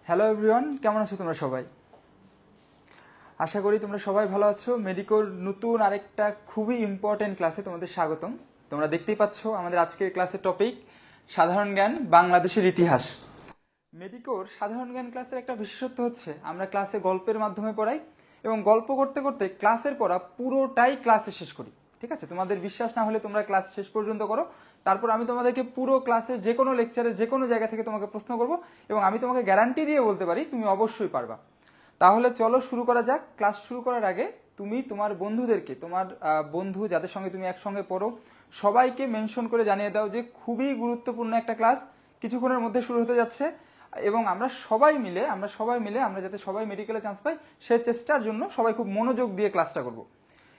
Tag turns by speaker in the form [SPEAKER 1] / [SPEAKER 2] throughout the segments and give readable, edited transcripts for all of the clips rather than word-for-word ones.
[SPEAKER 1] Hello everyone, কেমন আছো তোমরা সবাই? আশা করি তোমরা সবাই ভালো আছো। মেডিকোর নতুন আরেকটা খুবই ইম্পর্টেন্ট ক্লাসে তোমাদের স্বাগতম। তোমরা দেখতেই পাচ্ছ আমাদের আজকের ক্লাসের টপিক সাধারণ জ্ঞান, বাংলাদেশের ইতিহাস। মেডিকোর সাধারণ জ্ঞান ক্লাসের একটা বিশেষত্ব হচ্ছে আমরা ক্লাসে গল্পের মাধ্যমে পড়াই এবং গল্প করতে করতে ক্লাসের পড়া পুরোটাই ক্লাসে শেষ করি। ঠিক আছে, তোমাদের বিশ্বাস না হলে তোমরা ক্লাস শেষ পর্যন্ত করো, তারপর আমি তোমাদেরকে পুরো ক্লাসের যে কোনো লেকচারের যে কোনো জায়গা থেকে তোমাকে প্রশ্ন করব এবং আমি তোমাকে গ্যারান্টি দিয়ে বলতে পারি তুমি অবশ্যই পারবা। তাহলে চলো শুরু করা যাক। ক্লাস শুরু করার আগে তুমি তোমার বন্ধুদেরকে, তোমার বন্ধু যাদের সঙ্গে তুমি একসঙ্গে পড়ো, সবাইকে মেনশন করে জানিয়ে দাও যে খুবই গুরুত্বপূর্ণ একটা ক্লাস কিছুক্ষণের মধ্যে শুরু হতে যাচ্ছে এবং আমরা সবাই মিলে আমরা যাতে সবাই মেডিকেলে চান্স পাই সেই চেষ্টার জন্য সবাই খুব মনোযোগ দিয়ে ক্লাসটা করব।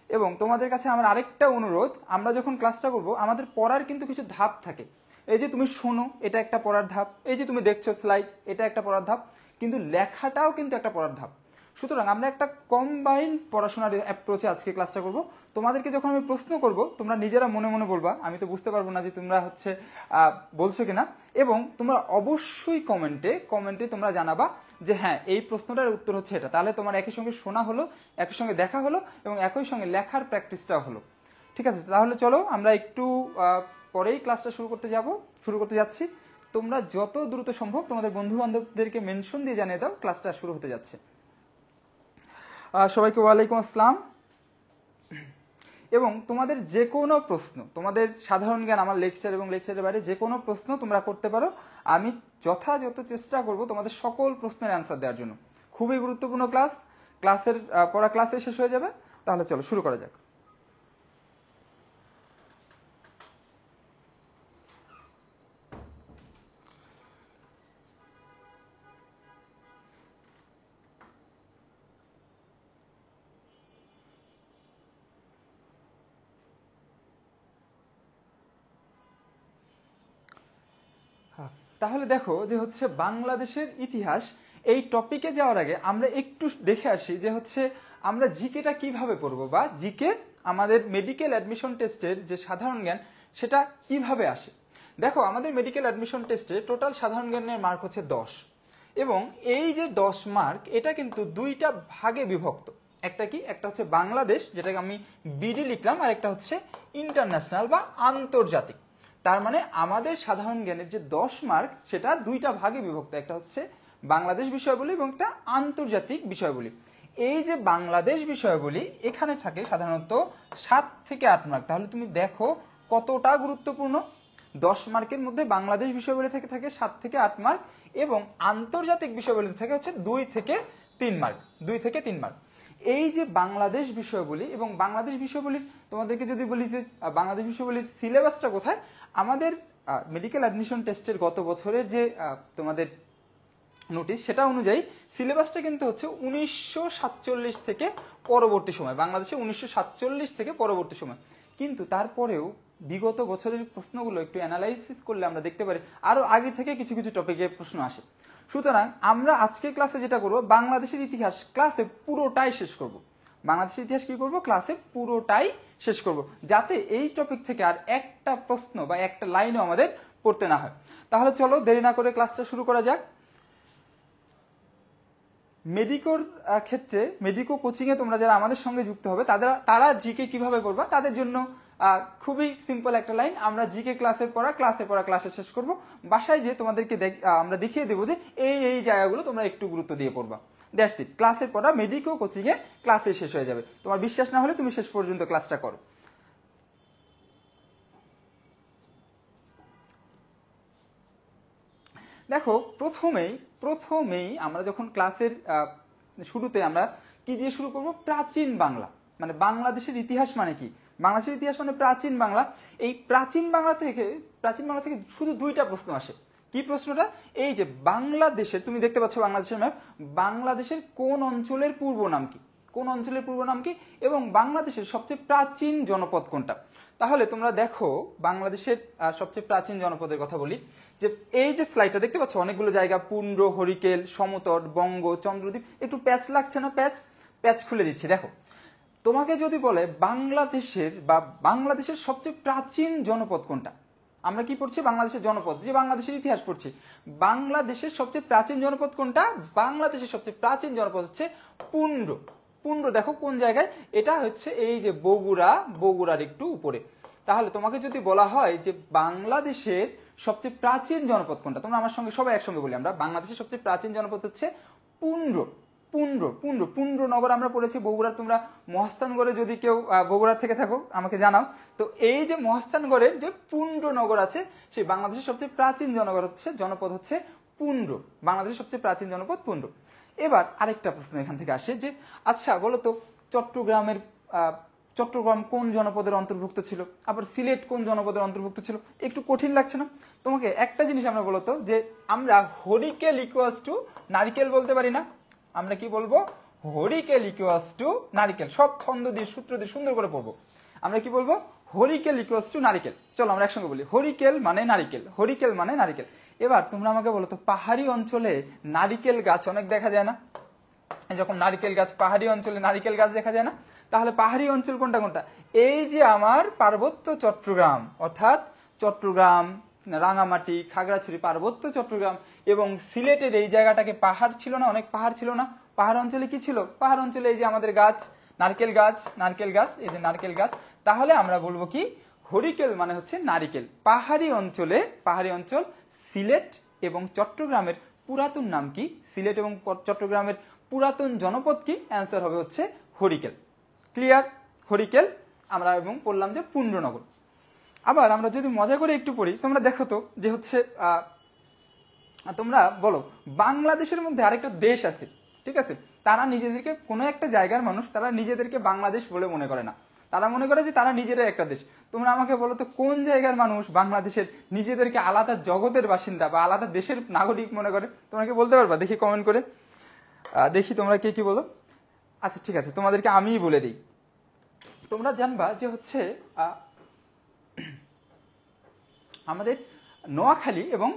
[SPEAKER 1] এবং তোমাদের কাছে আমার আরেকটা অনুরোধ, আমরা যখন ক্লাসটা করব আমাদের পড়ার কিন্তু কিছু ধাপ থাকে। এই যে তুমি শোনো, এটা একটা পড়ার ধাপ। এই যে তুমি দেখছো স্লাইড, এটা একটা পড়ার ধাপ। কিন্তু লেখাটাও কিন্তু একটা পড়ার ধাপ। সুতরাং আমরা একটা কম্বাইন পড়াশোনার অ্যাপ্রোচে আজকে ক্লাসটা করব। তোমাদেরকে যখন আমি প্রশ্ন করব তোমরা নিজেরা মনে মনে বলবা, আমি তো বুঝতে পারবো না যে তোমরা বলছো কিনা। এবং তোমরা অবশ্যই কমেন্টে তোমরা জানাবা যে হ্যাঁ এই প্রশ্নটার উত্তর হচ্ছে এটা। তাহলে তোমার একই সঙ্গে শোনা হলো, একই সঙ্গে দেখা হলো এবং একই সঙ্গে লেখার প্র্যাকটিসটাও হলো। ঠিক আছে, তাহলে চলো আমরা একটু পরেই ক্লাসটা শুরু করতে যাচ্ছি। তোমরা যত দ্রুত সম্ভব তোমাদের বন্ধু বান্ধবদেরকে মেনশন দিয়ে জানিয়ে দাও ক্লাসটা শুরু হতে যাচ্ছে। সবাইকে ওয়ালাইকুম আসসালাম। এবং তোমাদের যে কোনো প্রশ্ন, তোমাদের সাধারণ জ্ঞান আমার লেকচার এবং লেকচারের বাইরে যে কোনো প্রশ্ন তোমরা করতে পারো। আমি যথাযথ চেষ্টা করব তোমাদের সকল প্রশ্নের অ্যান্সার দেওয়ার জন্য। খুবই গুরুত্বপূর্ণ ক্লাস, পড়া ক্লাসে শেষ হয়ে যাবে। তাহলে চলো শুরু করা যাক। তাহলে দেখো যে হচ্ছে বাংলাদেশের ইতিহাস, এই টপিকে যাওয়ার আগে আমরা একটু দেখে আসি যে হচ্ছে আমরা জিকেটা কিভাবে পড়বো, বা জিকে আমাদের মেডিকেল অ্যাডমিশন টেস্টের যে সাধারণ জ্ঞান সেটা কিভাবে আসে। দেখো আমাদের মেডিকেল অ্যাডমিশন টেস্টে টোটাল সাধারণ জ্ঞানের মার্ক হচ্ছে 10 এবং এই যে 10 মার্ক এটা কিন্তু দুইটা ভাগে বিভক্ত। একটা হচ্ছে বাংলাদেশ, যেটাকে আমি বিডি লিখলাম, আর একটা হচ্ছে ইন্টারন্যাশনাল বা আন্তর্জাতিক। তার মানে আমাদের সাধারণ জ্ঞানের যে 10 মার্ক সেটা দুইটা ভাগে বিভক্ত, একটা হচ্ছে বাংলাদেশ বিষয়বলী এবং একটা আন্তর্জাতিক বিষয়বলী। এই যে বাংলাদেশ বিষয়বলী এখানে থাকে সাধারণত 7 থেকে 8 মার্ক। তাহলে তুমি দেখো কতটা গুরুত্বপূর্ণ। 10 মার্কের মধ্যে বাংলাদেশ বিষয়বলী থেকে থাকে 7 থেকে 8 মার্ক এবং আন্তর্জাতিক বিষয়বলী থেকে হচ্ছে 2 থেকে 3 মার্ক। এই যে বাংলাদেশ বিষয়বলী এবং বাংলাদেশ বিষয়বলীর, তোমাদেরকে যদি বলি যে বাংলাদেশ বিষয়বলীর সিলেবাসটা কোথায়, আমাদের মেডিকেল অ্যাডমিশন টেস্টের গত বছরের যে তোমাদের নোটিশ সেটা অনুযায়ী সিলেবাসটা কিন্তু হচ্ছে 1947 থেকে পরবর্তী সময়, বাংলাদেশে 1947 থেকে পরবর্তী সময়। কিন্তু তারপরেও বিগত বছরের প্রশ্নগুলো একটু অ্যানালাইসিস করলে আমরা দেখতে পারি আরো আগে থেকে কিছু কিছু টপিকে প্রশ্ন আসে। সুতরাং আমরা আজকে ক্লাসে যেটা করব, বাংলাদেশের ইতিহাস ক্লাসে পুরোটাই শেষ করব। বাংলাদেশের ইতিহাস কি করব, ক্লাসে পুরোটাই শেষ করব, যাতে এই টপিক থেকে আর একটা প্রশ্ন বা একটা লাইনও আমাদের পড়তে না হয়। তাহলে চলো দেরি না করে ক্লাসটা শুরু করা যাক। মেডিকোর ক্ষেত্রে, মেডিকো কোচিং এ তোমরা যারা আমাদের সঙ্গে যুক্ত হবে তারা জিকে কিভাবে পড়বা, তাদের জন্য খুবই সিম্পল একটা লাইন, আমরা জিকে ক্লাসে পড়া ক্লাসে শেষ করব। বাসায় যে তোমাদেরকে আমরা দেখিয়ে দেবো যে এই জায়গাগুলো তোমরা একটু গুরুত্ব দিয়ে পড়বা। দ্যাটস ইট, ক্লাসের পড়া মেডিকো কোচিং এ ক্লাসে শেষ হয়ে যাবে। তোমার বিশ্বাস না হলে তুমি শেষ পর্যন্ত ক্লাসটা করো। দেখো প্রথমেই আমরা যখন ক্লাসের শুরুতে আমরা কি দিয়ে শুরু করব, প্রাচীন বাংলা, মানে বাংলাদেশের ইতিহাস মানে কি, বাংলাদেশের ইতিহাস মানে প্রাচীন বাংলা। এই প্রাচীন বাংলা থেকে শুধু দুইটা প্রশ্ন আসে। কি প্রশ্নটা, এই যে বাংলাদেশের, তুমি দেখতে পাচ্ছ বাংলাদেশের ম্যাপ, বাংলাদেশের কোন অঞ্চলের পূর্ব নাম কি এবং বাংলাদেশের সবচেয়ে প্রাচীন জনপদ কোনটা। তাহলে তোমরা দেখো বাংলাদেশের সবচেয়ে প্রাচীন জনপদের কথা বলি, যে এই যে স্লাইডটা দেখতে পাচ্ছ অনেকগুলো জায়গা, পুন্ড, হরিকেল, সমতট, বঙ্গ, চন্দ্রদ্বীপ। একটু প্যাচ লাগছে না, প্যাচ খুলে দিচ্ছি। দেখো তোমাকে যদি বলে বাংলাদেশের সবচেয়ে প্রাচীন জনপদ কোনটা, আমরা কি পড়ছি? বাংলাদেশের জনপদ, যে বাংলাদেশের ইতিহাস পড়ছি। বাংলাদেশের সবচেয়ে প্রাচীন জনপদ কোনটা? বাংলাদেশের সবচেয়ে প্রাচীন জনপদ হচ্ছে পুন্ড। পুন্ড দেখো কোন জায়গায়, এটা হচ্ছে এই যে বগুড়া, বগুড়ার একটু উপরে। তাহলে তোমাকে যদি বলা হয় যে বাংলাদেশের সবচেয়ে প্রাচীন জনপদ কোনটা, তোমরা আমার সঙ্গে সবাই একসঙ্গে বলি আমরা, বাংলাদেশের সবচেয়ে প্রাচীন জনপদ হচ্ছে পুন্ড। পুন্ড পুন্ড পুন্ড নগর আমরা পড়েছি বগুড়া। তোমরা মহাস্থানগড়ে যদি কেউ বগুড়া থেকে থাকো আমাকে জানাও। তো এই যে মহাস্থানগড়ের যে পুন্ড নগর আছে, সেই বাংলাদেশের সবচেয়ে প্রাচীন জনপদ হচ্ছে পুন্ড। বাংলাদেশের সবচেয়ে প্রাচীন জনপদ পুন্ড। এবার আরেকটা প্রশ্ন এখান থেকে আসে যে আচ্ছা বলো তো, চট্টগ্রাম কোন জনপদের অন্তর্ভুক্ত ছিল, আবার সিলেট কোন জনপদের অন্তর্ভুক্ত ছিল? একটু কঠিন লাগছে না তোমাকে? একটা জিনিস আমরা বলতো যে আমরা হরিকেল ইকুয়ালস টু নারিকেল বলতে পারি না? আমরা কি বলবো? হরিকেল ইকুয়ালস টু নারিকেল। সব ছন্দ দিয়ে সূত্র দিয়ে সুন্দর করে পড়বো। আমরা কি বলবো? হরিকেল ইকুয়ালস টু নারিকেল। চলো আমরা একসঙ্গে বলি, হরিকেল মানে নারিকেল, হরিকেল মানে নারিকেল। এবার তোমরা আমাকে বলো তো, পাহাড়ি অঞ্চলে নারিকেল গাছ অনেক দেখা যায় না? যখন নারিকেল গাছ, পাহাড়ি অঞ্চলে নারিকেল গাছ দেখা যায় না? তাহলে পাহাড়ি অঞ্চল কোনটা কোনটা? এই যে আমার পার্বত্য চট্টগ্রাম, অর্থাৎ চট্টগ্রাম, রাঙামাটি, খাগড়াছড়ি, পার্বত্য চট্টগ্রাম এবং সিলেটের এই জায়গাটাকে পাহাড় ছিল না? অনেক পাহাড় ছিল না? পাহাড় অঞ্চলে কি ছিল? পাহাড় অঞ্চলে এই যে আমাদের গাছ, নারকেল গাছ, নারকেল গাছ, এই যে নারকেল গাছ। তাহলে আমরা বলবো কি? হরিকেল মানে হচ্ছে নারিকেল। পাহাড়ি অঞ্চল সিলেট এবং চট্টগ্রামের পুরাতন নাম কি? সিলেট এবং চট্টগ্রামের পুরাতন জনপদ কি? অ্যান্সার হবে হচ্ছে হরিকেল। ক্লিয়ার? হরিকেল আমরা এবং বললাম যে পুন্ডনগর। আবার আমরা যদি মজা করে একটু পড়ি, তোমরা দেখো তো যে হচ্ছে তোমরা বলো বাংলাদেশের মধ্যে আরেকটা দেশ আছে, ঠিক আছে? তারা নিজেদেরকে, কোনো একটা জায়গার মানুষ, তারা নিজেদেরকে বাংলাদেশ বলে মনে করে না। তারা মনে করে যে তারা নিজেরাই একটা দেশ। তোমরা আমাকে বলো তো, কোন জায়গার মানুষ বাংলাদেশের নিজেদেরকে আলাদা জগতের বাসিন্দা বা আলাদা দেশের নাগরিক মনে করে? তোমরা কি বলতে পারবা? দেখি কমেন্ট করে, দেখি তোমরা কে কি বলো। আচ্ছা ঠিক আছে, তোমাদেরকে আমিই বলে দিই। তোমরা জানবা যে হচ্ছে আমাদের নোয়াখালী এবং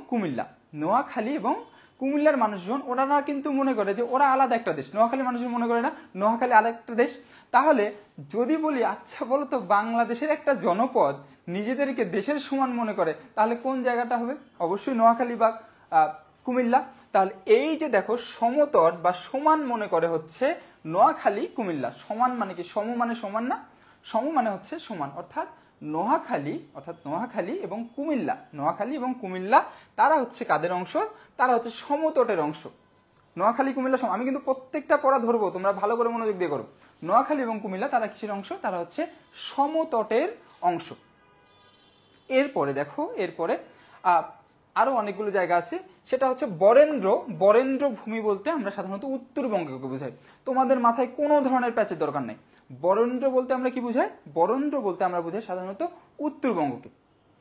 [SPEAKER 1] কুমিল্লার মানুষজন, ওরা কিন্তু মনে করে যে ওরা আলাদা একটা দেশ। নোয়াখালী মানুষজন মনে করে না নোয়াখালী আলাদা একটা দেশ। তাহলে যদি বলি আচ্ছা বলো তো, বাংলাদেশের একটা জনপদ নিজেদেরকে দেশের সমান মনে করে, তাহলে কোন জায়গাটা হবে? অবশ্যই নোয়াখালী বা কুমিল্লা। তাহলে এই যে দেখো, সমতট বা সমান মনে করে হচ্ছে নোয়াখালী, কুমিল্লা। সমান মানে কি? সম মানে সমান না? সম মানে হচ্ছে সমান। অর্থাৎ নোয়াখালী এবং কুমিল্লা তারা হচ্ছে কাদের অংশ? তারা হচ্ছে সমতটের অংশ। নোয়াখালী কুমিল্লা আমি কিন্তু প্রত্যেকটা পড়া ধরবো, তোমরা ভালো করে মনোযোগ দিয়ে করো। নোয়াখালী এবং কুমিল্লা তারা কিসের অংশ? তারা হচ্ছে সমতটের অংশ। এরপরে দেখো, এরপরে আরো অনেকগুলো জায়গা আছে। সেটা হচ্ছে বরেন্দ্র ভূমি বলতে আমরা সাধারণত উত্তরবঙ্গকে বোঝাই। তোমাদের মাথায় কোনো ধরনের প্যাচের দরকার নেই। বরেন্দ্র বলতে আমরা কি বুঝাই? বরেন্দ্র বলতে আমরা বুঝাই সাধারণত উত্তরবঙ্গকে।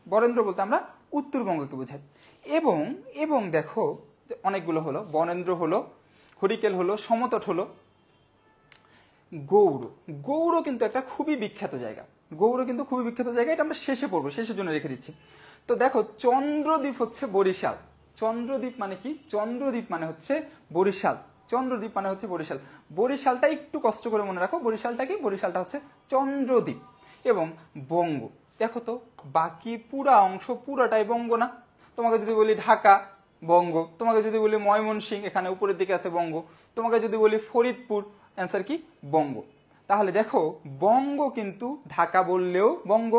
[SPEAKER 1] বরেন্দ্র বলতে আমরা উত্তরবঙ্গকে বোঝাই। এবং দেখো অনেকগুলো হলো, বরেন্দ্র হলো, হরিকেল হলো, সমতট হলো, গৌড় কিন্তু একটা খুবই বিখ্যাত জায়গা। এটা আমরা শেষে পড়বো, শেষের জন্য রেখে দিচ্ছি। তো দেখো, চন্দ্রদ্বীপ হচ্ছে বরিশাল। চন্দ্রদ্বীপ মানে কি? চন্দ্রদ্বীপ মানে হচ্ছে বরিশাল। বরিশালটা একটু কষ্ট করে মনে রাখো। বরিশালটা কি? বরিশালটা হচ্ছে চন্দ্রদ্বীপ। এবং বঙ্গ, দেখো তো বাকি পুরা অংশ পুরাটাই বঙ্গ না? তোমাকে যদি বলি ঢাকা, বঙ্গ। তোমাকে যদি বলি ময়মনসিংহ, এখানে উপরের দিকে আছে বঙ্গ। তোমাকে যদি বলি ফরিদপুর, অ্যান্সার কি? বঙ্গ। তাহলে দেখো, বঙ্গ কিন্তু ঢাকা বললেও বঙ্গ,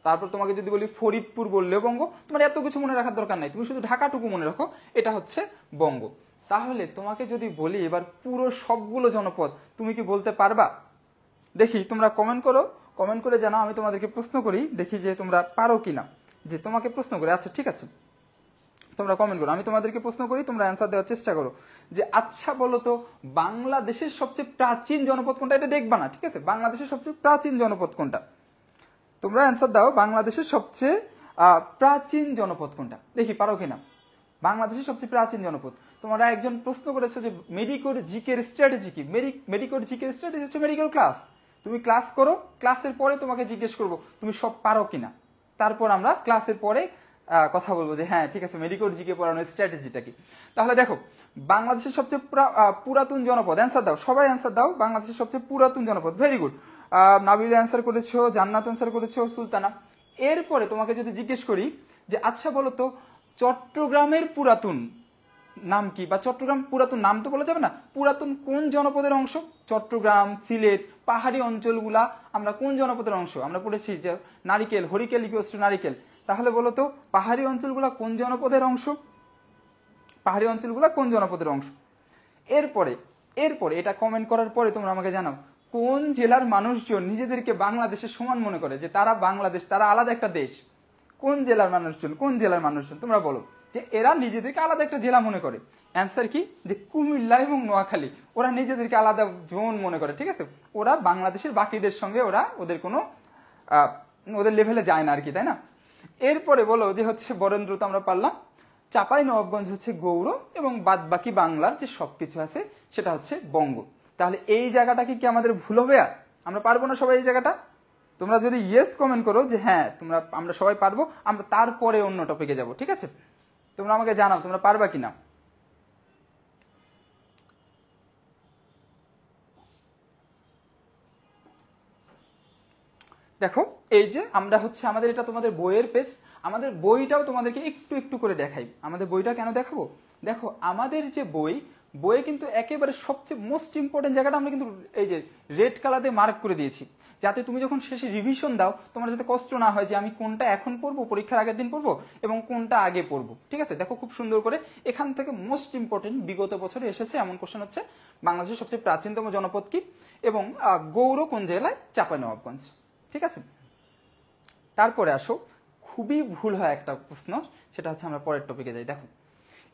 [SPEAKER 1] তারপর তোমাকে যদি বলি ফরিদপুর বললেও বঙ্গ। তোমার এত কিছু মনে রাখার দরকার নাই, তুমি শুধু ঢাকাটুকু মনে রাখো, এটা হচ্ছে বঙ্গ। তাহলে তোমাকে যদি বলি এবার পুরো সবগুলো জনপদ, তুমি কি বলতে পারবা? দেখি তোমরা কমেন্ট করে জানাও। আমি তোমাদেরকে প্রশ্ন করি, দেখি যে তোমরা পারো কিনা। যে তোমাকে প্রশ্ন করে, আচ্ছা ঠিক আছে, তোমরা কমেন্ট করো, আমি তোমাদেরকে প্রশ্ন করি, তোমরা অ্যান্সার দেওয়ার চেষ্টা করো। যে আচ্ছা বলো তো, বাংলাদেশের সবচেয়ে প্রাচীন জনপদ কোনটা? এটা দেখবা না, ঠিক আছে? বাংলাদেশের সবচেয়ে প্রাচীন জনপদ কোনটা? তোমরা অ্যান্সার দাও, বাংলাদেশের সবচেয়ে প্রাচীন জনপদ কোনটা? দেখি পারো কিনা। বাংলাদেশের সবচেয়ে প্রাচীন জনপদ। তোমরা একজন প্রশ্ন করেছো যে মেডিকোর জিকের স্ট্র্যাটেজি কি? মেডিকোর জিকের স্ট্র্যাটেজি হচ্ছে মেডিকেল ক্লাস। তুমি ক্লাস করো, ক্লাসের পরে তোমাকে জিজ্ঞেস করবো তুমি সব পারো কিনা। তারপর আমরা ক্লাসের পরে কথা বলবো যে হ্যাঁ ঠিক আছে, মেডিকোর জিকে পড়ানোর স্ট্র্যাটেজিটা কি। তাহলে দেখো, বাংলাদেশের সবচেয়ে পুরাতন জনপদ, অ্যান্সার দাও, সবাই অ্যান্সার দাও। বাংলাদেশের সবচেয়ে পুরাতন জনপদ, ভেরি গুড। নাবিল অ্যান্সার করেছো, জান্নাত অ্যান্সার করেছো, সুলতানা। এরপরে তোমাকে যদি জিজ্ঞেস করি যে আচ্ছা বলো তো চট্টগ্রামের পুরাতন নাম কি, বা চট্টগ্রাম পুরাতন নাম তো বলা যাবে না, পুরাতন কোন জনপদের অংশ? চট্টগ্রাম, সিলেট, পাহাড়ি অঞ্চলগুলা আমরা কোন জনপদের অংশ? আমরা পড়েছি যে নারিকেল, হরিকেল ইকুয়ালস টু নারিকেল। তাহলে বলো তো পাহাড়ি অঞ্চলগুলা কোন জনপদের অংশ? পাহাড়ি অঞ্চলগুলা কোন জনপদের অংশ? এরপরে এরপরে এটা কমেন্ট করার পরে তোমরা আমাকে জানাও কোন জেলার মানুষজন নিজেদেরকে বাংলাদেশের সমান মনে করে, যে তারা বাংলাদেশ, তারা আলাদা একটা দেশ? কোন জেলার মানুষজন, কোন জেলার মানুষজন তোমরা বলো যে এরা নিজেদেরকে আলাদা একটা জেলা মনে করে? অ্যান্সার কি? যে কুমিল্লা এবং নোয়াখালী, ওরা নিজেদেরকে আলাদা জোন মনে করে। ঠিক আছে, ওরা বাংলাদেশের বাকিদের সঙ্গে ওদের কোনো ওদের লেভেলে যায় না আর কি, তাই না? এরপরে বলো যে হচ্ছে বরেন্দ্র তো আমরা পারলাম, চাপাই নবাবগঞ্জ হচ্ছে গৌড়, এবং বাদ বাকি বাংলার যে সবকিছু আছে সেটা হচ্ছে বঙ্গ। তাহলে এই জায়গাটা কি আমাদের ভুল হবে? আর আমরা পারবো না সবাই এই জায়গাটা? তোমরা যদি ইয়েস কমেন্ট করো যে হ্যাঁ আমরা সবাই পারবো, আমরা তারপরে অন্য টপিকে যাব। ঠিক আছে, তোমরা আমাকে জানাও তোমরা পারবা কিনা। দেখো এই যে আমরা হচ্ছে আমাদের এটা তোমাদের বইয়ের পেজ, আমাদের বইটাও তোমাদেরকে একটু একটু করে দেখাই। আমাদের বইটা কেন দেখাবো? দেখো আমাদের যে বইয়ে কিন্তু একেবারে সবচেয়ে মোস্ট ইম্পর্টেন্ট জায়গাটা আমরা কিন্তু এই যে রেড কালার দিয়ে মার্ক করে দিয়েছি, যাতে তুমি যখন শেষে রিভিশন দাও তোমার যাতে কষ্ট না হয় যে আমি কোনটা এখন পড়বো, পরীক্ষার আগের দিন পড়বো এবং কোনটা আগে পড়বো। ঠিক আছে, দেখো খুব সুন্দর করে এখান থেকে মোস্ট ইম্পর্টেন্ট বিগত বছরে এসেছে এমন কোশ্চেন হচ্ছে বাংলাদেশের সবচেয়ে প্রাচীনতম জনপদ কি, এবং গৌড় কোন জেলায়? চাঁপাইনবাবগঞ্জ। ঠিক আছে, তারপরে আসো খুবই ভুল হয় একটা প্রশ্ন, সেটা হচ্ছে আমরা পরের টপিকে যাই। দেখো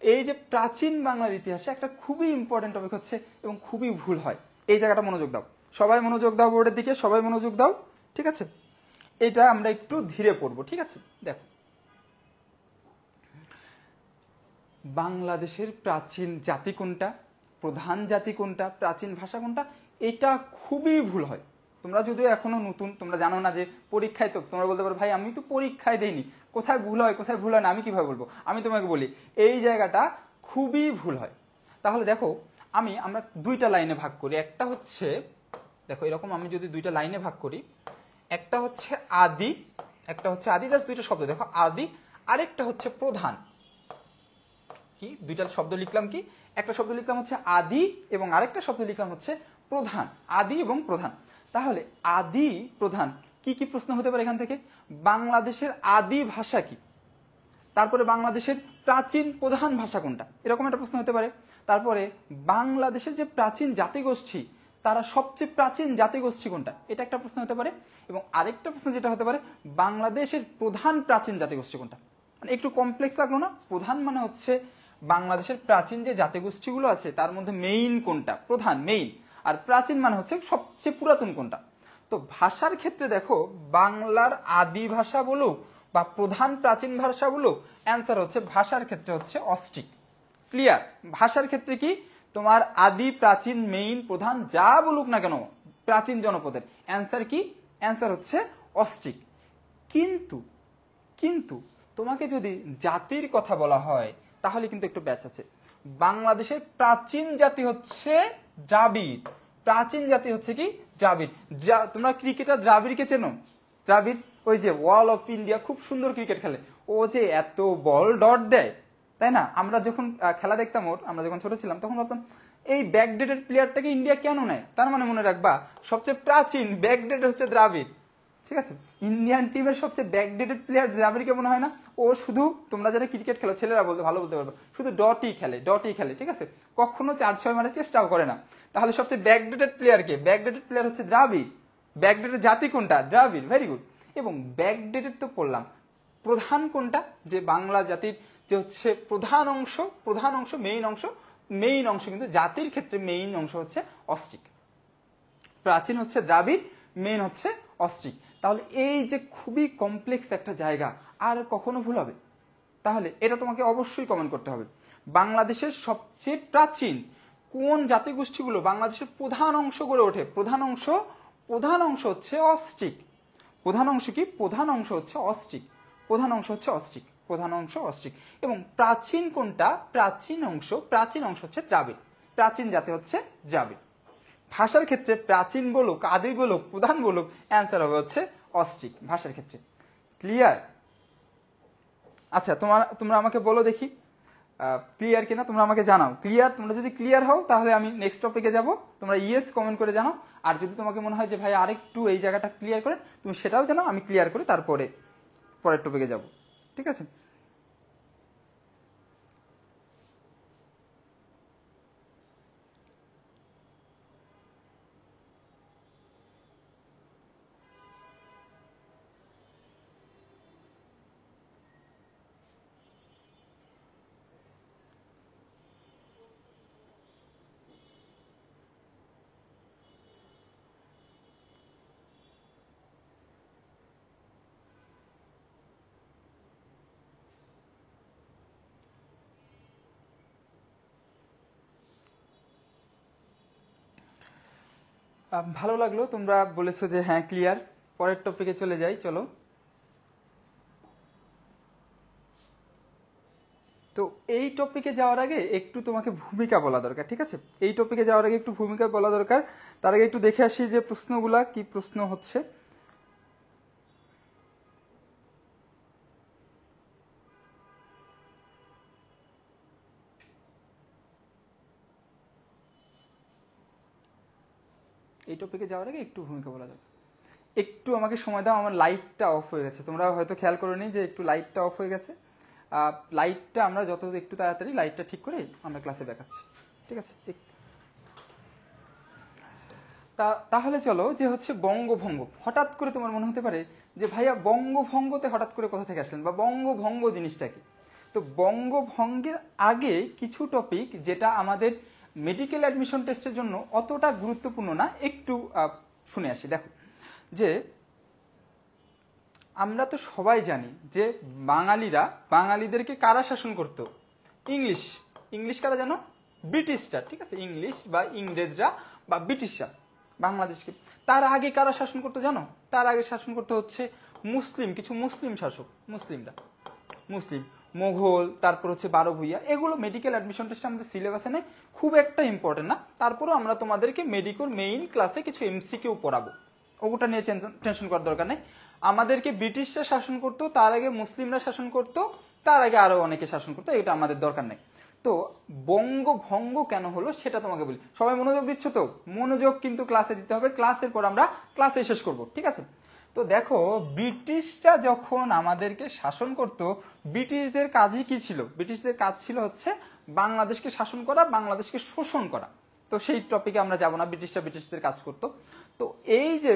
[SPEAKER 1] এই যে প্রাচীন বাংলার ইতিহাসে একটা খুবই ইম্পর্টেন্ট টপিক হচ্ছে এবং খুবই ভুল হয়, এই জায়গাটা মনোযোগ দাও, সবাই মনোযোগ দাও, বোর্ডের দিকে সবাই মনোযোগ দাও। ঠিক আছে, এটা আমরা একটু ধীরে পড়বো। ঠিক আছে, দেখো বাংলাদেশের প্রাচীন জাতি কোনটা, প্রধান জাতি কোনটা, প্রাচীন ভাষা কোনটা, এটা খুবই ভুল হয়। তোমরা যদিও এখনো নতুন, তোমরা জানো না যে পরীক্ষায়, তো তোমরা বলতে পারো ভাই আমি তো পরীক্ষায় দেইনি, কোথায় ভুল হয় কোথায় ভুল হয় না আমি কিভাবে বলবো? আমি তোমাকে বলি এই জায়গাটা খুবই ভুল হয়। তাহলে দেখো আমরা দুইটা লাইনে ভাগ করি, একটা হচ্ছে দেখো এরকম, আমি যদি দুইটা লাইনে ভাগ করি, একটা হচ্ছে আদি, একটা হচ্ছে আদি, জাস্ট দুইটা শব্দ দেখো, আদি, আরেকটা হচ্ছে প্রধান। কি দুইটা শব্দ লিখলাম, কি একটা শব্দ লিখলাম হচ্ছে আদি এবং আরেকটা শব্দ লিখলাম হচ্ছে প্রধান, আদি এবং প্রধান। তাহলে আদি প্রধান কি কি প্রশ্ন হতে পারে এখান থেকে? বাংলাদেশের আদি ভাষা কি, তারপরে বাংলাদেশের প্রাচীন প্রধান ভাষা কোনটা, এরকম একটা প্রশ্ন হতে পারে। তারপরে বাংলাদেশের যে প্রাচীন জাতিগোষ্ঠী, তারা সবচেয়ে প্রাচীন জাতিগোষ্ঠী কোনটা, এটা একটা প্রশ্ন হতে পারে। এবং আরেকটা প্রশ্ন যেটা হতে পারে, বাংলাদেশের প্রধান প্রাচীন জাতিগোষ্ঠী কোনটা। মানে একটু কমপ্লেক্স লাগলো না? প্রধান মানে হচ্ছে বাংলাদেশের প্রাচীন যে জাতিগোষ্ঠীগুলো আছে তার মধ্যে মেইন কোনটা, প্রধান মেইন, আর প্রাচীন মানে হচ্ছে সবচেয়ে পুরাতন কোনটা। তো ভাষার ক্ষেত্রে দেখো বাংলার আদি ভাষা বলুক বা প্রধান প্রাচীন ভাষা বলুক, অ্যান্সার হচ্ছে ভাষার ক্ষেত্রে হচ্ছে অস্ট্রিক। ক্লিয়ার? ভাষার ক্ষেত্রে কি তোমার আদি, প্রাচীন, মেইন, প্রধান যা বলুক না কেন প্রাচীন জনপদের, অ্যান্সার কি? অ্যান্সার হচ্ছে অস্ট্রিক। কিন্তু কিন্তু তোমাকে যদি জাতির কথা বলা হয় তাহলে কিন্তু একটু ব্যাচ আছে। বাংলাদেশের প্রাচীন জাতি হচ্ছে দ্রাবিড়, প্রাচীন জাতি হচ্ছে কি দ্রাবিড়। তোমরা ক্রিকেটার দ্রাবিড়কে চেনো? দ্রাবিড় ওই যে ওয়াল অফ ইন্ডিয়া, খুব সুন্দর ক্রিকেট খেলে, ও যে এত বল ডট দেয়, তাই না? আমরা যখন খেলা দেখতাম আমরা যখন ছোট ছিলাম তখন ভাবতাম এই ব্যাকডেটেড প্লেয়ারটাকে ইন্ডিয়া কেন নেয়? তার মানে মনে রাখবা সবচেয়ে প্রাচীন ব্যাকডেটেড হচ্ছে দ্রাবিড়। ঠিক আছে, ইন্ডিয়ান টিমের সবচেয়ে ব্যাকডেটেড প্লেয়ার দ্রাবিড়কে মনে হয় না? ও শুধু, তোমরা যারা ক্রিকেট খেলো ছেলেরা ভালো বলতে পারবে, শুধু ডটই খেলে। ঠিক আছে, কখনো 4-6 মারার চেষ্টাও করে না। তাহলে সবচেয়ে ব্যাকডেটেড প্লেয়ার কে? ব্যাকডেটেড প্লেয়ার হচ্ছে দ্রাবিড়। ব্যাকডেটেড জাতি কোনটা? দ্রাবিড়। Very good. এবং ব্যাকডেটেড তো পড়লাম, প্রধান কোনটা? যে বাংলা জাতির যে হচ্ছে প্রধান অংশ মেইন অংশ কিন্তু জাতির ক্ষেত্রে মেইন অংশ হচ্ছে অস্ট্রিক। প্রাচীন হচ্ছে দ্রাবিড়, মেইন হচ্ছে অস্ট্রিক। তাহলে এই যে খুবই কমপ্লেক্স একটা জায়গা, আর কখনো ভুল হবে? তাহলে এটা তোমাকে অবশ্যই কমেন্ট করতে হবে। বাংলাদেশের সবচেয়ে প্রাচীন কোন জাতিগোষ্ঠীগুলো বাংলাদেশের প্রধান অংশ গড়ে ওঠে? প্রধান অংশ হচ্ছে অস্ট্রিক। প্রধান অংশ কি? প্রধান অংশ হচ্ছে অস্ট্রিক। এবং প্রাচীন কোনটা? প্রাচীন অংশ হচ্ছে দ্রাবিড়, প্রাচীন জাতি হচ্ছে দ্রাবিড়। ভাষার ক্ষেত্রে প্রাচীন বলুক, আদি বলুক, প্রধান বলুক, অ্যান্সার হবে হচ্ছে অস্ট্রিক ভাষার ক্ষেত্রে। ক্লিয়ার? আচ্ছা, তোমরা আমাকে বলো দেখি ক্লিয়ার কিনা, তোমরা আমাকে জানাও ক্লিয়ার। তোমরা যদি ক্লিয়ার হও তাহলে আমি নেক্সট টপিকে যাব, তোমরা ইয়েস কমেন্ট করে জানাও। আর যদি তোমাকে মনে হয় যে ভাই আরেকটু এই জায়গাটা ক্লিয়ার করে, তুমি সেটাও জানাও, আমি ক্লিয়ার করে তারপরে পরের টপিকে যাব, ঠিক আছে? ভালো লাগলো, তোমরা বলেছো যে হ্যাঁ ক্লিয়ার। পরের টপিকে চলে যাই, চলো। তো এই টপিকে যাওয়ার আগে একটু তোমাকে ভূমিকা বলা দরকার, ঠিক আছে? এই টপিকে যাওয়ার আগে একটু ভূমিকা বলা দরকার। তার আগে একটু দেখে আসি যে প্রশ্নগুলা কি প্রশ্ন হচ্ছে। এই টপিকে যাওয়ার আগে একটু ভূমিকা বলা দরকার। একটু আমাকে সময় দাও, আমার লাইটটা অফ হয়ে গেছে, তোমরা হয়তো খেয়াল করোনি যে একটু লাইটটা অফ হয়ে গেছে। লাইটটা আমরা যত একটু তাড়াতাড়ি লাইটটা ঠিক করে আমরা ক্লাসে দেখাচ্ছি, ঠিক আছে? তাহলে চলো, যে হচ্ছে বঙ্গভঙ্গ। হঠাৎ করে তোমার মনে হতে পারে যে ভাইয়া বঙ্গভঙ্গতে হঠাৎ করে কোথা থেকে আসলেন, বা বঙ্গভঙ্গ জিনিসটা কি? তো বঙ্গভঙ্গের আগে কিছু টপিক যেটা আমাদের মেডিকেল অ্যাডমিশন টেস্টের জন্য অতটা গুরুত্বপূর্ণ না, একটু শুনে আসি। দেখো, যে আমরা তো সবাই জানি যে বাঙালিদেরকে কারা শাসন করতো? ইংলিশ কারা জানো? ব্রিটিশরা, ঠিক আছে? ইংলিশ বা ইংরেজরা বা ব্রিটিশরা বাংলাদেশকে। তার আগে কারা শাসন করতো জানো? তার আগে শাসন করতে হচ্ছে কিছু মুসলিম শাসক, মুসলিম মোগল, তারপর হচ্ছে 12 ভূঁইয়া। এগুলো মেডিকেল অ্যাডমিশন টেস্টে আমাদের সিলেবাসে নেই, খুব একটা ইম্পর্টেন্ট না। তারপরও আমরা তোমাদেরকে মেডিকেল মেইন ক্লাসে কিছু এমসিকিউ পড়াবো, ওটা নিয়ে টেনশন করার দরকার নেই। আমাদেরকে ব্রিটিশরা শাসন করতো, তার আগে মুসলিমরা শাসন করতো, তার আগে আরো অনেকে শাসন করতো, এটা আমাদের দরকার নেই। তো বঙ্গভঙ্গ কেন হলো সেটা তোমাকে বলি। সবাই মনোযোগ দিচ্ছ তো? মনোযোগ কিন্তু ক্লাসে দিতে হবে, ক্লাসের পর আমরা ক্লাসে শেষ করব, ঠিক আছে? তো দেখো, ব্রিটিশরা যখন আমাদেরকে শাসন করত, ব্রিটিশদের কাজই কি ছিল? ব্রিটিশদের কাজ ছিল হচ্ছে বাংলাদেশকে শাসন করা, বাংলাদেশকে শোষণ করা। তো সেই টপিকে আমরা যাব না, ব্রিটিশদের কাজ করত। তো এই যে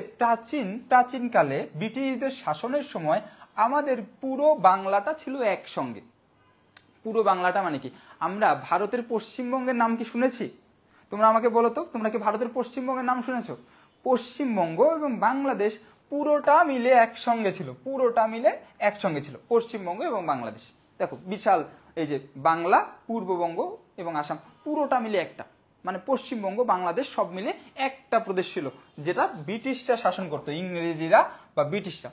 [SPEAKER 1] প্রাচীনকালে ব্রিটিশদের শাসনের সময় আমাদের পুরো বাংলাটা ছিল একসঙ্গে। পুরো বাংলাটা মানে কি? আমরা ভারতের পশ্চিমবঙ্গের নাম কি শুনেছি? তোমরা আমাকে বলো তো, তোমরা কি ভারতের পশ্চিমবঙ্গের নাম শুনেছো? পশ্চিমবঙ্গ এবং বাংলাদেশ পুরোটা মিলে একসঙ্গে ছিল, পশ্চিমবঙ্গ এবং বাংলাদেশ। দেখো, বিশাল এই যে বাংলা, পূর্ববঙ্গ এবং আসাম পুরোটা মিলে একটা, মানে পশ্চিমবঙ্গ বাংলাদেশ সব মিলে একটা প্রদেশ ছিল, যেটা ব্রিটিশরা শাসন করতো, ইংরেজিরা বা ব্রিটিশরা।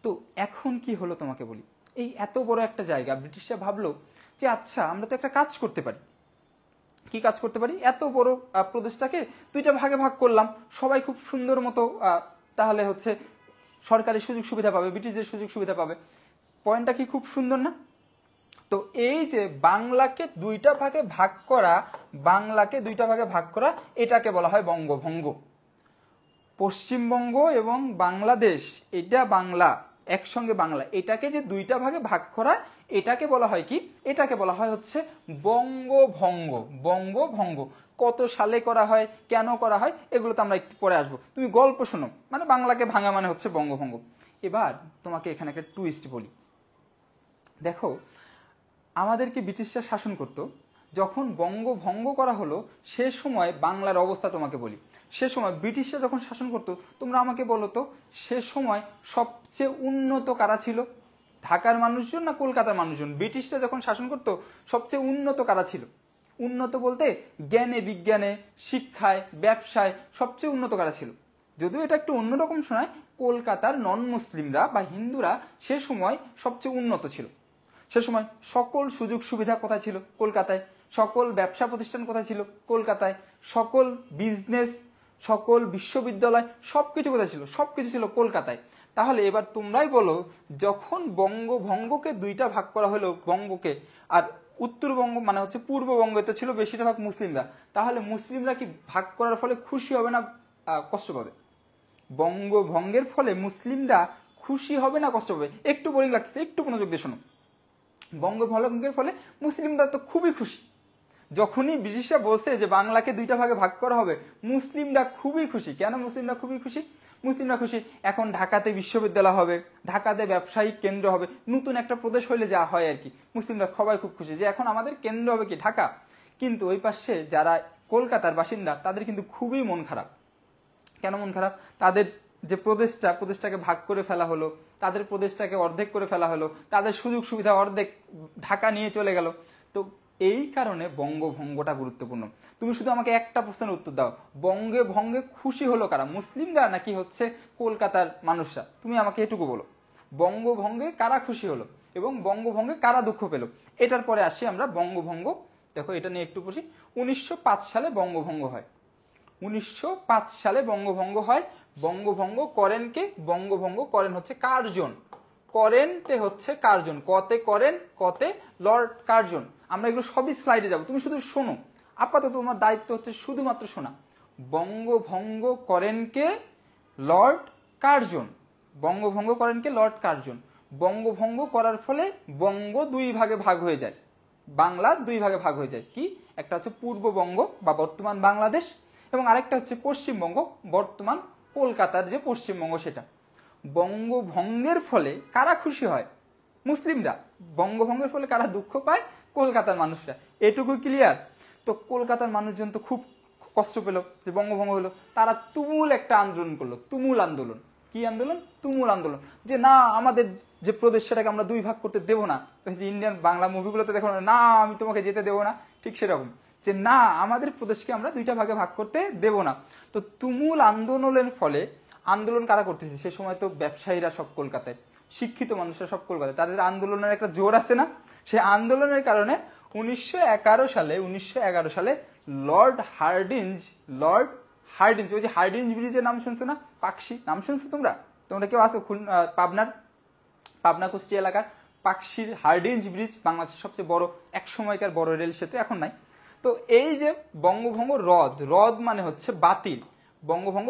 [SPEAKER 1] তো এখন কি হলো তোমাকে বলি। এই এত বড় একটা জায়গা ব্রিটিশরা ভাবলো যে আচ্ছা, আমরা তো একটা কাজ করতে পারি। কি কাজ করতে পারি? এত বড় প্রদেশটাকে দুইটা ভাগে ভাগ করলাম, সবাই খুব সুন্দর মতো তাহলে হচ্ছে সরকারি সুযোগ সুবিধা পাবে, ব্রিটিশদের সুযোগ সুবিধা পাবে। পয়েন্টটা কি খুব সুন্দর না? তো এই যে বাংলাকে দুইটা ভাগে ভাগ করা, এটাকে বলা হয় বঙ্গভঙ্গ। পশ্চিমবঙ্গ এবং বাংলাদেশ, এটা বাংলা, একসঙ্গে বাংলা, এটাকে যে দুইটা ভাগে ভাগ করা, এটাকে বলা হয় কি? এটাকে বলা হয় হচ্ছে বঙ্গভঙ্গ। কত সালে করা হয়, কেন করা হয়, এগুলো তো আমরা একটু পরে আসবো। তুমি গল্প শোনো, মানে বাংলাকে ভাঙা মানে হচ্ছে বঙ্গভঙ্গ। এবার তোমাকে এখানে একটা টুইস্ট বলি। দেখো, আমাদেরকে ব্রিটিশরা শাসন করত, যখন বঙ্গভঙ্গ করা হলো সে সময় বাংলার অবস্থা তোমাকে বলি। সে সময় ব্রিটিশরা যখন শাসন করত, তোমরা আমাকে বলো তো, সে সময় সবচেয়ে উন্নত কারা ছিল? ঢাকার মানুষজন না কলকাতার মানুষজন? ব্রিটিশরা যখন শাসন করত, সবচেয়ে উন্নত কারা ছিল? উন্নত বলতে জ্ঞানে, বিজ্ঞানে, শিক্ষায়, ব্যবসায় সবচেয়ে উন্নত কারা ছিল? যদিও এটা একটু অন্যরকম শোনায়, কলকাতার নন মুসলিমরা বা হিন্দুরা সে সময় সবচেয়ে উন্নত ছিল। সে সময় সকল সুযোগ সুবিধা কোথায় ছিল? কলকাতায়। সকল ব্যবসা প্রতিষ্ঠান কোথায় ছিল? কলকাতায়। সকল বিজনেস, সকল বিশ্ববিদ্যালয় সবকিছু কোথায় ছিল? সবকিছু ছিল কলকাতায়। তাহলে এবার তোমরাই বলো, যখন বঙ্গভঙ্গকে দুইটা ভাগ করা হলো, বঙ্গকে আর উত্তরবঙ্গ মানে হচ্ছে পূর্ববঙ্গে তো ছিল বেশিরভাগ মুসলিমরা, তাহলে মুসলিমরা কি ভাগ করার ফলে খুশি হবে না কষ্ট পাবে? বঙ্গভঙ্গের ফলে মুসলিমরা খুশি হবে না কষ্ট পাবে? একটু বোরিং লাগছে, একটু মনোযোগ দিয়ে শোনো। বঙ্গভঙ্গের ফলে মুসলিমরা তো খুবই খুশি। যখনই ব্রিটিশরা বলছে যে বাংলাকে দুইটা ভাগে ভাগ করা হবে, মুসলিমরা খুবই খুশি। কেন মুসলিমরা খুবই খুশি? মুসলিমরা খুশি এখন ঢাকাতে বিশ্ববিদ্যালয় হবে, ঢাকাতে ব্যবসায়িক কেন্দ্র হবে, নতুন একটা প্রদেশ হইলে যা হয় আর কি। মুসলিমরা সবাই খুব খুশি যে এখন আমাদের কেন্দ্র হবে কি ঢাকা। কিন্তু ওই পাশে যারা কলকাতার বাসিন্দা তাদের কিন্তু খুবই মন খারাপ। কেন মন খারাপ? তাদের যে প্রদেশটাকে ভাগ করে ফেলা হলো, তাদের প্রদেশটাকে অর্ধেক করে ফেলা হলো, তাদের সুযোগ সুবিধা অর্ধেক ঢাকা নিয়ে চলে গেল। তো এই কারণে বঙ্গভঙ্গটা গুরুত্বপূর্ণ। তুমি শুধু আমাকে একটা প্রশ্নের উত্তর দাও, বঙ্গভঙ্গে খুশি হলো কারা? মুসলিমরা নাকি হচ্ছে কলকাতার মানুষরা? তুমি আমাকে এটুকু বলো, বঙ্গভঙ্গে কারা খুশি হলো এবং বঙ্গভঙ্গে কারা দুঃখ পেল? এটার পরে আসি আমরা বঙ্গভঙ্গ। দেখো এটা নিয়ে একটু বলছি। 1905 সালে বঙ্গভঙ্গ হয়। 1905 সালে বঙ্গভঙ্গ হয়। বঙ্গভঙ্গ করেন কে? বঙ্গভঙ্গ করেন হচ্ছে কার্জন। করেনতে হচ্ছে কার্জন, কতে করেন, কতে লর্ড কার্জন। আমরা এগুলো সবই স্লাইডে যাব, তুমি শুধু শোনো। আপাতত তোমার দায়িত্ব হচ্ছে শুধুমাত্র শোনা। বঙ্গভঙ্গ করেন কে? Lord Curzon. বঙ্গভঙ্গ করেন কে? Lord Curzon. বঙ্গভঙ্গ করার ফলে বঙ্গ দুই ভাগে ভাগ হয়ে যায়, বাংলা দুই ভাগে ভাগ হয়ে যায়। কি? একটা হচ্ছে পূর্ববঙ্গ বা বর্তমান বাংলাদেশ, এবং আরেকটা হচ্ছে পশ্চিমবঙ্গ, বর্তমান কলকাতার যে পশ্চিমবঙ্গ সেটা। বঙ্গভঙ্গের ফলে কারা খুশি হয়? মুসলিমরা। বঙ্গভঙ্গের ফলে কারা দুঃখ পায়? কলকাতার মানুষরা। এটুকু ক্লিয়ার? তো কলকাতার মানুষজন তো খুব কষ্ট পেল যে বঙ্গভঙ্গ হলো। তারা তুমুল একটা আন্দোলন করলো, তুমুল আন্দোলন। কি আন্দোলন? তুমুল আন্দোলন। যে না, আমাদের যে প্রদেশ সেটাকে আমরা দুই ভাগ করতে দেবো না। ইন্ডিয়ান বাংলা মুভিগুলোতে দেখো না, আমি তোমাকে যেতে দেবো না, ঠিক সেরকম যে না, আমাদের প্রদেশকে আমরা দুইটা ভাগে ভাগ করতে দেব না। তো তুমুল আন্দোলনের ফলে, আন্দোলন কারা করতেছে সে সময়? তো ব্যবসায়ীরা সব কলকাতায়, শিক্ষিত মানুষরা সব কলকাতায়, তাদের আন্দোলনের একটা জোর আছে না? সেই আন্দোলনের কারণে 1911 সালে লর্ড হার্ডিঞ্জ, ওই যে হার্ডিঞ্জ ব্রিজের নাম শুনছো না? পাকশি নাম শুনছো তোমরা? তোমরা কেউ আসো পাবনা কুষ্টিয়া এলাকার পাকশির হার্ডিঞ্জ ব্রিজ, বাংলাদেশের সবচেয়ে বড়, এক সময়কার বড় রেল সেতু, এখন নাই। তো এই যে বঙ্গভঙ্গ রদ মানে হচ্ছে বাতিল। বঙ্গভঙ্গ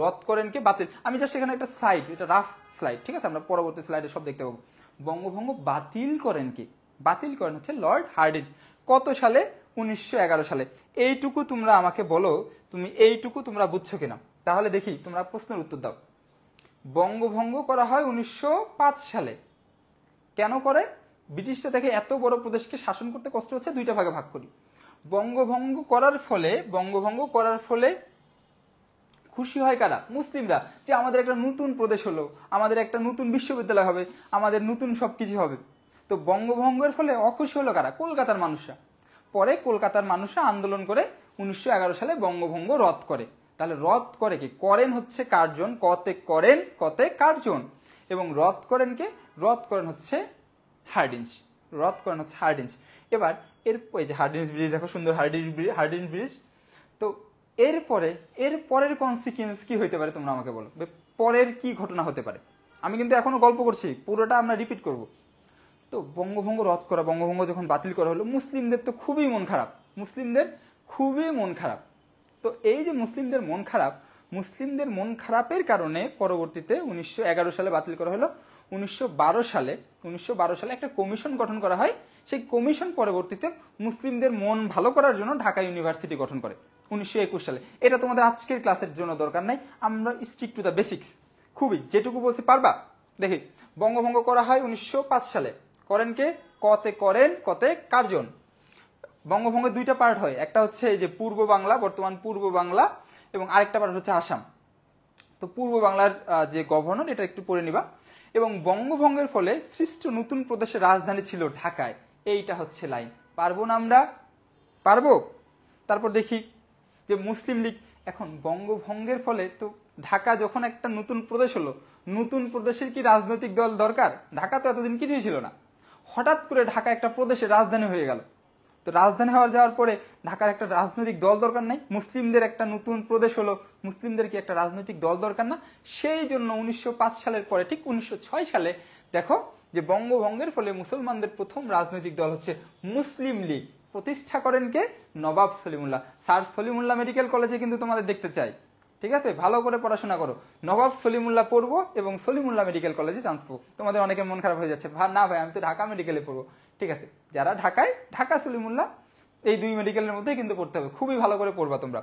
[SPEAKER 1] রদ করেন কে? বাতিল। আমি জাস্ট এখানে একটা স্লাইড, এটা রাফ স্লাইড, ঠিক আছে? আমরা পরবর্তী স্লাইডে সব দেখতে পাবো। বঙ্গভঙ্গ বাতিল করেন কে? বাতিল করেন হচ্ছে লর্ড হার্ডিঞ্জ। কত সালে? 1911 সালে। এইটুকু তোমরা আমাকে বলো, তুমি এইটুকু তোমরা বুঝছো কিনা? তাহলে দেখি তোমরা প্রশ্নের উত্তর দাও। বঙ্গভঙ্গ করা হয় 1905 সালে। কেন করে? ব্রিটিশরা দেখে এত বড় প্রদেশকে শাসন করতে কষ্ট হচ্ছে, দুইটা ভাগে ভাগ করি। বঙ্গভঙ্গ করার ফলে খুশি হয় কারা? মুসলিমরা। যে আমাদের একটা নতুন প্রদেশ হলো, আমাদের একটা নতুন বিশ্ববিদ্যালয় হবে, আমাদের নতুন সবকিছু হবে। তো বঙ্গভঙ্গের ফলে অখুশি হলো কারা? কলকাতার মানুষরা। পরে কলকাতার মানুষরা আন্দোলন করে 1911 সালে বঙ্গভঙ্গ রদ করে। তাহলে রদ করে কি? করেন হচ্ছে কার্জন, কতে করেন, কতে কার্জন। এবং রদ করেন কে? রদ করেন হচ্ছে হার্ডিঞ্জ। এবার এই যে হার্ডিঞ্জ ব্রিজ, দেখো সুন্দর হার্ডিঞ্জ ব্রিজ। তো এর পরের কনসিকুয়েন্স কি হইতে পারে তোমরা আমাকে বলো। পরের কি ঘটনা হতে পারে? আমি কিন্তু এখনো গল্প করছি, পুরোটা আমরা রিপিট করব। তো বঙ্গভঙ্গ রদ করা, বঙ্গভঙ্গ যখন বাতিল করা হলো, মুসলিমদের তো খুবই মন খারাপ। তো এই যে মুসলিমদের মন খারাপের কারণে পরবর্তীতে 1911 সালে বাতিল করা হলো। 1912 সালে একটা কমিশন গঠন করা হয়। সেই কমিশন পরবর্তীতে মুসলিমদের মন ভালো করার জন্য ঢাকা ইউনিভার্সিটি গঠন করে 1921 সালে। এটা তোমাদের আজকের ক্লাসের জন্য দরকার নাই, আমরা স্টিক টু দ্য বেসিক্স। খুবই যেটুকু বলতে পারবা। দেখি, বঙ্গভঙ্গ করা হয় 1905 সালে। করেন কে? কতে করেন, কতে কার্জন। বঙ্গভঙ্গের দুইটা পার্ট হয়, একটা হচ্ছে এই যে পূর্ব বাংলা, বর্তমান পূর্ব বাংলা, এবং আরেকটা পার্ট হচ্ছে আসাম। তো পূর্ব বাংলার যে গভর্নর, এটা একটু পড়ে নিবা। এবং বঙ্গভঙ্গের ফলে সৃষ্ট নতুন প্রদেশের রাজধানী ছিল ঢাকায়। এইটা হচ্ছে লাইন। পারবো না আমরা? পারবো। তারপর দেখি যে মুসলিম লীগ। এখন বঙ্গভঙ্গের ফলে তো ঢাকা যখন একটা নতুন প্রদেশ হলো, নতুন প্রদেশের কি রাজনৈতিক দল দরকার? ঢাকা তো এতদিন কিছুই ছিল না, হঠাৎ করে ঢাকা একটা প্রদেশের রাজধানী হয়ে গেল। তো রাজধানী হওয়ার যাওয়ার পরে ঢাকার একটা রাজনৈতিক দল দরকার নাই? মুসলিমদের একটা নতুন প্রদেশ হলো, মুসলিমদের কি একটা রাজনৈতিক দল দরকার না? সেই জন্য 1905 সালের পরে ঠিক 1906 সালে দেখো যে বঙ্গভঙ্গের ফলে মুসলমানদের প্রথম রাজনৈতিক দল হচ্ছে মুসলিম লীগ। প্রতিষ্ঠা করেন কে? নবাব সলিমুল্লাহ। স্যার সলিমুল্লাহ মেডিকেল কলেজে কিন্তু তোমাদের দেখতে চাই, ঠিক আছে? ভালো করে পড়াশোনা করো, নবাব সলিমুল্লাহ পড়বো এবং সলিমুল্লাহ মেডিকেল কলেজে চান্স পাবো। তোমাদের অনেকের মন খারাপ হয়ে যাচ্ছে, না ভাই আমি তো ঢাকা মেডিকেলে পড়বো। ঠিক আছে, যারা ঢাকায়, ঢাকা সলিমুল্লাহ এই দুই মেডিকেলের মধ্যে কিন্তু পড়তে হবে, খুবই ভালো করে পড়বা তোমরা।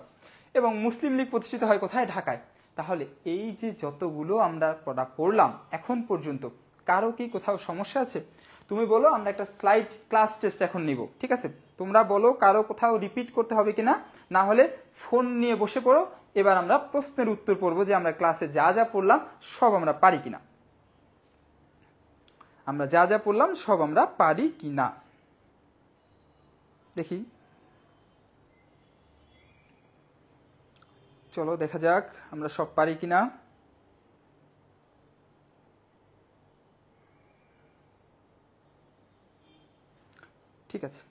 [SPEAKER 1] এবং মুসলিম লীগ প্রতিষ্ঠিত হয় কোথায়? ঢাকায়। তাহলে এই যে যতগুলো আমরা পড়লাম এখন পর্যন্ত, কারো কি কোথাও সমস্যা আছে? তুমি বলো, আমরা একটা স্লাইড ক্লাস টেস্ট এখন নিব, ঠিক আছে? তোমরা বলো কারো কোথাও রিপিট করতে হবে কিনা, না হলে ফোন নিয়ে বসে পড়ো। এবার আমরা প্রশ্নের উত্তর পড়বো যে আমরা ক্লাসে যা যা পড়লাম সব আমরা পারি কিনা, আমরা যা যা পড়লাম সব আমরা পারি কিনা। দেখি, চলো দেখা যাক আমরা সব পারি কিনা। ঠিক আছে,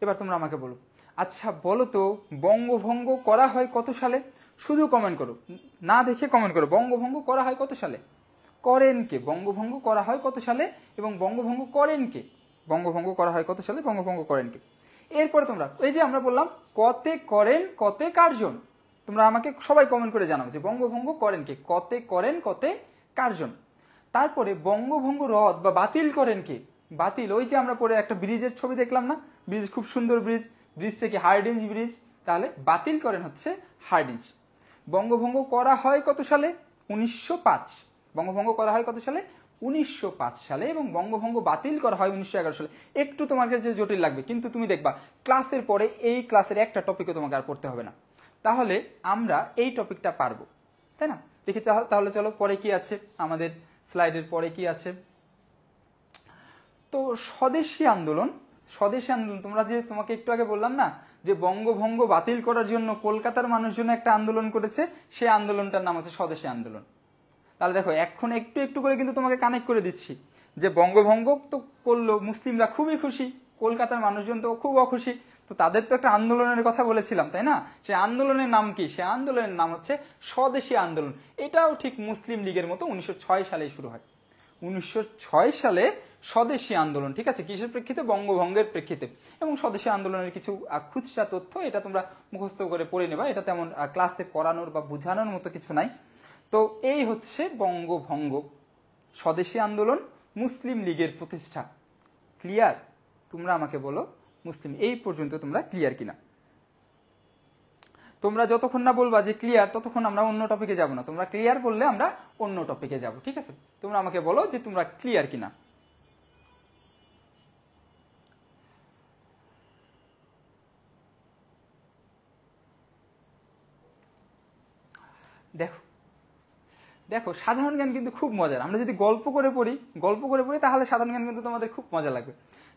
[SPEAKER 1] এবার তোমরা আমাকে বলো, আচ্ছা বলো তো বঙ্গভঙ্গ করা হয় কত সালে? শুধু কমেন্ট করো, না দেখে কমেন্ট করো। বঙ্গভঙ্গ করা হয় কত সালে? করেন কে? বঙ্গভঙ্গ করা হয় কত সালে এবং বঙ্গভঙ্গ করেন কে? বঙ্গভঙ্গ করা হয় কত সালে, বঙ্গভঙ্গ করেন কে? এরপরে তোমরা এই যে আমরা বললাম কতে করেন, কতে কার্জন, তোমরা আমাকে সবাই কমেন্ট করে জানাও যে বঙ্গভঙ্গ করেন কে, কতে করেন, কতে কার্জন। তারপরে বঙ্গভঙ্গ রদ বা বাতিল করেন কে? বাতিল, ওই যে আমরা পরে একটা ব্রিজের ছবি দেখলাম না, ব্রিজ খুব সুন্দর ব্রিজ, ব্রিজটা কি হার্ডিঞ্জ ব্রিজ, তাহলে বাতিল করেন হচ্ছে হার্ডিঞ্জ। বঙ্গভঙ্গ করা হয় কত সালে? 1905। বঙ্গভঙ্গ করা হয় কত সালে? 1905 সালে। এবং বঙ্গভঙ্গ বাতিল করা হয় 1911 সালে। একটু তোমার কাছে জটিল লাগবে, কিন্তু তুমি দেখবা ক্লাসের পরে এই ক্লাসের একটা টপিকও তোমাকে আর পড়তে হবে না, তাহলে আমরা এই টপিকটা পারবো, তাই না? দেখি তাহলে চলো পরে কি আছে, আমাদের স্লাইডের পরে কি আছে। তো স্বদেশী আন্দোলন, স্বদেশী আন্দোলন, তোমরা যে তোমাকে একটু আগে বললাম না যে বঙ্গভঙ্গ বাতিল করার জন্য কলকাতার মানুষজন একটা আন্দোলন করেছে, সেই আন্দোলনটার নাম হচ্ছে স্বদেশী আন্দোলন। তাহলে দেখো এখন একটু একটু করে কিন্তু তোমাকে কানেক্ট করে দিচ্ছি যে বঙ্গভঙ্গ তো করলো, মুসলিমরা খুবই খুশি, কলকাতার মানুষজন তো খুব অখুশি, তো তাদের তো একটা আন্দোলনের কথা বলেছিলাম, তাই না? সেই আন্দোলনের নাম কি? সেই আন্দোলনের নাম হচ্ছে স্বদেশী আন্দোলন। এটাও ঠিক মুসলিম লীগের মতো 1906 সালে শুরু হয়। 1906 সালে স্বদেশী আন্দোলন, ঠিক আছে? কিসের প্রেক্ষিতে? বঙ্গভঙ্গের প্রেক্ষিতে। এবং স্বদেশী আন্দোলনের কিছু খুচরা তথ্য এটা তোমরা মুখস্থ করে পড়ে নেবা, এটা তেমন ক্লাসে পড়ানোর বা বোঝানোর মতো কিছু নাই। তো এই হচ্ছে বঙ্গভঙ্গ, স্বদেশী আন্দোলন, মুসলিম লীগের প্রতিষ্ঠা। ক্লিয়ার? তোমরা আমাকে বলো মুসলিম, এই পর্যন্ত তোমরা ক্লিয়ার কিনা? তোমরা যতক্ষণ না বলবা যে ক্লিয়ার, ততক্ষণ আমরা অন্য টপিকে যাব না। তোমরা ক্লিয়ার বললে আমরা অন্য টপিকে যাব, ঠিক আছে? তোমরা আমাকে বলো যে তোমরা ক্লিয়ার কিনা। দেখো দেখো সাধারণ জ্ঞান কিন্তু খুব মজার। আমরা যদি গল্প করে পড়ি তাহলে সাধারণ জ্ঞান কিন্তু তোমাদের খুব মজা লাগবে।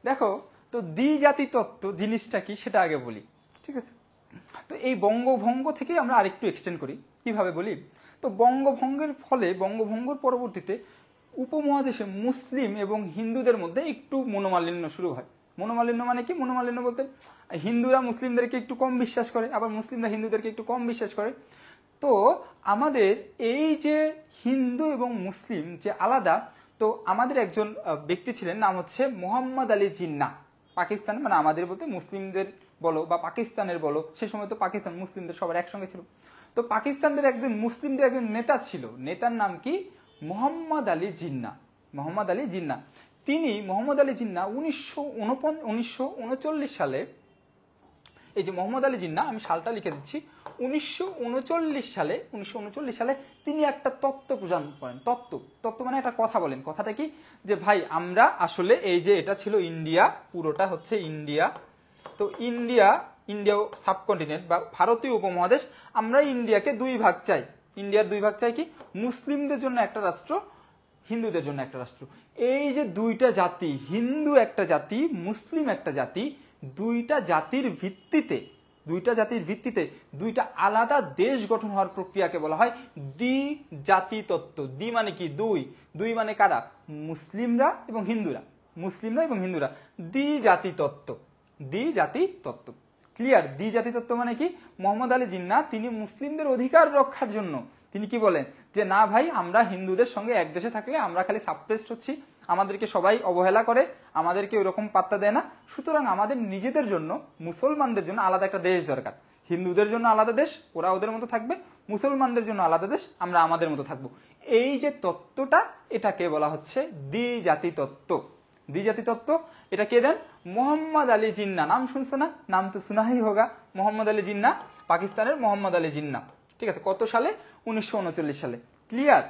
[SPEAKER 1] দেখো তো দ্বিজাতি তত্ত্ব জিনিসটা কি সেটা আগে বলি, ঠিক আছে? তো এই বঙ্গভঙ্গ থেকে আমরা আরেকটু এক্সটেন্ড করি, কিভাবে বলি? তো বঙ্গভঙ্গের ফলে, বঙ্গভঙ্গর পরবর্তীতে উপমহাদেশে মুসলিম এবং হিন্দুদের মধ্যে একটু মনোমালিন্য শুরু হয়। মনোমালিন্য মানে কি? মনোমালিন্য বলতে হিন্দুরা মুসলিমদেরকে একটু কম বিশ্বাস করে, আবার মুসলিমরা হিন্দুদেরকে একটু কম বিশ্বাস করে। তো আমাদের এই যে হিন্দু এবং মুসলিম যে আলাদা, তো আমাদের একজন ব্যক্তি ছিলেন, নাম হচ্ছে মোহাম্মদ আলী জিন্নাহ। পাকিস্তান মানে আমাদের বলতে মুসলিমদের বলো বা পাকিস্তানের বলো, সে সময় তো পাকিস্তান মুসলিমদের সবার একসঙ্গে ছিল। তো পাকিস্তানদের একজন মুসলিমদের একজন নেতা ছিল, নেতার নাম কি? মোহাম্মদ আলী জিন্নাহ। মোহাম্মদ আলী জিন্নাহ, তিনি মোহাম্মদ আলী জিন্নাহ 1939 সালে, এই যে মোহাম্মদ আলী জিন্নাহ, আমি সালটা লিখে দিচ্ছি, 1939 সালে তিনি একটা তত্ত্ব প্রদান করেন। তত্ত্ব মানে একটা কথা বলেন। কথাটা কি? যে ভাই আমরা আসলে এই যে এটা ছিল ইন্ডিয়া, পুরোটা হচ্ছে ইন্ডিয়া, তো ইন্ডিয়া সাবকন্টিনেন্ট বা ভারতীয় উপমহাদেশ, আমরা ইন্ডিয়াকে দুই ভাগ চাই। ইন্ডিয়ার দুই ভাগ চাই কি? মুসলিমদের জন্য একটা রাষ্ট্র, হিন্দুদের জন্য একটা রাষ্ট্র। এই যে দুইটা জাতি, হিন্দু একটা জাতি, মুসলিম একটা জাতি, দুইটা জাতির ভিত্তিতে দুইটা আলাদা দেশ গঠন হওয়ার প্রক্রিয়াকে বলা হয় দ্বিজাতি তত্ত্ব। দ্বি মানে কি? দুই। দুই মানে কারা? মুসলিমরা এবং হিন্দুরা। মুসলিমরা এবং হিন্দুরা। দ্বিজাতি তত্ত্ব, দ্বিজাতি তত্ত্ব ক্লিয়ার। দ্বিজাতি তত্ত্ব মানে কি, মোহাম্মদ আলী জিন্নাহ তিনি মুসলিমদের অধিকার রক্ষার জন্য তিনি কি বলেন যে না ভাই, আমরা হিন্দুদের সঙ্গে এক দেশে থাকলে আমরা খালি সাপ্রেসড হচ্ছি, আমাদেরকে সবাই অবহেলা করে, আমাদেরকে ওইরকম পাত্তা দেয় না, সুতরাং আমাদের নিজেদের জন্য, মুসলমানদের জন্য আলাদা একটা দেশ দরকার। হিন্দুদের জন্য আলাদা দেশ, ওরা ওদের মতো থাকবে, মুসলমানদের জন্য আলাদা দেশ, আমরা আমাদের মতো থাকবো। এই যে তত্ত্বটা, এটাকে বলা হচ্ছে দ্বিজাতি তত্ত্ব। দ্বিজাতি তত্ত্ব এটা কে দেন? মোহাম্মদ আলী জিন্নাহ। নাম শুনছো না? নাম তো শোনাই হোগা। মোহাম্মদ আলী জিন্নাহ, পাকিস্তানের মোহাম্মদ আলী জিন্নাহ। ঠিক আছে, কত সালে? 1939 সালে। ক্লিয়ার?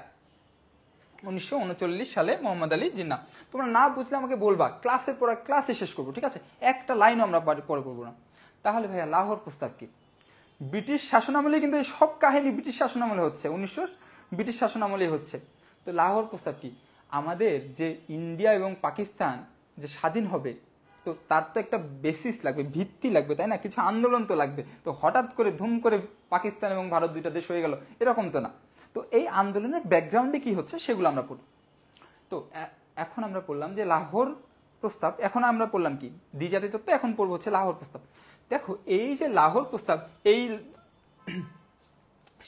[SPEAKER 1] 1939 সালে মোহাম্মদ আলী জিন্নাহ। তোমরা না বুঝলে আমাকে বলবা, ক্লাসের পর ক্লাসে শেষ করবো। ঠিক আছে, একটা লাইনও আমরা পরে করবো না। তাহলে ভাইয়া লাহোর প্রস্তাব কি? ব্রিটিশ শাসনামলে কিন্তু এই সব কাহিনী ব্রিটিশ শাসনামলে হচ্ছে, ব্রিটিশ শাসনামলেই হচ্ছে। তো লাহোর প্রস্তাব কি? আমাদের যে ইন্ডিয়া এবং পাকিস্তান যে স্বাধীন হবে, তো তার তো একটা বেসিস লাগবে, ভিত্তি লাগবে, তাই না? কিছু আন্দোলন তো লাগবে। তো হঠাৎ করে ধুম করে পাকিস্তান এবং ভারত দুইটা দেশ হয়ে গেল, এরকম তো না। তো এই আন্দোলনের ব্যাকগ্রাউন্ডে কি হচ্ছে সেগুলো আমরা পড়ি। তো এখন আমরা পড়লাম যে লাহোর প্রস্তাব, এখন আমরা পড়লাম কি? দ্বিজাতি তত্ত্ব। এখন পড়বো হচ্ছে লাহোর প্রস্তাব। দেখো, এই যে লাহোর প্রস্তাব, এই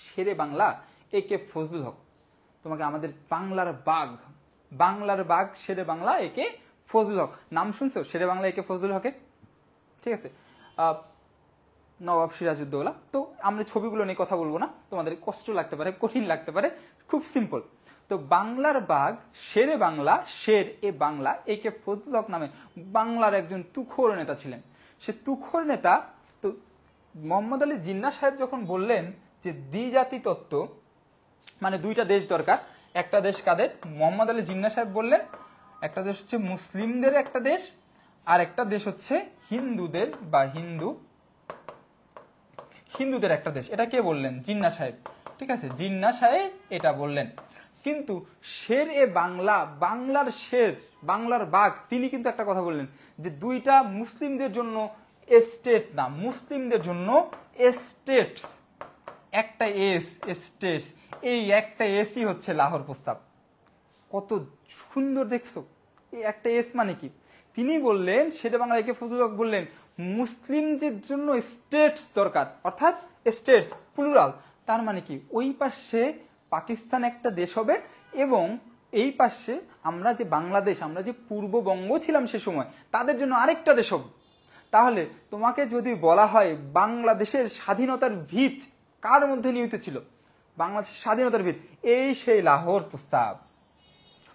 [SPEAKER 1] শেরে বাংলা এ কে ফজলুল হক, তোমাকে আমাদের বাংলার বাঘ শেরে বাংলা এ কে ফজলুল হক, নাম শুনছো? শেরে বাংলা এ কে ফজলুল হকের। ঠিক আছে, নবাব সিরাজউদ্দৌলা। তো আমরা ছবিগুলো নিয়ে কথা বলবো না, তোমাদের কষ্ট লাগতে পারে, কঠিন লাগতে পারে, খুব সিম্পল। তো বাংলার বাঘ শেরে বাংলা, শের এ বাংলা এ কে ফজলুল হক নামে বাংলার একজন তুখোর নেতা ছিলেন। সে তুখোর নেতা, তো মোহাম্মদ আলী জিন্নাহ সাহেব যখন বললেন যে দ্বিজাতি তত্ত্ব মানে দুইটা দেশ দরকার, একটা দেশ কাদের? মোহাম্মদ আলী জিন্নাহ সাহেব বললেন একটা দেশ হচ্ছে মুসলিমদের একটা দেশ, আর একটা দেশ হচ্ছে হিন্দুদের বা হিন্দুদের একটা দেশ। এটা কে বললেন? জিন্নাহ সাহেব। ঠিক আছে, জিন্নাহ সাহেব এটা বললেন। কিন্তু শের এ বাংলা, বাংলার শের, বাংলার বাঘ, তিনি কিন্তু একটা কথা বললেন যে দুইটা মুসলিমদের জন্য স্টেট না, মুসলিমদের জন্য স্টেটস, একটা স্টেটস, এই একটা এসই হচ্ছে লাহোর প্রস্তাব। কত সুন্দর দেখছো? এই একটা এস মানে কি? তিনি বললেন, সেটা বাংলা একে ফজলুল হক বললেন, মুসলিমদের জন্য স্টেটস দরকার, অর্থাৎ স্টেটস প্লুরাল। তার মানে কি? ওই পাশে পাকিস্তান একটা দেশ হবে এবং এই পাশে আমরা যে বাংলাদেশ, আমরা যে পূর্ববঙ্গ ছিলাম সে সময়, তাদের জন্য আরেকটা দেশ হবে। তাহলে তোমাকে যদি বলা হয় বাংলাদেশের স্বাধীনতার ভিত কার মধ্যে নিহিত ছিল? বাংলাদেশের স্বাধীনতার ভিত, এই সেই লাহোর প্রস্তাব।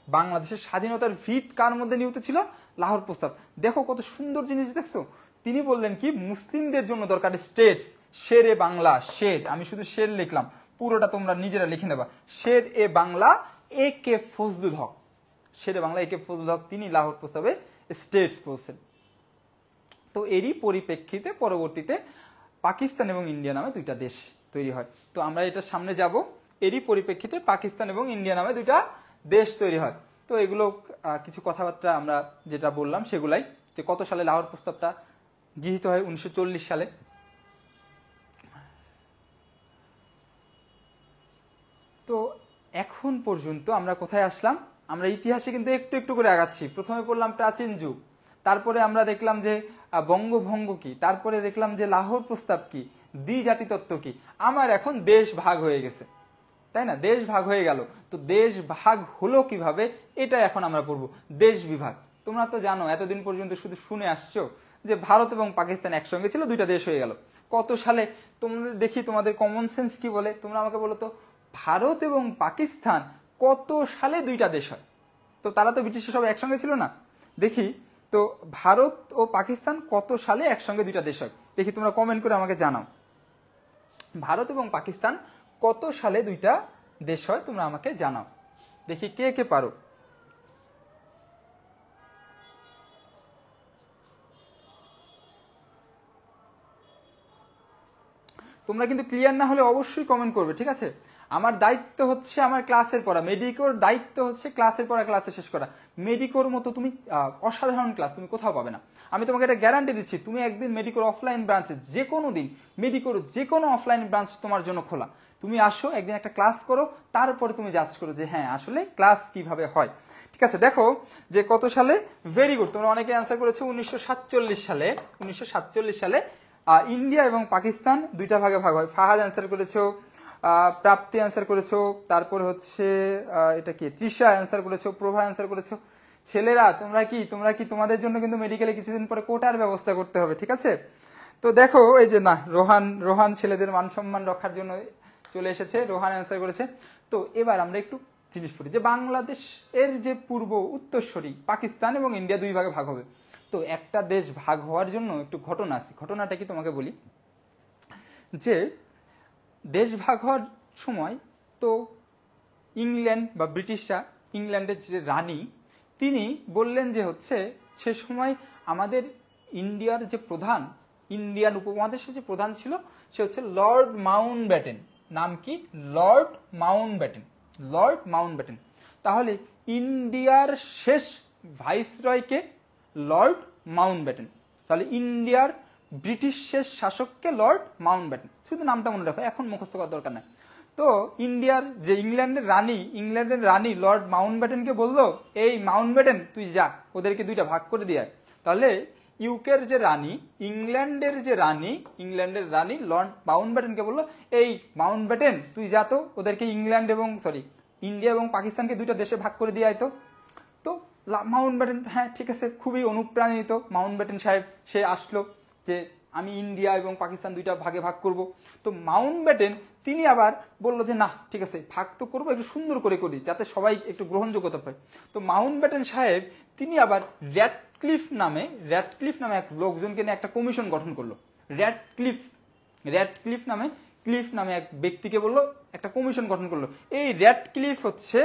[SPEAKER 1] বাংলাদেশের স্বাধীনতার ভিত কার মধ্যে নিহিত ছিল? লাহোর প্রস্তাব। দেখো কত সুন্দর জিনিস দেখছো। তিনি বললেন কি, মুসলিমদের জন্য দরকার স্টেটস। শের এ বাংলা, শের, আমি শুধু শের লিখলাম, পুরোটা তোমরা নিজেরা লিখে নেবা। শের এ বাংলা এ কে ফজলুল হক, শের এ বাংলা এ কে ফজলুল হক, তিনি লাহোর প্রস্তাবে স্টেটস বলছেন। তো এরই পরিপ্রেক্ষিতে পরবর্তীতে পাকিস্তান এবং ইন্ডিয়া নামে দুইটা দেশ তৈরি হয়। তো আমরা এটা সামনে যাব, এরই পরিপ্রেক্ষিতে পাকিস্তান এবং ইন্ডিয়া নামে দুইটা দেশ তৈরি হয়। তো এগুলো কিছু কথাবার্তা আমরা যেটা বললাম সেগুলাই, যে কত সালে লাহোর প্রস্তাবটা গৃহীত হয়? 1940 সালে। তো এখন পর্যন্ত আমরা কোথায় আসলাম? আমরা ইতিহাসে কিন্তু একটু একটু করে আগাচ্ছি। প্রথমে পড়লাম প্রাচীন যুগ, তারপরে আমরা দেখলাম যে বঙ্গভঙ্গ কি, তারপরে দেখলাম যে লাহোর প্রস্তাব কি, দ্বিজাতি তত্ত্ব কি। আমার এখন দেশ ভাগ হয়ে গেছে, তাই না? দেশ ভাগ হয়ে গেল। তো দেশ ভাগ হলো কিভাবে, এটা এখন আমরা পড়বো। দেশ বিভাগ, তোমরা তো জানো এতদিন পর্যন্ত শুধু শুনে আসছো যে ভারত এবং পাকিস্তান একসঙ্গে ছিল, দুইটা দেশ হয়ে গেল। কত সালে? তোমাদের দেখি তোমাদের কমন সেন্স কি বলে, তোমরা আমাকে বলো তো, ভারত এবং পাকিস্তান কত সালে দুইটা দেশ হয়? তো তারা তো ব্রিটিশের সব একসঙ্গে ছিল না। দেখি তো ভারত ও পাকিস্তান কত সালে একসঙ্গে দুইটা দেশ হয়, দেখি তোমরা কমেন্ট করে আমাকে জানাও। ভারত এবং পাকিস্তান কত সালে দুইটা দেশ হয়, তোমরা আমাকে জানাও। দেখি কে কে পারো। তোমরা কিন্তু ক্লিয়ার না হলে অবশ্যই কমেন্ট করবে, ঠিক আছে? আমার দায়িত্ব হচ্ছে আমার ক্লাসের পড়া, মেডিকোর দায়িত্ব হচ্ছে ক্লাসের পড়া ক্লাসে শেষ করা। মেডিকোর মতো তুমি অসাধারণ ক্লাস তুমি কোথাও পাবে না। আমি তোমাকে এটা গ্যারান্টি দিচ্ছি, তুমি একদিন মেডিকোর অফলাইন ব্রাঞ্চে, যে কোনো দিন মেডিকোর যে কোনো অফলাইন ব্রাঞ্চ তোমার জন্য খোলা, তুমি আসো একদিন একটা ক্লাস করো, তারপরে তুমি জাজ করো যে হ্যাঁ আসলে ক্লাস কিভাবে হয়। ঠিক আছে, দেখো যে কত সালে, ভেরি গুড, তোমরা অনেকে অ্যান্সার করেছো 1947 সালে। 1947 সালে ইন্ডিয়া এবং পাকিস্তান দুইটা ভাগে ভাগ হয়। ফাহাদ অ্যান্সার করেছো, প্রাপ্তি অ্যান্সার করেছো, তারপর হচ্ছে এটা কি তৃষা অ্যান্সার করেছো, প্রভা অ্যান্সার করেছো। ছেলেরা তোমরা কি তোমাদের জন্য কিন্তু মেডিকেলে কিছুদিন পরে কোটার ব্যবস্থা করতে হবে, ঠিক আছে? তো দেখো এই যে না, রোহান ছেলেদের মান সম্মান রক্ষার জন্য চলে এসেছে, রোহান অ্যান্সার করেছে। তো এবার আমরা একটু জিনিস পড়ি যে বাংলাদেশ এর যে পূর্ব উত্তরসূরি পাকিস্তান এবং ইন্ডিয়া দুই ভাগে ভাগ হবে। তো একটা দেশ ভাগ হওয়ার জন্য একটু ঘটনা আছে, ঘটনাটা কি তোমাকে বলি। যে দেশ ভাগ হওয়ার সময় তো ইংল্যান্ড বা ব্রিটিশরা, ইংল্যান্ডের যে রানী, তিনি বললেন যে হচ্ছে সে সময় আমাদের ইন্ডিয়ার যে প্রধান, ইন্ডিয়ান উপমহাদেশের যে প্রধান ছিল সে হচ্ছে লর্ড মাউন্টব্যাটেন। নাম কি? Lord Mountbatten. Lord Mountbatten. তাহলে ইন্ডিয়ার শেষ ভাইসরয়কে লর্ড মাউন্টব্যাটেন। তাহলে ইন্ডিয়ার ব্রিটিশ শেষ শাসককে লর্ড মাউন্টব্যাটেন। শুধু নামটা মনে রাখো, এখন মুখস্থ করার দরকার নাই। তো ইন্ডিয়ার যে ইংল্যান্ডের রানী লর্ড মাউন্টব্যাটেনকে বললো, এই মাউন্টব্যাটেন তুই যা, ওদেরকে দুইটা ভাগ করে দিয়ে আয়। তাহলে ইউকের যে রানী, ইংল্যান্ডের রানী লর্ড মাউন্টব্যাটেনকে বললো, এই মাউন্টব্যাটেন তুই যা তো, ওদেরকে ইন্ডিয়া এবং পাকিস্তানকে দুইটা দেশে ভাগ করে দিয়ে আয় তো। তো মাউন্টব্যাটেন হ্যাঁ ঠিক আছে, খুবই অনুপ্রাণিত মাউন্টব্যাটেন সাহেব, সে আসলো যে আমি ইন্ডিয়া এবং পাকিস্তান দুইটা ভাগে ভাগ করব। তো মাউন্টব্যাটেন তিনি আবার বললো যে না ঠিক আছে, ভাগ তো করবো, একটু সুন্দর করে করি যাতে সবাই একটু গ্রহণযোগ্যতা পায়। তো মাউন্টব্যাটেন সাহেব তিনি আবার র্যাডক্লিফ নামে এক লোকজনকে নিয়ে একটা কমিশন গঠন করলো। র্যাডক্লিফ নামে এক ব্যক্তিকে বললো, একটা কমিশন গঠন করলো। এই র্যাডক্লিফ হচ্ছে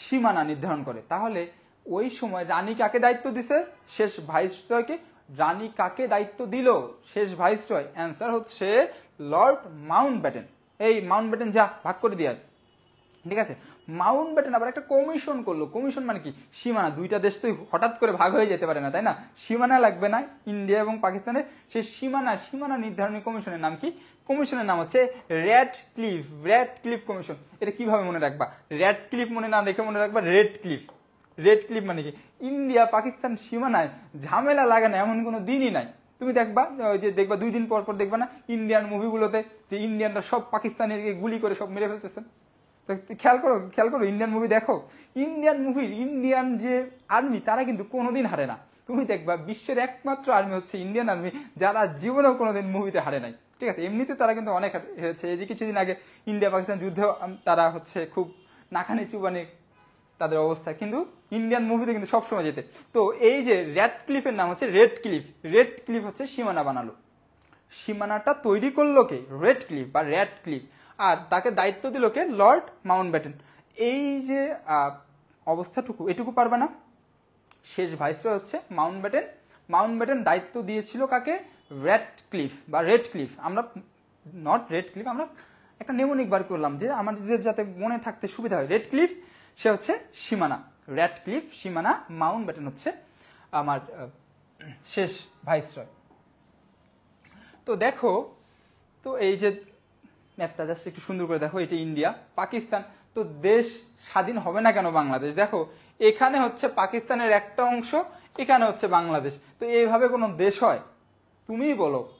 [SPEAKER 1] সীমানা নির্ধারণ করে। তাহলে ওই সময় রানী কাকে দায়িত্ব দিছে? শেষ ভাইসরয়কে। রানী কাকে দায়িত্ব দিল? শেষ ভাইসরয়। অ্যান্সার হচ্ছে লর্ড মাউন্টব্যাটেন। এই মাউন্টব্যাটেন যা, ভাগ করে দিয়ে। ঠিক আছে, মাউন্টব্যাটেন আবার একটা কমিশন করলো। কমিশন মানে কি? সীমানা। দুইটা দেশ তো হঠাৎ করে ভাগ হয়ে যেতে পারে না, তাই না? সীমানা লাগবে না ইন্ডিয়া এবং পাকিস্তানের, সেই সীমানা নির্ধারণী কমিশনের নাম কি? কমিশনের নাম হচ্ছে র্যাডক্লিফ কমিশন। এটা কিভাবে মনে রাখবা? র্যাডক্লিফ মনে না রেখে মনে রাখবা রেডক্লিফ মানে কি? ইন্ডিয়া পাকিস্তান সীমানায় ঝামেলা লাগে না এমন কোনো দিনই নাই। তুমি দেখবা যে 2 দিন পর দেখবা না ইন্ডিয়ান মুভিগুলোতে যে ইন্ডিয়ানরা সব পাকিস্তানিকে গুলি করে সব মেরে ফেলতেছে। খেয়াল করো ইন্ডিয়ান মুভি দেখো, ইন্ডিয়ান যে আর্মি তারা কিন্তু কোনোদিন হারে না। তুমি দেখবা বিশ্বের একমাত্র আর্মি হচ্ছে ইন্ডিয়ান আর্মি, যারা জীবনেও কোনোদিন মুভিতে হারে নাই। ঠিক আছে, এমনিতে তারা কিন্তু অনেক হেরেছে। এই যে কিছুদিন আগে ইন্ডিয়া পাকিস্তান যুদ্ধেও তারা হচ্ছে খুব নাকানি চুবানি তাদের অবস্থা, কিন্তু ইন্ডিয়ান মুভিতে কিন্তু সবসময় যেতে। তো এই যে র্যাডক্লিফের নাম হচ্ছে রেডক্লিফ হচ্ছে সীমানা বানালো। সীমানাটা তৈরি করলো কে? র্যাডক্লিফ। আর তাকে দায়িত্ব দিল কে? Lord Mountbatten. এই যে অবস্থাটুকু, এটুকু পারবে না। শেষ ভাইসরয় হচ্ছে মাউন্টব্যাটেন দায়িত্ব দিয়েছিল কাকে? রেডক্লিফ। আমরা একটা নেমোনিক বার করলাম যে আমাদের যাতে মনে থাকতে সুবিধা হয়। রেডক্লিফ সে হচ্ছে সীমানা, র্যাডক্লিফ সীমানা, মাউন্টব্যাটেন হচ্ছে আমার শেষ ভাইসরয়। তো দেখো, তো এই যে ম্যাপটা জাস্ট একটু সুন্দর করে দেখো, এটা ইন্ডিয়া, পাকিস্তান। তো দেশ স্বাধীন হবে না কেন বাংলাদেশ? দেখো এখানে হচ্ছে পাকিস্তানের একটা অংশ, এখানে হচ্ছে বাংলাদেশ। তো এইভাবে কোনো দেশ হয়?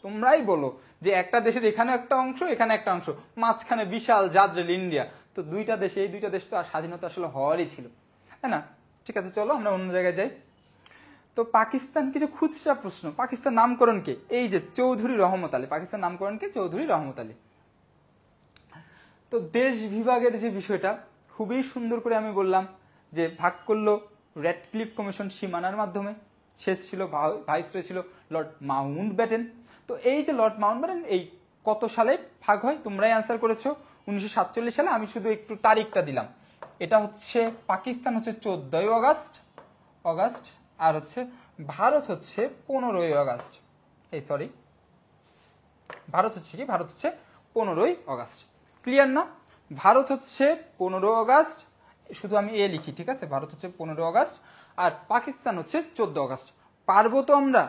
[SPEAKER 1] তোমরাই বলো যে একটা দেশের এখানে একটা অংশ, এখানে একটা অংশ, মাঝখানে বিশাল জাদ্রেল ইন্ডিয়া। তো এই দুইটা দেশ তো আর স্বাধীনতা আসলে হওয়ারই ছিল, তাই না? ঠিক আছে, চলো আমরা অন্য জায়গায় যাই। তো পাকিস্তান, কিছু খুচরা প্রশ্ন। পাকিস্তান নামকরণ কে? এই যে চৌধুরী রহমত আলী। পাকিস্তান নামকরণ কে? চৌধুরী রহমত আলী। তো দেশ বিভাগের যে বিষয়টা খুবই সুন্দর করে আমি বললাম যে ভাগ করলো র্যাডক্লিফ কমিশন সীমানার মাধ্যমে। শেষ ছিল ভাইসরয় ছিল লর্ড মাউন্টব্যাটেন। তো এই যে লর্ড মাউন্টব্যাটেন এই কত সালে ভাগ হয়? তোমরাই অ্যান্সার করেছো 1947 সালে। আমি শুধু একটু তারিখটা দিলাম। এটা হচ্ছে পাকিস্তান হচ্ছে 14ই অগাস্ট, আর হচ্ছে ভারত হচ্ছে 15ই অগাস্ট। ভারত হচ্ছে 15ই অগাস্ট। ক্লিয়ার না? ভারত হচ্ছে 15 অগাস্ট, শুধু আমি এ লিখি, ঠিক আছে? ভারত হচ্ছে 15 অগাস্ট আর পাকিস্তান হচ্ছে 14 অগাস্ট। পারবো তো আমরা?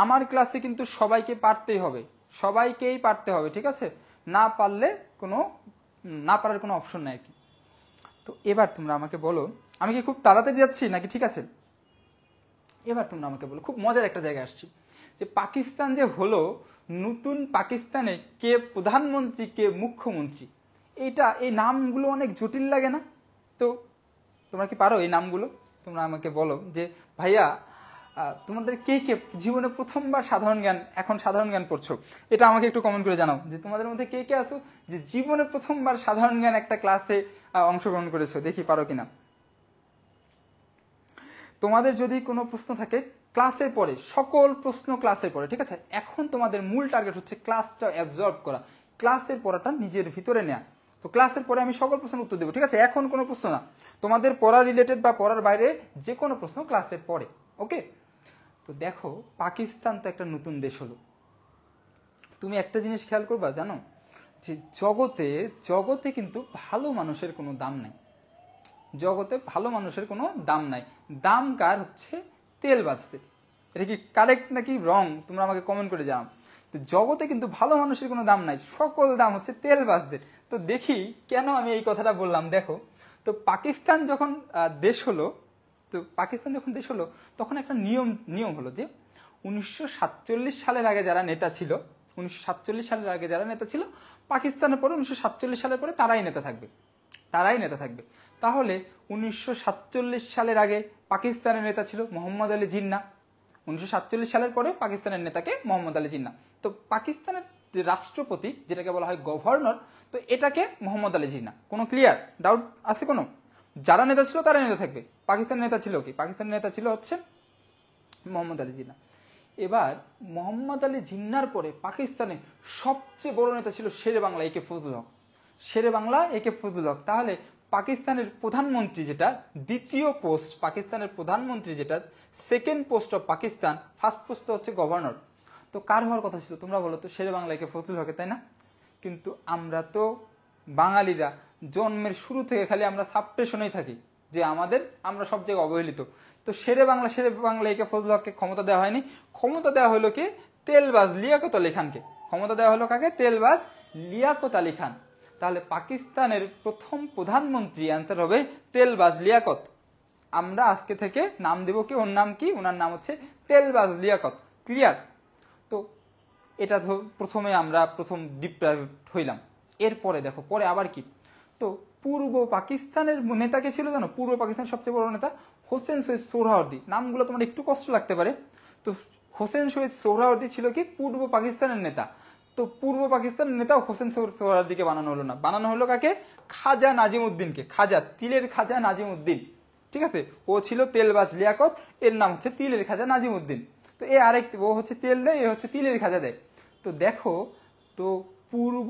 [SPEAKER 1] আমার ক্লাসে কিন্তু সবাইকেই পারতে হবে, ঠিক আছে? না পারলে কোনো না পারার কোনো অপশন নাই আর কি। তো এবার তোমরা আমাকে বলো, আমি কি খুব তাড়াতাড়ি যাচ্ছি নাকি ঠিক আছে? এবার তোমরা আমাকে বলো, খুব মজার একটা জায়গায় আসছি, যে পাকিস্তান যে হলো, নতুন পাকিস্তানে কে প্রধানমন্ত্রী কে মুখ্যমন্ত্রী, এই নামগুলো অনেক জটিল লাগে না? তো তোমরা কি পারো এই নামগুলো? তোমরা আমাকে বলো যে ভাইয়া তোমাদের কে কে জীবনে প্রথমবার এখন সাধারণ জ্ঞান পড়ছো, এটা আমাকে একটু কমেন্ট করে জানাও যে তোমাদের মধ্যে কে কে আছো যে জীবনে প্রথমবার সাধারণ জ্ঞান একটা ক্লাসে অংশগ্রহণ করেছো, দেখি পারো কিনা। তোমাদের যদি কোনো প্রশ্ন থাকে ক্লাসে পড়ে, সকল প্রশ্ন ক্লাসে পড়ে, ঠিক আছে? এখন তোমাদের মূল টার্গেট হচ্ছে ক্লাসটা অ্যাবজর্ব করা, ক্লাসের পড়াটা নিজের ভিতরে নেওয়া। তো ক্লাসের পরে আমি সকল প্রশ্নের উত্তর দেবো, ঠিক আছে? এখন কোনো প্রশ্ন না, তোমাদের পড়া রিলেটেড বা পড়ার বাইরে যে কোনো প্রশ্ন ক্লাসের পরে, ওকে? তো দেখো, পাকিস্তান তো একটা নতুন দেশ হলো। তুমি একটা জিনিস খেয়াল করবা, জানো যে জগতে কিন্তু ভালো মানুষের কোনো দাম নাই। জগতে ভালো মানুষের কোনো দাম নাই। দাম কার? হচ্ছে তেলবাজদের। এটা কি কারেক্ট নাকি রং? তোমরা আমাকে কমেন্ট করে জানাও। তো জগতে কিন্তু ভালো মানুষের কোনো দাম নাই, সকল দাম হচ্ছে তেলবাজদের। তো দেখি কেন আমি এই কথাটা বললাম। দেখো, তো পাকিস্তান যখন দেশ হলো, তখন একটা নিয়ম হলো যে 1947 সালের আগে যারা নেতা ছিল, 1947 সালের আগে যারা নেতা ছিল পাকিস্তানের পরে, 1947 সালের পরে তারাই নেতা থাকবে। তাহলে 1947 সালের আগে পাকিস্তানের নেতা ছিল মোহাম্মদ আলী জিন্না, 1947 সালের পরে পাকিস্তানের নেতাকে মোহাম্মদ আলী জিন্না। তো পাকিস্তানের যে রাষ্ট্রপতি, যেটাকে বলা হয় গভর্নর, তো এটাকে মোহাম্মদ আলী জিন্না। কোনো ক্লিয়ার ডাউট আছে কোনো? যারা নেতা ছিল তারাই নেতা থাকবে। পাকিস্তানের নেতা ছিল কি? পাকিস্তানের নেতা ছিল হচ্ছে মোহাম্মদ আলী জিন্না। এবার মোহাম্মদ আলী জিন্নার পরে পাকিস্তানে সবচেয়ে বড় নেতা ছিল শেরে বাংলা একে ফজলুল হক। তাহলে পাকিস্তানের প্রধানমন্ত্রী যেটা দ্বিতীয় পোস্ট, পাকিস্তানের প্রধানমন্ত্রী যেটা second post of Pakistan, first post হচ্ছে গভর্নর। তো কার হওয়ার কথা ছিল? তোমরা বলো তো, শেরে বাংলা একে ফজলুল হকের, তাই না? কিন্তু আমরা তো বাঙালিরা জন্মের শুরু থেকে খালি আমরা সাবপ্রেশনেই থাকি যে আমরা সব জায়গায় অবহেলিত। তো শেরে বাংলা একে ফজলুল হককে ক্ষমতা দেওয়া হয়নি। ক্ষমতা দেওয়া হলো কি? তেলবাজ লিয়াকত আলী খানকে। ক্ষমতা দেওয়া হলো কাকে? তেলবাজ লিয়াকত আলী খান। তাহলে পাকিস্তানের প্রথম প্রধানমন্ত্রী অ্যান্সার হবে তেলবাজ লিয়াকত। আমরা আজকে থেকে নাম দেব কি? ওর নাম কি? ওনার নাম হচ্ছে তেলবাজ লিয়াকত। ক্লিয়ার? তো এটা তো প্রথম ডিপ্রাইভ হইলাম। এরপরে দেখো, পরে আবার কি? তো পূর্ব পাকিস্তানের নেতাকে ছিল জানো? পূর্ব পাকিস্তানের সবচেয়ে বড় নেতা হোসেন শহীদ সোহরাওয়ার্দী। নামগুলো তোমার একটু কষ্ট লাগতে পারে। তো হোসেন শহীদ সোহরাওয়ার্দী ছিল কি? পূর্ব পাকিস্তানের নেতা। তো পূর্ব পাকিস্তানের নেতা হোসেন শহীদ সোহরাওয়ার্দীকে বানানো হলো না, বানানো হলো কাকে? খাজা নাজিম উদ্দিনকে। তিলের খাজা নাজিম উদ্দিন, ঠিক আছে? ও ছিল তেলবাজ লিয়াকত, এর নাম হচ্ছে তিলের খাজা নাজিম উদ্দিন। তো ও হচ্ছে তেল দেয়, এ হচ্ছে তিলের খাজা দেয়। তো দেখো, তো পূর্ব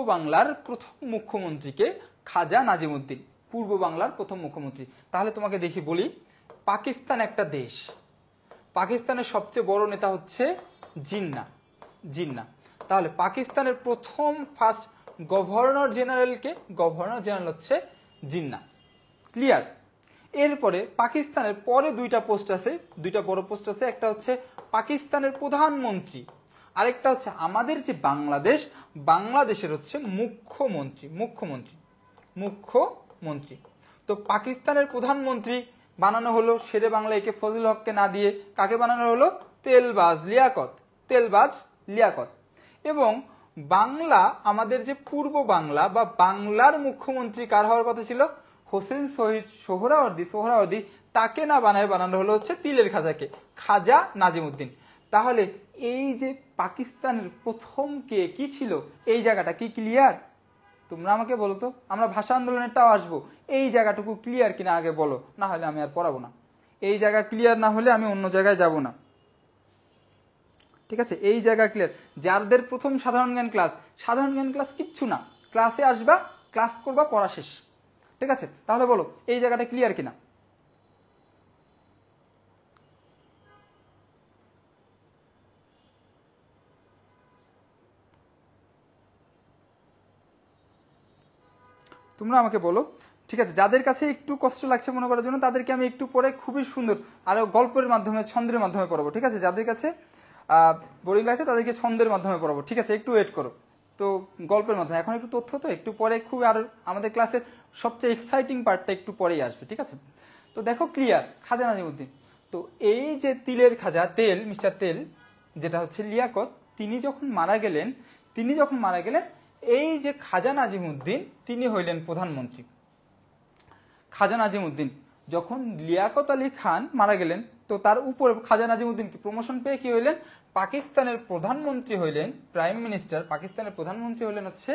[SPEAKER 1] বাংলার প্রথম মুখ্যমন্ত্রীকে খাজা নাজিম উদ্দিন, পূর্ব বাংলার প্রথম মুখ্যমন্ত্রী। তাহলে তোমাকে দেখি বলি, পাকিস্তান একটা দেশ, পাকিস্তানের সবচেয়ে বড় নেতা হচ্ছে জিন্না। তাহলে পাকিস্তানের ফার্স্ট গভর্নর জেনারেল হচ্ছে জিন্না। ক্লিয়ার? এরপরে পাকিস্তানের পরে দুইটা বড় পোস্ট আছে। একটা হচ্ছে পাকিস্তানের প্রধানমন্ত্রী, আরেকটা হচ্ছে আমাদের যে বাংলাদেশের হচ্ছে মুখ্যমন্ত্রী। তো পাকিস্তানের প্রধানমন্ত্রী বানানো হলো শেরে বাংলা একে ফজলুল হককে না দিয়ে কাকে বানানো হলো? তেলবাজ লিয়াকত। এবং বাংলা, আমাদের যে পূর্ব বাংলা বা বাংলার মুখ্যমন্ত্রী কার হওয়ার কথা ছিল? হোসেন শহীদ সোহরাওয়ার্দী। তাকে না বানানো হলো হচ্ছে তিলের খাজাকে, খাজা নাজিম উদ্দিন। তাহলে এই যে পাকিস্তানের প্রথম কে কি ছিল, এই জায়গাটা কি ক্লিয়ার? তোমরা আমাকে বলো তো, আমরা ভাষা আন্দোলনেরটাও আসবো, এই জায়গাটুকু ক্লিয়ার কিনা আগে বলো, না হলে আমি আর পড়াবো না। এই জায়গা ক্লিয়ার না হলে আমি অন্য জায়গায় যাব না, ঠিক আছে? এই জায়গা ক্লিয়ার। যাদের প্রথম সাধারণ জ্ঞান ক্লাস কিচ্ছু না, ক্লাসে আসবা, ক্লাস করবা, পড়া শেষ, ঠিক আছে? তাহলে বলো এই জায়গাটা ক্লিয়ার কিনা। তোমরা আমাকে বলো, ঠিক আছে? যাদের কাছে একটু কষ্ট লাগছে মনে করার জন্য, তাদেরকে আমি একটু পরে খুবই সুন্দর আরো গল্পের মাধ্যমে, ছন্দের মাধ্যমে পড়াবো, ঠিক আছে? যাদের কাছে বোরিং লাগছে তাদেরকে ছন্দের মাধ্যমে পড়াবো, ঠিক আছে? একটু ওয়েট করো। তো গল্পের মাধ্যমে, এখন একটু তথ্য, তো একটু পরে খুব আর আমাদের ক্লাসের সবচেয়ে এক্সাইটিং পার্টটা একটু পরেই আসবে, ঠিক আছে। তো দেখো ক্লিয়ার, খাজা নাজিমুদ্দিন। তো এই যে তিলের খাজা, তেল, মিস্টার তেল, যেটা হচ্ছে লিয়াকত, তিনি যখন মারা গেলেন, এই যে খাজা নাজিমুদ্দিন তিনি হইলেন প্রধানমন্ত্রী। খাজা নাজিমুদ্দিন যখন লিয়াকত আলী খান মারা গেলেন, তো তার উপর খাজা নাজিমুদ্দিন কি প্রমোশন পেয়ে কি হইলেন, পাকিস্তানের প্রধানমন্ত্রী হইলেন, প্রাইম মিনিস্টার, পাকিস্তানের প্রধানমন্ত্রী হইলেন হচ্ছে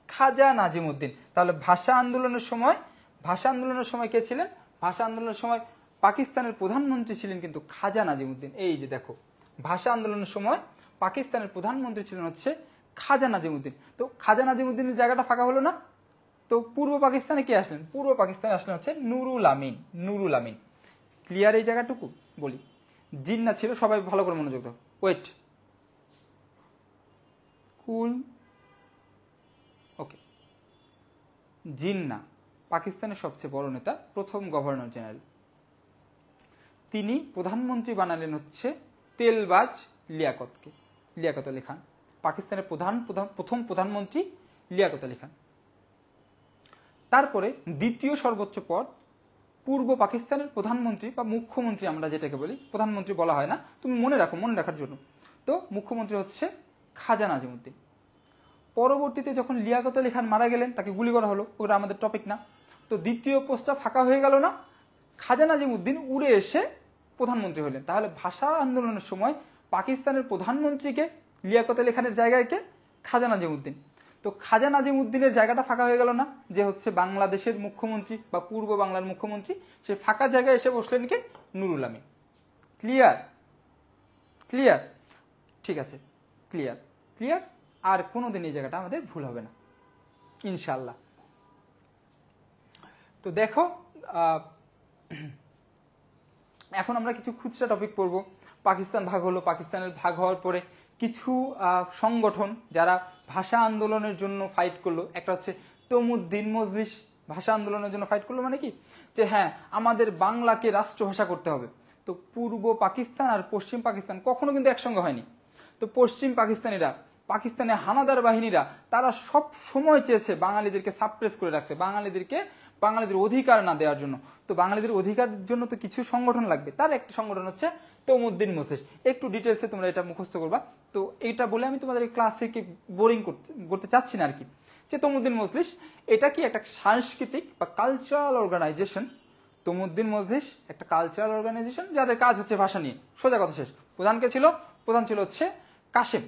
[SPEAKER 1] খাজা নাজিমুদ্দিন। তাহলে ভাষা আন্দোলনের সময় কে ছিলেন? ভাষা আন্দোলনের সময় পাকিস্তানের প্রধানমন্ত্রী ছিলেন কিন্তু খাজা নাজিমুদ্দিন। এই যে দেখো, ভাষা আন্দোলনের সময় পাকিস্তানের প্রধানমন্ত্রী ছিলেন হচ্ছে খাজা নাজিমুদ্দিন। তো খাজা নাজিমুদ্দিনের জায়গাটা ফাঁকা হলো না? তো পূর্ব পাকিস্তানে কে আসলেন? পূর্ব পাকিস্তানে আসলেন হচ্ছে নুরুল আমিন। ক্লিয়ার এই জায়গাটুকু? বলি, জিন্না ছিল, সবাই ভালো করে মনোযোগ দাও। ওয়েট, কুল, ওকে। জিন্না পাকিস্তানের সবচেয়ে বড় নেতা, প্রথম গভর্নর জেনারেল। তিনি প্রধানমন্ত্রী বানালেন হচ্ছে তেলবাজ লিয়াকত আলী খান। পাকিস্তানের প্রথম প্রধানমন্ত্রী লিয়াকত আলী খান। তারপরে দ্বিতীয় সর্বোচ্চ পদ পূর্ব পাকিস্তানের প্রধানমন্ত্রী বা মুখ্যমন্ত্রী, আমরা যেটাকে বলি, প্রধানমন্ত্রী বলা হয় না, তুমি মনে রাখার জন্য। তো মুখ্যমন্ত্রী হচ্ছে খাজা নাজিমুদ্দিন। পরবর্তীতে যখন লিয়াকত আলী খান মারা গেলেন, তাকে গুলি করা হলো, ওটা আমাদের টপিক না। তো দ্বিতীয় পোস্টটা ফাঁকা হয়ে গেল না, খাজা নাজিমুদ্দিন উড়ে এসে প্রধানমন্ত্রী হলেন। তাহলে ভাষা আন্দোলনের সময় পাকিস্তানের প্রধানমন্ত্রীকে, লিয়াকত আলী খানের জায়গায় কে? খাজা নাজিমুদ্দিন। তো খাজা নাজিমুদ্দিনের জায়গাটা ফাঁকা হয়ে গেল না, যে হচ্ছে বাংলাদেশের মুখ্যমন্ত্রী বা পূর্ব বাংলার মুখ্যমন্ত্রী, সে ফাঁকা জায়গায় এসে বসলেন কে? নুরুল আমিন। ক্লিয়ার? ঠিক আছে, ক্লিয়ার। আর কোনোদিন এই জায়গাটা আমাদের ভুল হবে না, ইনশাল্লাহ। তো দেখো, এখন আমরা কিছু খুচরা টপিক পড়ব। পাকিস্তান ভাগ হলো, পাকিস্তানের ভাগ হওয়ার পরে কিছু সংগঠন যারা ভাষা আন্দোলনের জন্য ফাইট করলো, একটা হচ্ছে তমুদ্দিন মজলিস। ভাষা আন্দোলনের জন্য ফাইট করলো মানে কি, যে হ্যাঁ, আমাদের বাংলাকে রাষ্ট্রভাষা করতে হবে। তো পূর্ব পাকিস্তান আর পশ্চিম পাকিস্তান কখনো কিন্তু একসঙ্গে হয়নি। তো পশ্চিম পাকিস্তানিরা, পাকিস্তানের হানাদার বাহিনীরা, তারা সব সময় চেয়েছে বাঙালিদেরকে সাপ্রেস করে রাখতে, বাঙালিদের অধিকার না দেওয়ার জন্য। তো বাঙালিদের অধিকারের জন্য তো কিছু সংগঠন লাগবে, তার একটা সংগঠন হচ্ছে তমুদ্দিন মজলিস। একটু ডিটেলসে তোমরা এটা মুখস্থ করবা। তো এইটা বলে আমি তোমাদের ক্লাসে কি বোরিং করতে চাচ্ছি না আর কি। যে তমুদ্দিন মজলিস, এটা কি একটা সাংস্কৃতিক বা কালচারাল অর্গানাইজেশন। তমুদ্দিন মজলিস একটা কালচারাল অর্গানাইজেশন, যাদের কাজ হচ্ছে ভাষা নিয়ে। সোজা কথা শেষ। প্রধান ছিল হচ্ছে কাশেম।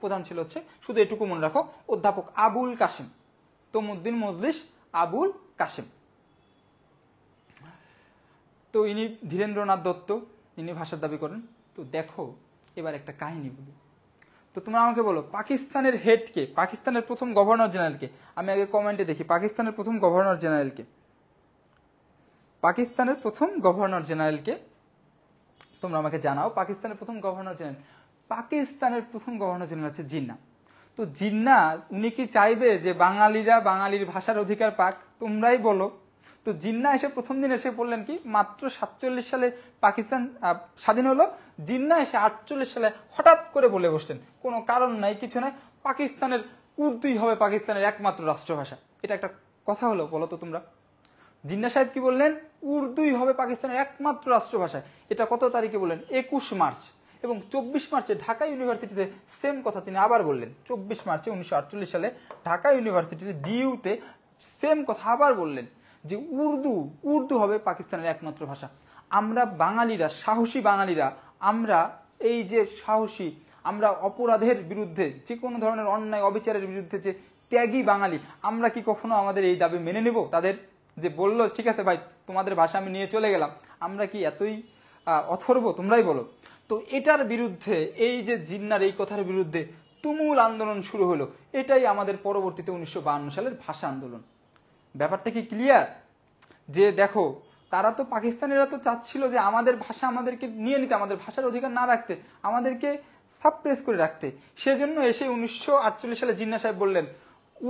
[SPEAKER 1] প্রধান ছিল হচ্ছে, শুধু এটুকু মনে রাখো, অধ্যাপক আবুল কাশেম। তমুদ্দিন মজলিস, আবুল কাশেম। তো ইনি ধীরেন্দ্রনাথ দত্ত, ইনি ভাষার দাবি করেন। তো দেখো, এবার একটা কাহিনী বলি। তো তোমরা আমাকে বলো, পাকিস্তানের হেড কে? পাকিস্তানের প্রথম গভর্নর জেনারেলকে? আমি আগে কমেন্টে দেখি, পাকিস্তানের প্রথম গভর্নর জেনারেলকে? তোমরা আমাকে জানাও, পাকিস্তানের প্রথম গভর্নর জেনারেল হচ্ছে জিন্না। তো জিন্না, উনি কি চাইবে যে বাঙালিরা বাঙালির ভাষার অধিকার পাক? তোমরাই বলো। তো জিন্না এসে প্রথম দিন এসে বললেন কি, মাত্র 47 সালে পাকিস্তান স্বাধীন হলো, জিন্না এসে 48 সালে হঠাৎ করে বলে বসলেন, কোনো কারণ নাই, কিছু নাই, পাকিস্তানের উর্দুই হবে পাকিস্তানের একমাত্র রাষ্ট্রভাষা। এটা একটা কথা হলো? বলো তো তোমরা। জিন্না সাহেব কি বললেন? উর্দুই হবে পাকিস্তানের একমাত্র রাষ্ট্রভাষা। এটা কত তারিখে বললেন? 21 মার্চ। এবং 24 মার্চে ঢাকা ইউনিভার্সিটিতে সেম কথা তিনি আবার বললেন। 24 মার্চে 1948 সালে ঢাকা ইউনিভার্সিটিতে ডিইউতে সেম কথা আবার বললেন, যে উর্দু হবে পাকিস্তানের একমাত্র ভাষা। আমরা বাঙালিরা, সাহসী বাঙালিরা, আমরা এই যে সাহসী, আমরা অপরাধের বিরুদ্ধে, যে কোনো ধরনের অন্যায় অবিচারের বিরুদ্ধে যে ত্যাগী বাঙালি, আমরা কি কখনো আমাদের এই দাবি মেনে নেব? তাদের যে বললো ঠিক আছে ভাই, তোমাদের ভাষা আমি নিয়ে চলে গেলাম, আমরা কি এতই অথর্ব? তোমরাই বলো। তো এটার বিরুদ্ধে, এই যে জিন্নার এই কথার বিরুদ্ধে তুমুল আন্দোলন শুরু হলো। এটাই আমাদের পরবর্তীতে 1952 সালের ভাষা আন্দোলন। ব্যাপারটা কি ক্লিয়ার? যে দেখো, তারা তো, পাকিস্তানিরা তো চাচ্ছিল যে আমাদের ভাষা আমাদেরকে নিয়ে নিতে, আমাদের ভাষার অধিকার না রাখতে, আমাদেরকে সাপ্রেস করে রাখতে। সেজন্য এসে 1948 সালে জিন্না সাহেব বললেন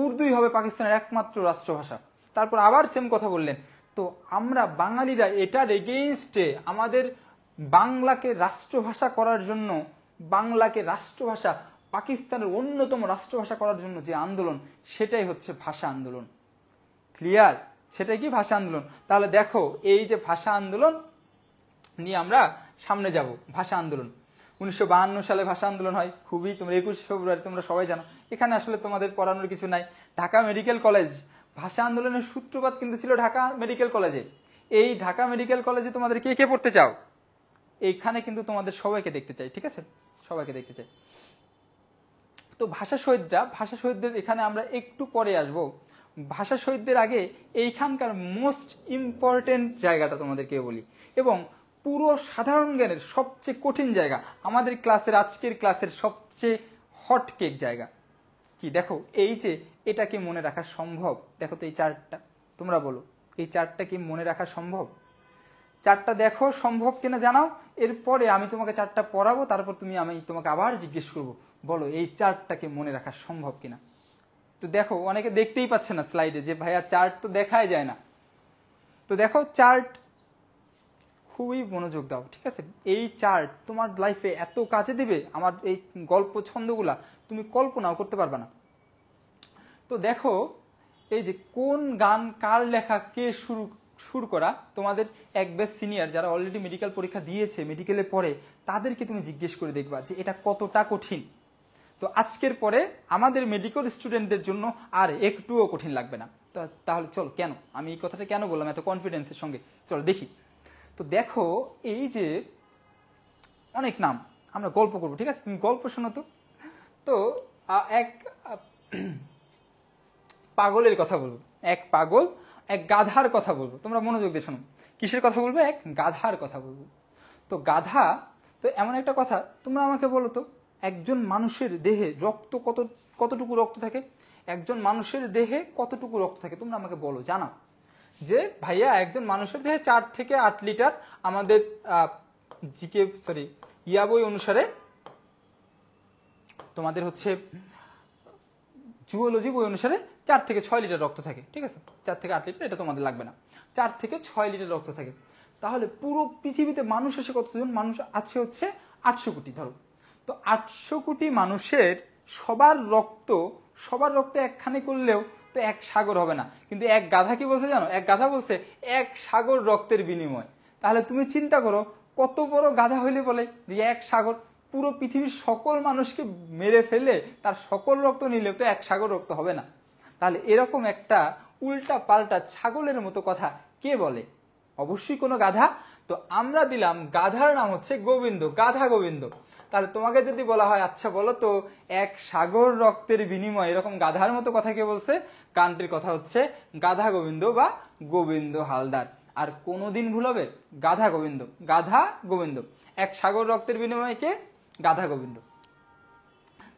[SPEAKER 1] উর্দুই হবে পাকিস্তানের একমাত্র রাষ্ট্রভাষা। তারপর আবার সেম কথা বললেন। তো আমরা বাঙালিরা এটার এগেইনস্টে, আমাদের বাংলাকে রাষ্ট্রভাষা করার জন্য, বাংলাকে রাষ্ট্রভাষা পাকিস্তানের অন্যতম রাষ্ট্রভাষা করার জন্য যে আন্দোলন, সেটাই হচ্ছে ভাষা আন্দোলন। ক্লিয়ার? সেটাই কি? ভাষা আন্দোলন। তাহলে দেখো, এই যে ভাষা আন্দোলন নিয়ে আমরা সামনে যাব। ভাষা আন্দোলন 1952 সালে ভাষা আন্দোলন হয়, খুবই, তোমরা 21 ফেব্রুয়ারি তোমরা সবাই জানো। এখানে আসলে তোমাদের পড়ানোর কিছু নাই। ঢাকা মেডিকেল কলেজ, ভাষা আন্দোলনের সূত্রপাত কিন্তু ছিল ঢাকা মেডিকেল কলেজে। এই ঢাকা মেডিকেল কলেজে তোমাদের কে কে পড়তে চাও? এইখানে কিন্তু তোমাদের সবাইকে দেখতে চাই, ঠিক আছে? সবাইকে দেখতে চাই। তো ভাষা শহীদদের এখানে আমরা একটু পরে আসব। ভাষা শহীদদের আগে এইখানকার মোস্ট ইম্পর্টেন্ট জায়গাটা তোমাদেরকে বলি, এবং পুরো সাধারণ জ্ঞানের সবচেয়ে কঠিন জায়গা, আমাদের ক্লাসের, আজকের ক্লাসের সবচেয়ে হট কেক জায়গা কি? দেখো, এই যে এটা কি মনে রাখা সম্ভব? দেখো তো এই চার্টটা, তোমরা বলো, এই চার্টটা কি মনে রাখা সম্ভব? চার্টটা দেখো সম্ভব কিনা জানাও। এরপরে আমি তোমাকে চার্টটা পড়াবো, তারপর আমি তোমাকে আবার জিজ্ঞেস করবো, বলো এই চার্টটাকে মনে রাখা সম্ভব কিনা। তো দেখো, অনেকে দেখতেই পাচ্ছে না স্লাইডে যে ভাইয়া চার্ট তো দেখাই যায় না। তো দেখো চার্ট, খুবই মনোযোগ দাও, ঠিক আছে? এই চার্ট তোমার লাইফে এত কাজে দিবে, আমার এই গল্প ছন্দগুলা তুমি কল্পনাও করতে পারবে না। তো দেখো, এই যে কোন গান কার লেখা, কে সুর করা, তোমাদের এক ব্যাচ সিনিয়র যারা অলরেডি মেডিকেল পরীক্ষা দিয়েছে, মেডিকেলে পড়ে, তাদেরকে তুমি জিজ্ঞেস করে দেখবা যে এটা কতটা কঠিন। তো আজকের পরে আমাদের মেডিকেল স্টুডেন্টদের জন্য আর একটুও কঠিন লাগবে না। তাহলে চলো, কেন আমি এই কথাটা কেন বললাম এত কনফিডেন্সের সঙ্গে, চলো দেখি। তো দেখো, এই যে অনেক নাম, আমরা গল্প করবো, ঠিক আছে? তুমি গল্প শোনো তো। তো এক পাগলের কথা বলবো, এক পাগল, এক গাধার কথা বলবো। তোমরা মনোযোগ দিয়ে শোনো, কিসের কথা বলবো? এক গাধার কথা বলবো। তো গাধা তো এমন একটা কথা, তোমরা আমাকে বলো তো, একজন মানুষের দেহে রক্ত কতটুকু রক্ত থাকে? একজন মানুষের দেহে কতটুকু রক্ত থাকে? তোমরা আমাকে বলো, জানাও যে ভাইয়া একজন মানুষের দেহে 4 থেকে 8 লিটার, আমাদের ইয়া বই অনুসারে, তোমাদের হচ্ছে জুওলজি বই অনুসারে 4 থেকে 6 লিটার রক্ত থাকে, ঠিক আছে? 4 থেকে 8 লিটার, এটা তোমাদের লাগবে না। 4 থেকে 6 লিটার রক্ত থাকে। তাহলে পুরো পৃথিবীতে মানুষ আছে কতজন? মানুষ আছে হচ্ছে 800 কোটি, ধরো। তো 800 কোটি মানুষের সবার রক্ত একখানে করলেও তো এক সাগর হবে না। কিন্তু এক গাধা কি বলছে জানো? এক গাধা বলছে 1 সাগর রক্তের বিনিময়। তাহলে তুমি চিন্তা করো, কত বড় গাধা হইলে বলে যে 1 সাগর, পুরো পৃথিবীর সকল মানুষকে মেরে ফেলে তার সকল রক্ত নিলেও তো 1 সাগর রক্ত হবে না। তাহলে এরকম একটা উল্টা পাল্টা ছাগলের মতো কথা কে বলে? অবশ্যই কোনো গাধা। তো আমরা দিলাম গাধার নাম হচ্ছে গোবিন্দ, গাধা গোবিন্দ। তাহলে তোমাকে যদি বলা হয়, আচ্ছা বলো তো 1 সাগর রক্তের বিনিময় এরকম গাধার মতো কথা কে বলছে? গানটির কথা হচ্ছে গাধা গোবিন্দ বা গোবিন্দ হালদার। আর কোনোদিন ভুল হবে? গাধা গোবিন্দ, গাধা গোবিন্দ। 1 সাগর রক্তের বিনিময়ে কে? গাধা গোবিন্দ।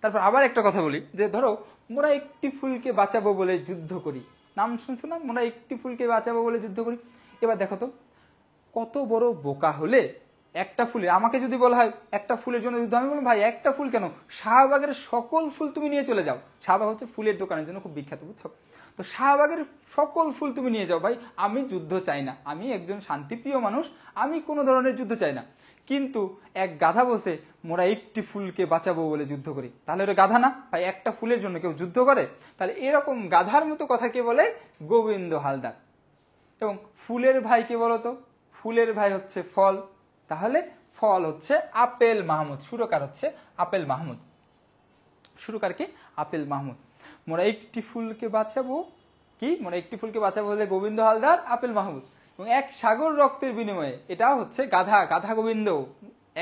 [SPEAKER 1] তারপর আবার একটা কথা বলি, যে ধরো মোরা একটি ফুলকে বাঁচাবো বলে যুদ্ধ করি, নাম শুনছো না? মোরা একটি ফুলকে বাঁচাবো বলে যুদ্ধ করি। এবার দেখো তো, কত বড় বোকা হলে একটা ফুলে, আমাকে যদি বলা হয় একটা ফুলের জন্য যুদ্ধ, আমি বলবো ভাই একটা ফুল কেন, শাহবাগের সকল ফুল তুমি নিয়ে চলে যাও। শাহবাগ হচ্ছে ফুলের দোকানের জন্য খুব বিখ্যাত, বুঝছো? তো শাহবাগের সকল ফুল তুমি নিয়ে যাও ভাই, আমি যুদ্ধ চাই না, আমি একজন শান্তিপ্রিয় মানুষ, আমি কোনো ধরনের যুদ্ধ চাই না। কিন্তু এক গাধা বসে মোরা একটি ফুলকে বাঁচাবো বলে যুদ্ধ করি, তাহলে ওটা গাধা না ভাই? একটা ফুলের জন্য কেউ যুদ্ধ করে? তাহলে এরকম গাধার মতো কথা কে বলে? গোবিন্দ হালদার। এবং ফুলের ভাই কে বলতো? ফুলের ভাই হচ্ছে ফল। তাহলে ফল হচ্ছে আপেল মাহমুদ, সুরকার হচ্ছে আপেল মাহমুদ। সুরকার কি? আপেল মাহমুদ। মোরা একটি ফুলকে বাঁচাবো কি, মোরা একটি ফুলকে বাঁচাবো বলে গোবিন্দ হালদার, আপেল মাহমুদ। এবং 1 সাগর রক্তের বিনিময়ে, এটাও হচ্ছে গাধা গোবিন্দ।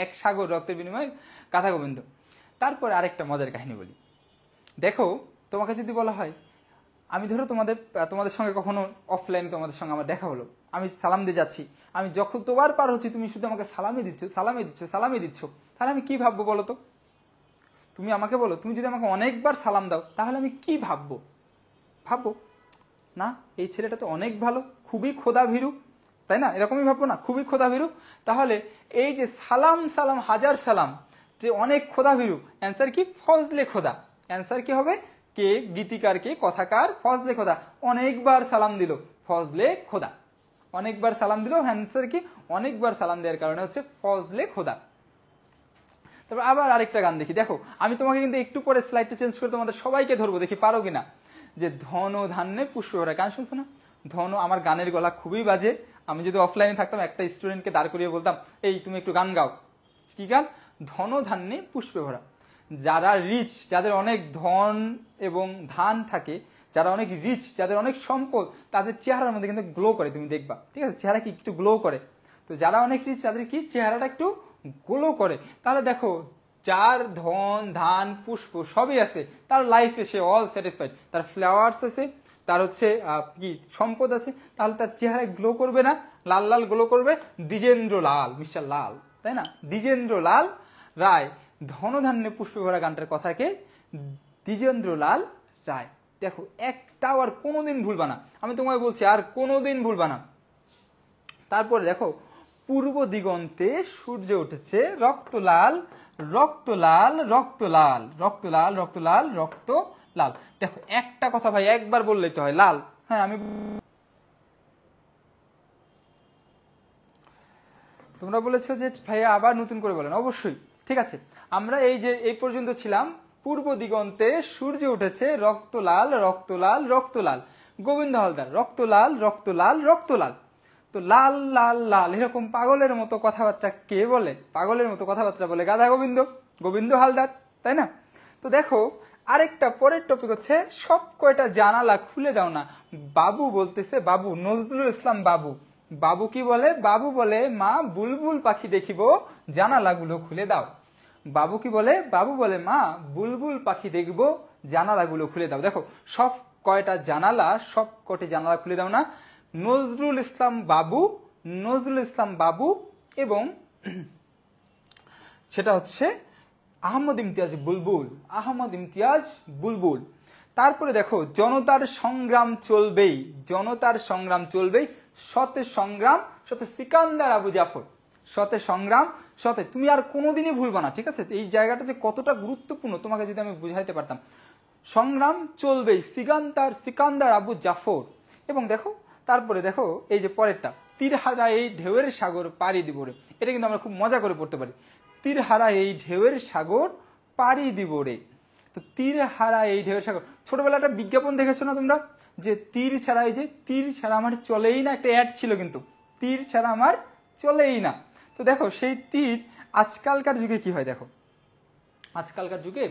[SPEAKER 1] 1 সাগর রক্তের বিনিময়ে গাধা গোবিন্দ। তারপরে আরেকটা মজার কাহিনী বলি। দেখো, তোমাকে যদি বলা হয়, আমি ধরো তোমাদের সঙ্গে কখনো অফলাইনে তোমাদের সঙ্গে আমার দেখা হলো, আমি সালাম দিয়ে যাচ্ছি, আমি যখন তোমার পার হচ্ছি তুমি শুধু আমাকে সালামি দিচ্ছ, তাহলে আমি কি ভাববো বলো তো? তুমি আমাকে বলো, তুমি যদি আমাকে অনেকবার সালাম দাও তাহলে আমি কি ভাববো না এই ছেলেটা তো অনেক ভালো, খুবই খোদা ভীরু, তাই না? এরকমই ভাববো না? খুবই খোদা ভীরু। তাহলে এই যে সালাম হাজার সালাম, যে অনেক খোদা ভীরু, অ্যান্সার কি? ফজলে খোদা। অ্যান্সার কি হবে? কে গীতিকার, কে কথাকার, ফজলে খোদা। অনেকবার সালাম দিল, ফজলে খোদা। অনেকবার সালাম দিল, অ্যান্সার কি? অনেকবার সালাম দেওয়ার কারণে হচ্ছে ফজলে খোদা। তারপর আবার আরেকটা গান দেখি, দেখো আমি তোমাকে কিন্তু একটু পরে স্লাইডটা চেঞ্জ করে তোমাদের সবাইকে ধরবো, দেখি পারো কিনা। যে ধন ধান্যে পুষ্প ভরা, গান শুনছো না? ধন, আমার গানের গলা খুবই বাজে, আমি যদি অফলাইনে থাকতাম একটা স্টুডেন্টকে দাঁড় করিয়ে বলতাম এই তুমি একটু গান গাও। কি গান? ধন ধান্যে পুষ্পে ভরা। যারা রিচ, যাদের অনেক ধন এবং ধান থাকে, যারা অনেক রিচ, যাদের অনেক সম্পদ, তাদের চেহারার মধ্যে কিন্তু গ্লো করে, তুমি দেখবা, ঠিক আছে? চেহারা কি একটু গ্লো করে। তো যারা অনেক রিচ তাদের কি চেহারাটা একটু গ্লো করে। তাহলে দেখো, যার ধন ধান পুষ্প সবই আছে, তার লাইফে সে অল স্যাটিসফাইড, তার ফ্লাওয়ার্স আছে, তার হচ্ছে কি সম্পদ আছে, তাহলে তার চেহারায় গ্লো করবে না? লাল লাল গ্লো করবে। দ্বিজেন্দ্র লাল, মিস্টার লাল, তাই না? দ্বিজেন্দ্র লাল রায় ধনধান্যে পুষ্পে ভরা গানটার কথাকে দ্বিজেন্দ্র লাল রায়। দেখো, একটাও আর কোনোদিন ভুলবা না, আমি তোমায় বলছি, আর কোনোদিন ভুলবা না। তারপরে দেখো, পূর্ব দিগন্তে সূর্য উঠেছে রক্ত লাল, রক্ত লাল, রক্ত লাল, রক্ত লাল, রক্ত লাল, রক্ত লাল। দেখো, একটা কথা ভাই একবার বললেই তো হয়, লাল। হ্যাঁ, আমি, তোমরা বলেছো যে ভাইয়া আবার নতুন করে বলেন, অবশ্যই, ঠিক আছে। আমরা এই যে এই পর্যন্ত ছিলাম, পূর্ব দিগন্তে সূর্য উঠেছে রক্ত লাল, রক্ত লাল, রক্ত লাল, গোবিন্দ হালদার রক্ত লাল, রক্ত লাল, রক্ত লাল। তো লাল লাল লাল এরকম পাগলের মতো কথাবার্তা কে বলে? পাগলের মতো কথাবার্তা বলে গাধা গোবিন্দ, গোবিন্দ হালদার, তাই না? তো দেখো, আরেকটা পরের টপিক হচ্ছে সব কয়টা জানালা খুলে দাও না। বাবু বলতেছে, বাবু নজরুল ইসলাম বাবু, বাবু কি বলে? বাবু বলে মা বুলবুল পাখি দেখিব, জানালাগুলো খুলে দাও। বাবু কি বলে? বাবু বলে মা বুলবুল পাখি দেখবো, জানালাগুলো খুলে দাও। দেখো, সব কয়টা জানালা, সব কটি জানালা খুলে দাও না। নজরুল ইসলাম বাবু, নজরুল ইসলাম বাবু, এবং সেটা হচ্ছে আহমদ ইমতিয়াজ বুলবুল, আহমদ ইমতিয়াজ বুলবুল। তারপরে দেখো, জনতার সংগ্রাম চলবেই, জনতার সংগ্রাম চলবেই, সতে সংগ্রাম, সতে সিকান্দার আবু জাফর, সতে সংগ্রাম, সতে, তুমি আর কোনোদিনই ভুলবা না, ঠিক আছে? এই জায়গাটা যে কতটা গুরুত্বপূর্ণ তোমাকে যদি আমি বুঝাইতে পারতাম। সংগ্রাম চলবেই, সিকান্দার আবু জাফর। এবং দেখো, তারপরে দেখো এই যে পরেরটা, তীরহারা এই ঢেউয়ের সাগর পাড়ি দিব রে, এটা কিন্তু আমরা খুব মজা করে পড়তে পারি। তীরহারা এই ঢেউয়ের সাগর পাড়ি দিব রে। তো তীরহারা এই ঢেউয়ের সাগর, ছোটবেলা একটা বিজ্ঞাপন দেখেছো না তোমরা, যে তীর ছাড়া, এই যে তীর ছাড়া আমার চলেই না, একটা অ্যাড ছিল কিন্তু, তীর ছাড়া আমার চলেই না। তো দেখো, সেই তীর আজকালকার যুগে কি হয়, দেখো আজকালকার যুগে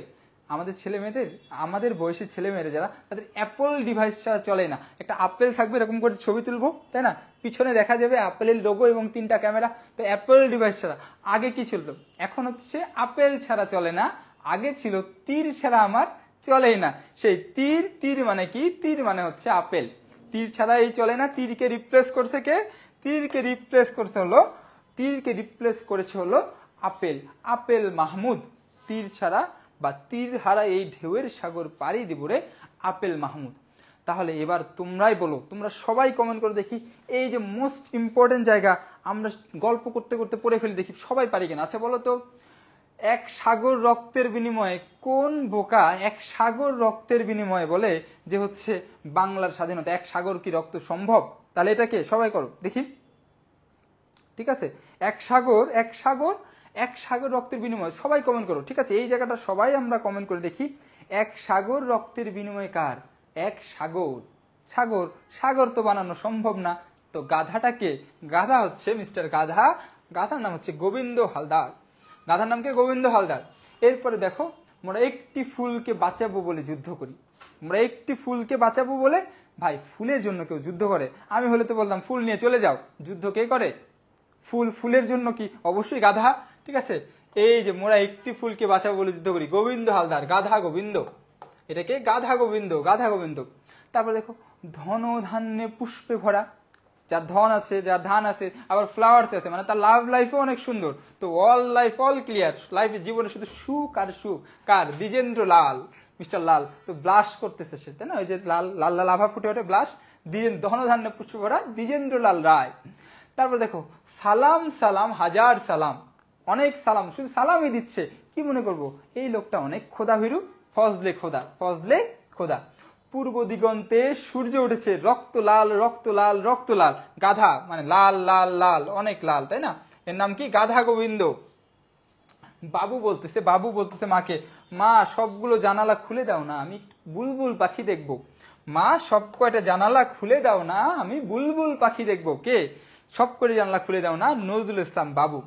[SPEAKER 1] আমাদের ছেলে মেয়েদের, আমাদের বয়সী ছেলে মেয়েরা যারা, তাদের অ্যাপল ডিভাইস ছাড়া চলে না। একটা আপেল থাকবে, এরকম করে ছবি তুলবো, তাই না? পিছনে দেখা যাবে আপেলের লোগো এবং 3টা ক্যামেরা। তো অ্যাপল ডিভাইস ছাড়া, আগে কি ছিল? এখন হচ্ছে আপেল ছাড়া চলে না, আগে ছিল তীর ছাড়া আমার চলেই না। সেই তীর, তীর মানে কি? তীর মানে হচ্ছে আপেল। তীর ছাড়া এই চলে না। তীরকে রিপ্লেস করছে কে? তীরকে রিপ্লেস করছে হলো, তীরকে রিপ্লেস করেছে হলো আপেল, আপেল মাহমুদ। তীর ছাড়া বা তীর হারা এই ঢেউয়ের সাগর পাড়ি দিব রে, আপেল মাহমুদ। তাহলে এবার তোমরাই বলো, তোমরা সবাই কমেন্ট করে দেখি, এই যে মোস্ট ইম্পর্টেন্ট জায়গা, আমরা গল্প করতে করতে পড়ে ফেলি, দেখি সবাই পারি কিনা। আচ্ছা বলো তো, এক সাগর রক্তের বিনিময়ে, কোন বোকা এক সাগর রক্তের বিনিময়ে বলে যে হচ্ছে বাংলার স্বাধীনতা? এক সাগর কি রক্ত সম্ভব? তাহলে এটাকে সবাই করো দেখি, ঠিক আছে? এক সাগর, এক সাগর, এক সাগর রক্তের বিনিময়ে, সবাই কমেন্ট করো, ঠিক আছে? এই জায়গাটা সবাই আমরা কমেন্ট করে দেখি। এক সাগর রক্তের বিনিময়ে কার? এক সাগর, সাগর, সাগর তো বানানো সম্ভব না। তো গাধাটাকে, গাধা হচ্ছে মিস্টার গাধা, গাধার নাম হচ্ছে গোবিন্দ হালদার, গাধার নাম কে? গোবিন্দ হালদার। এরপরে দেখো, আমরা একটি ফুলকে বাঁচাবো বলে যুদ্ধ করি, আমরা একটি ফুলকে বাঁচাবো বলে, ভাই ফুলের জন্য কেউ যুদ্ধ করে? আমি হলে তো বললাম ফুল নিয়ে চলে যাও। যুদ্ধ কে করে? ফুল, ফুলের জন্য কি? অবশ্যই গাধা, ঠিক আছে? এই যে মোরা একটি ফুলকে বাঁচাবো বলে যুদ্ধ করি, গোবিন্দ হালদার, গাধা গোবিন্দ, এটাকে গাধা গোবিন্দ, গাধা গোবিন্দ। তারপর দেখো, ধন ধান্যে পুষ্পে ভরা, যার ধন আছে, যার ধান আছে, আবার ফ্লাওয়ার্স আছে, মানে তার লাভ লাইফও অনেক সুন্দর। তো অল লাইফ অল ক্লিয়ার, লাইফের জীবনে শুধু সুখ আর সুখ। কার? দ্বিজেন্দ্র লাল, মিস্টার লাল। তো ব্লাশ করতেছে সে, তাই না? ওই যে লাল লাল লাল আভা ফুটে ওঠে, ব্লাশ। ধন ধান্যে পুষ্পে ভরা দ্বিজেন্দ্র লাল রায়। তারপর দেখো, সালাম সালাম হাজার সালাম, অনেক সালাম, শুধু সালামই দিচ্ছে। কি মনে করবো এই লোকটা অনেক খোদা ভীরু? ফজলে খোদা, ফজলে খোদা। পূর্ব দিগন্তে সূর্য উঠেছে রক্ত লাল, রক্ত লাল, রক্ত লাল। গাধা মানে লাল লাল লাল, অনেক লাল, তাই না? এর নাম কি? গাধা গোবিন্দ। বাবু বলতেছে মাকে, মা সবগুলো জানালা খুলে দাও না, আমি বুলবুল পাখি দেখবো। মা সব কয়টা জানালা খুলে দাও না, আমি বুলবুল পাখি দেখবো। কে সব করে জানালা খুলে দাও না? নজরুল ইসলাম বাবু।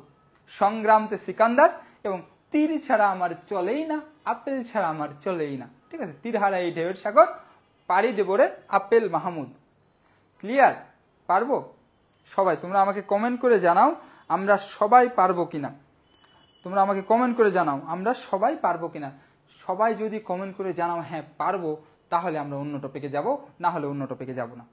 [SPEAKER 1] সংগ্রামতে সিকান্দার এবং তীর ছাড়া আমার চলেই না, আপেল ছাড়া আমার চলেই না। ঠিক আছে, তীর হারা এই ঢেউয়ের সাগর, পাড়ি দেবো রে আপেল মাহমুদ। ক্লিয়ার? পারবো? সবাই তোমরা আমাকে কমেন্ট করে জানাও আমরা সবাই পারবো কিনা। তোমরা আমাকে কমেন্ট করে জানাও আমরা সবাই পারবো কিনা। সবাই যদি কমেন্ট করে জানাও হ্যাঁ পারবো, তাহলে আমরা অন্য টপিকে যাব, না হলে অন্য টপিকে যাব না।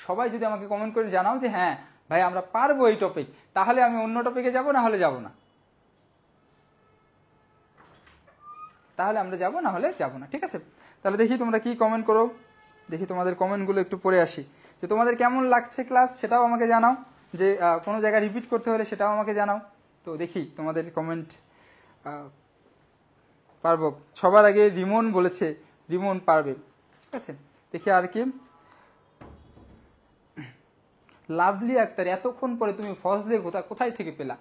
[SPEAKER 1] সবাই যদি আমাকে কমেন্ট করে জানাও যে হ্যাঁ ভাই আমরা পারবো এই টপিক, তাহলে আমি অন্য টপিকে যাব, না হলে যাব না। তাহলে আমরা যাব, না হলে যাব না। ঠিক আছে, তাহলে দেখি তোমরা কি কমেন্ট করো। দেখি তোমাদের কমেন্টগুলো একটু পড়ে আসি, যে তোমাদের কেমন লাগছে ক্লাস সেটাও আমাকে জানাও, যে কোনো জায়গায় রিপিট করতে হলে সেটাও আমাকে জানাও। তো দেখি তোমাদের কমেন্ট। পারবো, সবার আগে রিমন বলেছে রিমন পারবে। ঠিক আছে, দেখি আর কি। লাভলি আক্তার, এতক্ষণ পরে তুমি ফজলে খোদা কোথায় থেকে পেলা?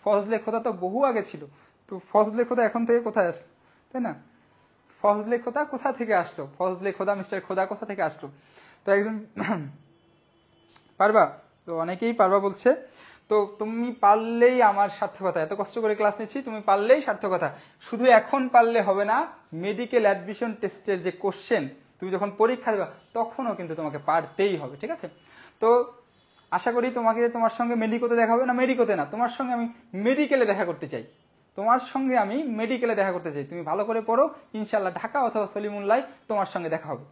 [SPEAKER 1] ফজলে খোদা তো বহু আগে ছিল, তো ফজলে খোদা এখন থেকে কোথায় আসলো, তাই না? ফজলে খোদা কোথা থেকে আসলো? ফজলে খোদা মিস্টার খোদা কোথা থেকে আসলো? তো একজন পারবা, তো অনেকেই পারবা বলছে। তো তুমি পারলেই আমার সার্থকতা, এত কষ্ট করে ক্লাস নিচ্ছি, তুমি পারলেই সার্থকতা। শুধু এখন পারলে হবে না, মেডিকেল অ্যাডমিশন টেস্টের যে কোশ্চেন তুমি যখন পরীক্ষা দেবা তখনও কিন্তু তোমাকে পারতেই হবে। ঠিক আছে, তো আশা করি তোমার সঙ্গে মেডিকোতে দেখা হবে, না মেডিকোতে না, তোমার সঙ্গে আমি মেডিকেলে দেখা করতে চাই। তোমার সঙ্গে আমি মেডিকেলে দেখা করতে চাই। তুমি ভালো করে পড়ো, ইনশাল্লাহ ঢাকা অথবা সলিমুল্লাহ তোমার সঙ্গে দেখা হবে।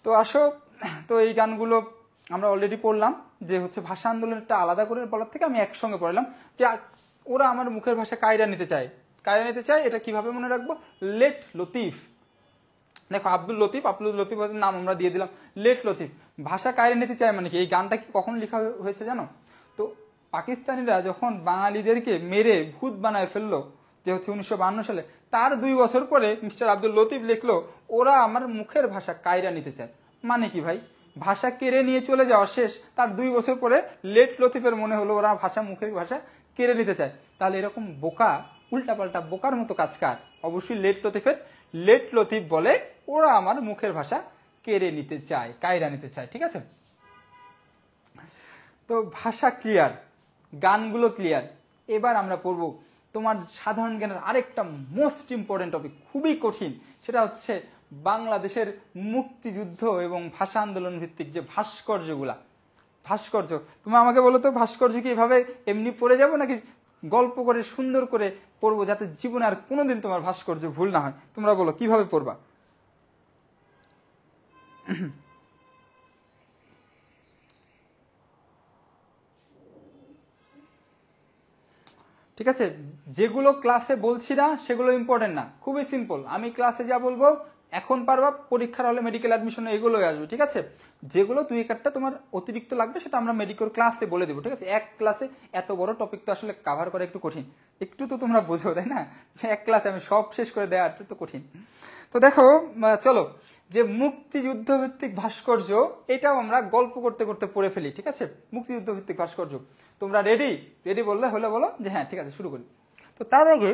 [SPEAKER 1] তো আসো, তো এই গানগুলো আমরা অলরেডি পড়লাম, যে হচ্ছে ভাষা আন্দোলনটা আলাদা করে বলার থেকে আমি একসঙ্গে পড়লাম, যে ওরা আমার মুখের ভাষা কায়রা নিতে চায়। কায়রা নিতে চায়, এটা কিভাবে মনে রাখবো? লেট লতিফ। দেখো আব্দুল লতিফ নাম আমরা দিয়ে দিলাম লেট লতিফ। ভাষা কায়রা নিতে চায় মানে কি? এই গানটা কি কখন লেখা হয়েছে জানো? তো পাকিস্তানিরা যখন বাঙালিদেরকে মেরে ভূত বানায় ফেললো, যে হচ্ছে 1952 সালে, তার 2 বছর পরে মিস্টার আব্দুল লতিফ লিখলো ওরা আমার মুখের ভাষা কায়রা নিতে চায়। মানে কি ভাই? ভাষা কেড়ে নিয়ে চলে যাওয়া শেষ, তার 2 বছর পরে লেট লতিফের মনে হলো ওরা মুখের ভাষা কেড়ে নিতে চায়। তাহলে এরকম বোকা, উল্টাপাল্টা বোকার মতো কাজ কার? অবশ্যই লেট লতিফের। লেট লতিফ বলে ওরা আমার মুখের ভাষা কেড়ে নিতে চায়, কায়রা নিতে চায়। ঠিক আছে, তো ভাষা ক্লিয়ার, গানগুলো ক্লিয়ার। এবার আমরা পড়ব তোমার সাধারণ জ্ঞানের আরেকটা মোস্ট ইম্পর্টেন্ট টপিক, খুবই কঠিন। সেটা হচ্ছে বাংলাদেশের মুক্তিযুদ্ধ এবং ভাষা আন্দোলন ভিত্তিক যে ভাস্কর্যগুলা। ভাস্কর্য, তুমি আমাকে বলো তো, ভাস্কর্য কি এভাবে এমনি পড়ে যাবো, নাকি গল্প করে সুন্দর করে পড়বো, যাতে জীবনে আর কোনোদিন তোমার ভাস্কর্য ভুল না হয়? তোমরা বলো কিভাবে পড়বা? ঠিক আছে, যেগুলো ক্লাসে বলছি না সেগুলো ইম্পর্টেন্ট না, খুবই সিম্পল। আমি ক্লাসে যা বলবো এখন পারবা, পরীক্ষার হলে মেডিকেল অ্যাডমিশনে এগুলোই আসবে। ঠিক আছে, যেগুলো 1-2টা তোমার অতিরিক্ত লাগবে সেটা আমরা মেডিকেল ক্লাসে বলে দেবো। ঠিক আছে, এক ক্লাসে এত বড় টপিক তো আসলে কাভার করা একটু কঠিন। একটু তো তোমরা বোঝো, তাই না? এক ক্লাসে আমি সব শেষ করে দেওয়া একটু তো কঠিন। তো দেখো, চলো, যে মুক্তিযুদ্ধ ভিত্তিক ভাস্কর্য, এটাও আমরা গল্প করতে করতে পড়ে ফেলি। ঠিক আছে, মুক্তিযুদ্ধ ভিত্তিক ভাস্কর্য, তোমরা রেডি বললে হলে বলো যে হ্যাঁ ঠিক আছে শুরু করি। তো তার আগে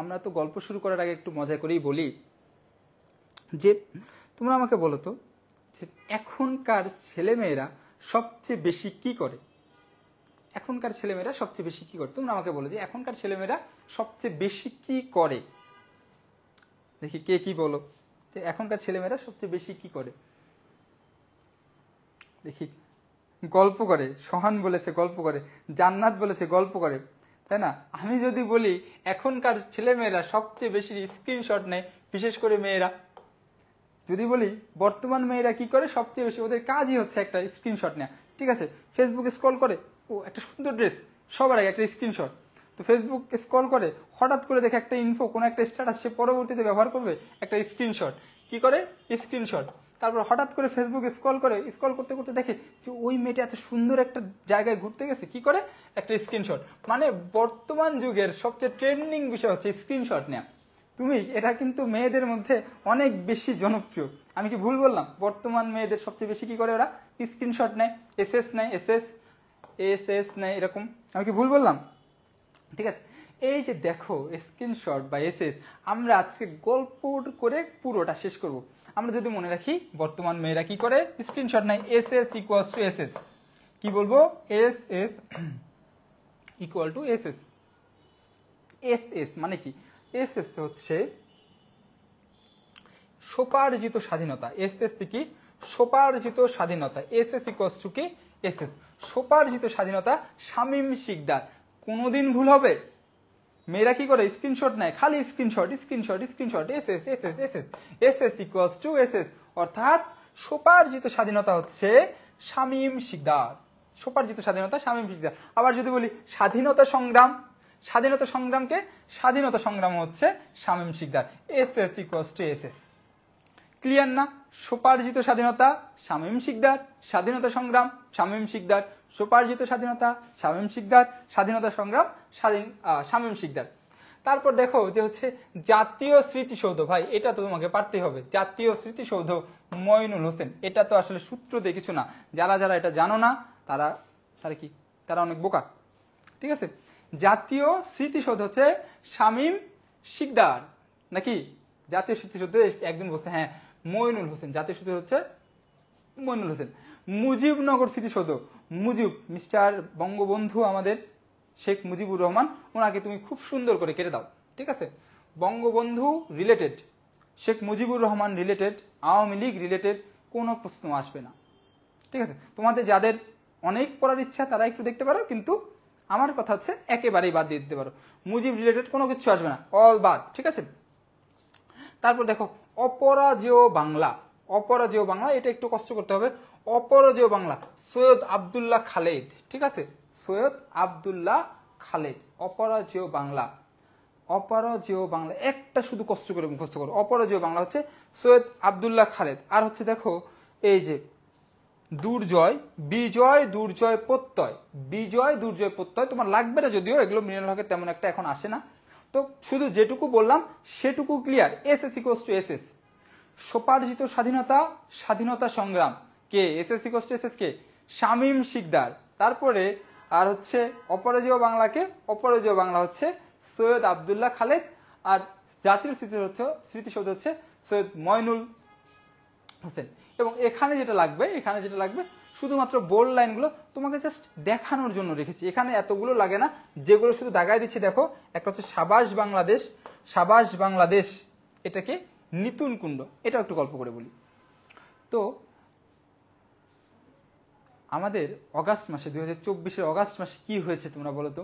[SPEAKER 1] আমরা তো গল্প শুরু করার আগে একটু মজা করেই বলি, যে তোমরা আমাকে বলো তো, যে এখনকার ছেলেমেয়েরা সবচেয়ে বেশি কি করে? এখনকার ছেলেমেয়েরা সবচেয়ে বেশি কি করে? তোমরা আমাকে বলো যে এখনকার ছেলেমেয়েরা সবচেয়ে বেশি কি করে। দেখি কে কি বলো, যে এখনকার ছেলেমেয়েরা সবচেয়ে বেশি কি করে। দেখি, গল্প করে। সোহান বলেছে গল্প করে, জান্নাত বলেছে গল্প করে, তাই না? আমি যদি বলি এখনকার ছেলেমেয়েরা সবচেয়ে বেশি স্ক্রিনশট নেয়, বিশেষ করে মেয়েরা, যদি বলি বর্তমান মেয়েরা কি করে সবচেয়ে বেশি, ওদের কাজই হচ্ছে একটা স্ক্রিনশট নেওয়া। ঠিক আছে, ফেসবুকে স্ক্রল করে, ও একটা সুন্দর ড্রেস, সবার আগে একটা স্ক্রিনশট। তো ফেসবুক স্ক্রল করে, হঠাৎ করে দেখে একটা ইনফো, কোনো একটা স্ট্যাটাস সে পরবর্তীতে ব্যবহার করবে, একটা স্ক্রিনশট। কি করে? স্ক্রিনশট। তারপর হঠাৎ করে ফেসবুক স্ক্রল করতে করতে দেখে যে ওই মেয়েটা এত সুন্দর একটা জায়গায় ঘুরতে গেছে, কি করে? একটা স্ক্রিনশট। মানে বর্তমান যুগের সবচেয়ে ট্রেন্ডিং বিষয় হচ্ছে স্ক্রিনশট নেওয়া। এটা কিন্তু মেয়েদের মধ্যে অনেক বেশি জনপ্রিয়। আমি কি ভুল বললাম? বর্তমান মেয়েদের সবচেয়ে বেশি কি করে? ওরা স্ক্রিনশট নেয়, এসএস নেয়, এসএস নেয়, এরকম। আমি কি ভুল বললাম? ঠিক আছে, এই যে দেখো স্ক্রিনশট বা এসএস, আমরা আজকে গল্প করে পুরোটা শেষ করব। আমরা যদি মনে রাখি বর্তমান মেয়েরা কি করে, স্ক্রিনশট নাই, এসএস ইকুয়ালস টু এসএস, কি বলবো, SS equal to SS. SS মানে কি, এসএস হচ্ছে সোপার্জিত স্বাধীনতা, এসএস কি সোপার্জিত স্বাধীনতা, এসএস ইকুয়ালস টু কি এসএস, সোপার্জিত স্বাধীনতা। শামীম শিকদার, কোনোদিন ভুল হবে? মেয়েরা কি করে, স্ক্রিনশট নেয়, খালি screenshot screenshot screenshot, SS SS SS, SS equals to SS, অর্থাৎ সোপার্জিত স্বাধীনতা হচ্ছে শামীম শিকদার, সোপার্জিত স্বাধীনতা শামীম শিকদার। আবার যদি বলি স্বাধীনতা সংগ্রাম, স্বাধীনতা সংগ্রামকে স্বাধীনতা সংগ্রাম হচ্ছে Shamim Shikdar, SS equals to SS. Clear না? সোপার্জিত স্বাধীনতা শামীম শিকদার, স্বাধীনতা সংগ্রাম শামীম শিকদার, সোপার্জিত স্বাধীনতা শামীম শিকদার, স্বাধীনতা সংগ্রাম শামীম শিকদার। তারপর দেখো যে হচ্ছে জাতীয় স্মৃতিসৌধ, ভাই এটা তো তোমাকে পারতেই হবে, জাতীয় স্মৃতিসৌধ মঈনুল হোসেন। এটা তো আসলে সূত্র দিয়ে কিছু না, যারা যারা এটা জানো না তারা তারা কি, তারা অনেক বোকা। ঠিক আছে, জাতীয় স্মৃতিসৌধ হচ্ছে শামীম শিকদার, নাকি জাতীয় স্মৃতিসৌধ একদিন বলছে হ্যাঁ মঈনুল হোসেন, জাতীয় স্মৃতিসৌধ হচ্ছে মঈনুল হোসেন। মুজিবনগর স্মৃতিসৌধ, মুজিব মিস্টার বঙ্গবন্ধু আমাদের শেখ মুজিবুর রহমান, ওনাকে তুমি খুব সুন্দর করে কেটে দাও। ঠিক আছে, Bangabandhu related, Sheikh Mujibur Rahman related, Awami League related কোনো প্রশ্ন আসবে না। ঠিক আছে, তোমাদের যাদের অনেক পড়ার ইচ্ছা তারা একটু দেখতে পারো, কিন্তু আমার কথা হচ্ছে একেবারেই বাদ দিয়ে দিতে পারো, মুজিব রিলেটেড কোনো কিছু আসবে না, অল বাদ। ঠিক আছে, তারপর দেখো অপরাজেয় বাংলা, অপরাজেয় বাংলা, এটা একটু কষ্ট করতে হবে। অপরাজেয় বাংলা সৈয়দ আব্দুল্লাহ খালেদ। ঠিক আছে, সৈয়দ আব্দুল্লাহ খালেদ, অপরাজেয় বাংলা, অপরাজেয় বাংলা একটা শুধু কষ্ট করে মুখস্থ করো, অপরাজেয় বাংলা হচ্ছে সৈয়দ আব্দুল্লাহ খালেদ। আর হচ্ছে দেখো এই যে দুর্জয়, বিজয় দুর্জয় প্রত্যয়, বিজয় দুর্জয় প্রত্যয় তোমার লাগবে না, যদিও এগুলো মিনাল হকের তেমন একটা এখন আসে না, তো শুধু যেটুকু বললাম সেটুকু clear. SS equals to SS, সোপার্জিত স্বাধীনতা স্বাধীনতা সংগ্রাম কে, এসএস ইকুয়ালস টু এসএস কে, শামীম শিকদার। তারপরে আর হচ্ছে অপরাজেয় বাংলাকে, অপরাজেয় বাংলা হচ্ছে সৈয়দ আব্দুল্লাহ খালেদ, আর জাতীয় স্মৃতিসৌধ হচ্ছে সৈয়দ মঈনুল হোসেন। এবং এখানে যেটা লাগবে, এখানে যেটা লাগবে শুধুমাত্র বোল্ড লাইনগুলো তোমাকে জাস্ট দেখানোর জন্য রেখেছি, এখানে এতগুলো লাগে না, যেগুলো শুধু দাগায় দিচ্ছি দেখো। একটা হচ্ছে সাবাস বাংলাদেশ, সাবাস বাংলাদেশ, এটাকে নিতুন কুণ্ড, এটা একটু গল্প করে বলি। তো আমাদের অগাস্ট মাসে 2024-এর অগাস্ট মাসে কি হয়েছে তোমরা বলো তো?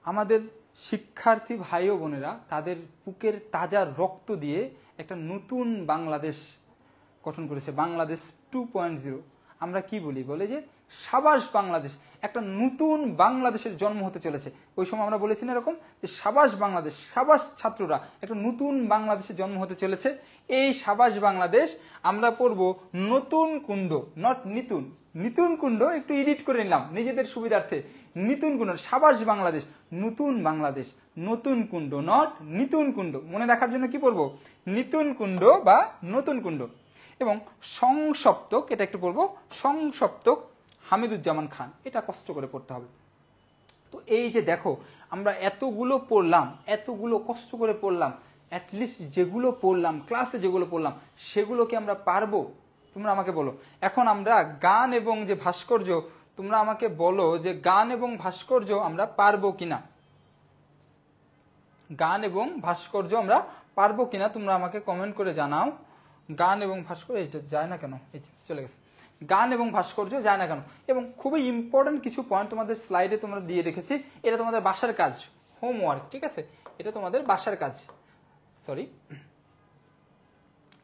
[SPEAKER 1] আমাদের শিক্ষার্থী ভাই ও বোনেরা তাদের বুকের তাজা রক্ত দিয়ে একটা নতুন বাংলাদেশ গঠন করেছে, বাংলাদেশ 2.0। আমরা কি বলি, বলে যে সাবাস বাংলাদেশ, একটা নতুন বাংলাদেশের জন্ম হতে চলেছে। ওই সময় আমরা বলেছি না এরকম যে সাবাস বাংলাদেশ, সাবাস ছাত্ররা, একটা নতুন বাংলাদেশের জন্ম হতে চলেছে। এই সাবাস বাংলাদেশ আমরা পড়ব নতুন কুণ্ড, নট নিতুন, নিতুন কুণ্ড একটু এডিট করে নিলাম নিজেদের সুবিধার্থে, নিতুন কুণ্ড, সাবাস বাংলাদেশ, নতুন বাংলাদেশ, নতুন কুণ্ড, নট নিতুন কুণ্ড। মনে রাখার জন্য কি পড়বো, নিতুন কুণ্ড বা নতুন কুণ্ড। এবং সংসপ্তক, এটা একটু পড়বো, সংসপ্তক হামিদুজ্জামান খান, এটা কষ্ট করে পড়তে হবে। তো এই যে দেখো আমরা এতগুলো পড়লাম, এতগুলো কষ্ট করে পড়লাম, অ্যাটলিস্ট যেগুলো পড়লাম ক্লাসে, যেগুলো পড়লাম সেগুলোকে আমরা পারবো? তোমরা আমাকে বলো। এখন আমরা গান এবং যে ভাস্কর্য, তোমরা আমাকে বলো যে গান এবং ভাস্কর্য আমরা পারবো কিনা, গান এবং ভাস্কর্য আমরা পারবো কিনা তোমরা আমাকে কমেন্ট করে জানাও। গান এবং ভাস্কর্য, এটা যায় না কেন, এই যে চলে গেছে, গান এবং ভাস্কর্য যায় না কেন। এবং খুবই ইম্পর্টেন্ট কিছু পয়েন্ট তোমাদের স্লাইডে তোমরা দিয়ে রেখেছি, এটা তোমাদের বাসার কাজ, হোমওয়ার্ক। ঠিক আছে, এটা তোমাদের বাসার কাজ, সরি,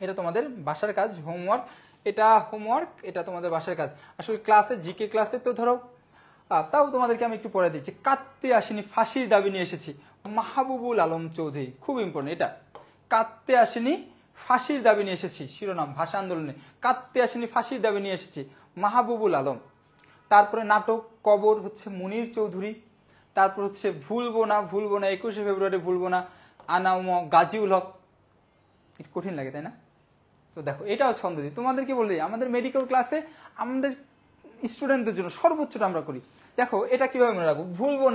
[SPEAKER 1] এটা তোমাদের বাসার কাজ, হোমওয়ার্ক, এটা হোমওয়ার্ক, এটা তোমাদের বাসার কাজ। আসলে ক্লাসে, জিকে ক্লাসে তো ধরো, তাও তোমাদেরকে আমি একটু পড়ে দিচ্ছি। কাঁদতে আসিনি, ফাঁসির দাবি নিয়ে এসেছি, মাহবুবুল আলম চৌধুরী, খুব ইম্পর্টেন্ট এটা। কাঁদতে আসিনি, ফাঁসির দাবি নিয়ে এসেছি, শিরোনাম ভাষা আন্দোলনে, কাঁদতে আসিনি, ফাঁসির দাবি নিয়ে এসেছি, মাহবুবুল আলম। তারপরে নাটক কবর হচ্ছে মুনির চৌধুরী। তারপর হচ্ছে ভুলবো না, ভুলবো না, 21শে ফেব্রুয়ারি ভুলবো না, আনাম গাজীউল হক। একটু কঠিন লাগে তাই না? তো দেখো এটাও ছন্দ দিই তোমাদের, কি বললি আমাদের মেডিকেল ক্লাসে আমাদের স্টুডেন্টদের জন্য সর্বোচ্চটা আমরা করি। দেখো এটা কিভাবে মনে রাখবো, ভুলবো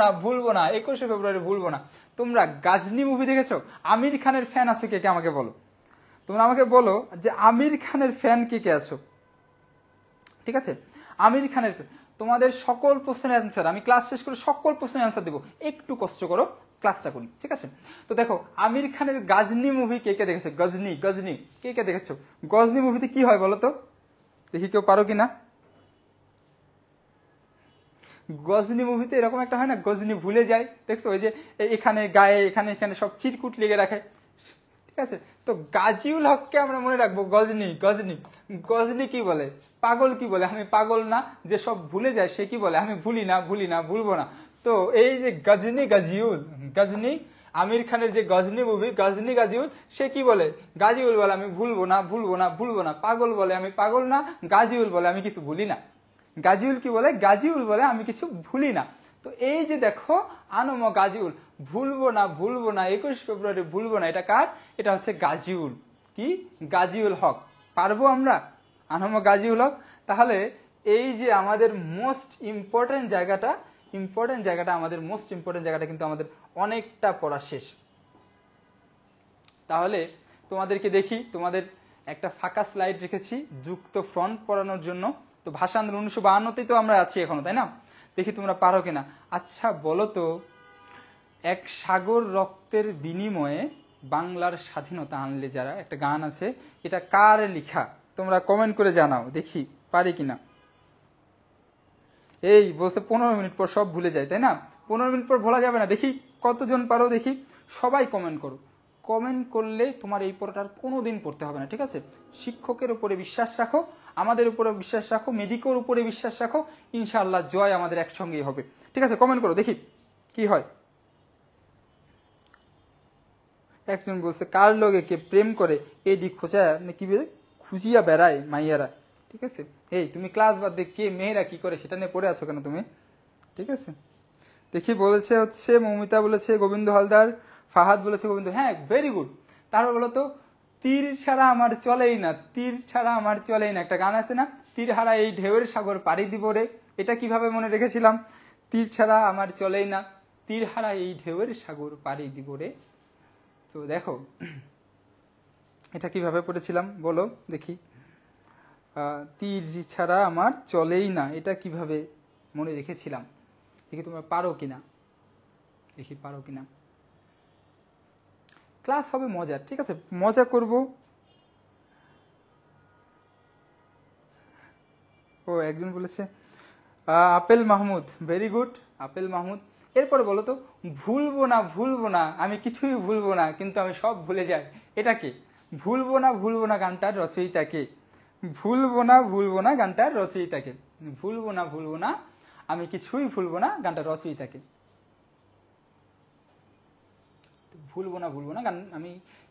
[SPEAKER 1] না 21শে ফেব্রুয়ারি ভুলবো না। তোমরা গাজনি মুভি দেখেছো? আমির খানের ফ্যান আছো কে কে আমাকে বলো, তোমরা আমাকে বলো যে আমির খানের ফ্যান কে কে আছো। ঠিক আছে, আমির খানের, তোমাদের সকল প্রশ্নের অ্যান্সার আমি ক্লাস শেষ করে সকল প্রশ্নের অ্যান্সার দেবো, একটু কষ্ট করো ক্লাসটা করি। ঠিক আছে, তো দেখো আমির খানের গাজনি মুভি কে কে দেখেছো? গজনি কে কে দেখেছো? গজনি মুভিতে কি হয় বলো তো, দেখি কেউ পারো কিনা। গজনি মুভিতে এরকম একটা হয় না, গজনি ভুলে যায়, দেখছো ওই যে এখানে গায়ে এখানে এখানে সব চিরকুট লেগে রাখে। ঠিক আছে, তো গাজিউল হককে আমরা মনে রাখবো গজনি। গজনি কি বলে? পাগল কি বলে? আমি পাগল না, যে সব ভুলে যায় সে কি বলে? আমি ভুলি না ভুলবো না। তো এই যে গজনি আমির খানের যে গজনি মুভি, গজনি গাজিউল, সে কি বলে? গাজিউল বলে আমি ভুলবো না। পাগল বলে আমি পাগল না, গাজিউল বলে আমি কিছু ভুলি না। গাজিউল কি বলে? গাজিউল বলে আমি কিছু ভুলি না। তো এই যে দেখো আনম গাজিউল, ভুলবো না 21 ফেব্রুয়ারি ভুলবো না, এটা কার? এটা হচ্ছে গাজিউল। কি? গাজিউল হক। পারবো আমরা আনম গাজিউল হক। তাহলে এই যে আমাদের মোস্ট ইম্পর্টেন্ট জায়গাটা কিন্তু আমাদের অনেকটা পড়া শেষ। তাহলে তোমাদেরকে দেখি, তোমাদের একটা ফাঁকা স্লাইড রেখেছি যুক্ত ফ্রন্ট পড়ানোর জন্য। তো ভাষা আন্দোলন 1952তেই তো আমরা আছি এখনো, তাই না? দেখি তোমরা পারো কিনা। আচ্ছা বলো তো, এক সাগর রক্তের বিনিময়ে বাংলার স্বাধীনতা আনলে যারা, একটা গান আছে, এটা কার লেখা? তোমরা কমেন্ট করে জানাও, দেখি পারি কিনা। এই বলছে 15 মিনিট পর সব ভুলে যায়, তাই না? 15 মিনিট পর ভোলা যাবে না। দেখি কতজন পারো, দেখি সবাই কমেন্ট করো। কমেন্ট করলে তোমার এই পড়াটার কোনোদিন পড়তে হবে না। ঠিক আছে, শিক্ষকের উপরে বিশ্বাস রাখো, আমাদের উপরে বিশ্বাস রাখো, মেডিকোর উপরে বিশ্বাস রাখো, ইনশাআল্লাহ জয় আমাদের একসঙ্গেই হবে। ঠিক আছে, কমেন্ট করো দেখি কি হয়। একজন বলছে কার লগে কে প্রেম করে এডি খোঁজা কি বলে খুঁজিয়া বেড়ায় মাইয়ারা। ঠিক আছে, এই তুমি ক্লাস বাদ দিয়ে কে মেয়েরা কি করে সেটা নিয়ে পড়ে আছো কেন তুমি? ঠিক আছে, দেখি বলেছে হচ্ছে মৌমিতা বলেছে গোবিন্দ হালদার, ফাহাদ বলেছে গোবিন্দ। হ্যাঁ, ভেরি গুড। তারপর বলো তো, তীর ছাড়া আমার চলেই না, একটা গান আছে না, তীর হারা এই ঢেউয়ের সাগর পাড়ি দিব রে। এটা কিভাবে মনে রেখেছিলাম? তীর ছাড়া আমার চলেই না, তীর হারা এই ঢেউয়ের সাগর পাড়ি দিব রে। তো দেখো এটা কিভাবে পড়েছিলাম বলো দেখি। তীর ছাড়া আমার চলেই না, এটা কিভাবে মনে রেখেছিলাম, দেখি তোমরা পারো কিনা। ক্লাস হবে মজার, ঠিক আছে, মজা করব। ও একজন বলেছে apple Mahmud, very good apple Mahmud. এরপরে বলো তো, ভুলবো না আমি কিছুই ভুলবো না কিন্তু আমি সব ভুলে যাই, এটা কি? ভুলবো না গানটার রচয়িতা কে? ভুলবো না গানটার রচয়িতা কে? ভুলবো না আমি কিছুই ভুলবো না গানটার রচয়িতা কে? ভুলবো না গান আমি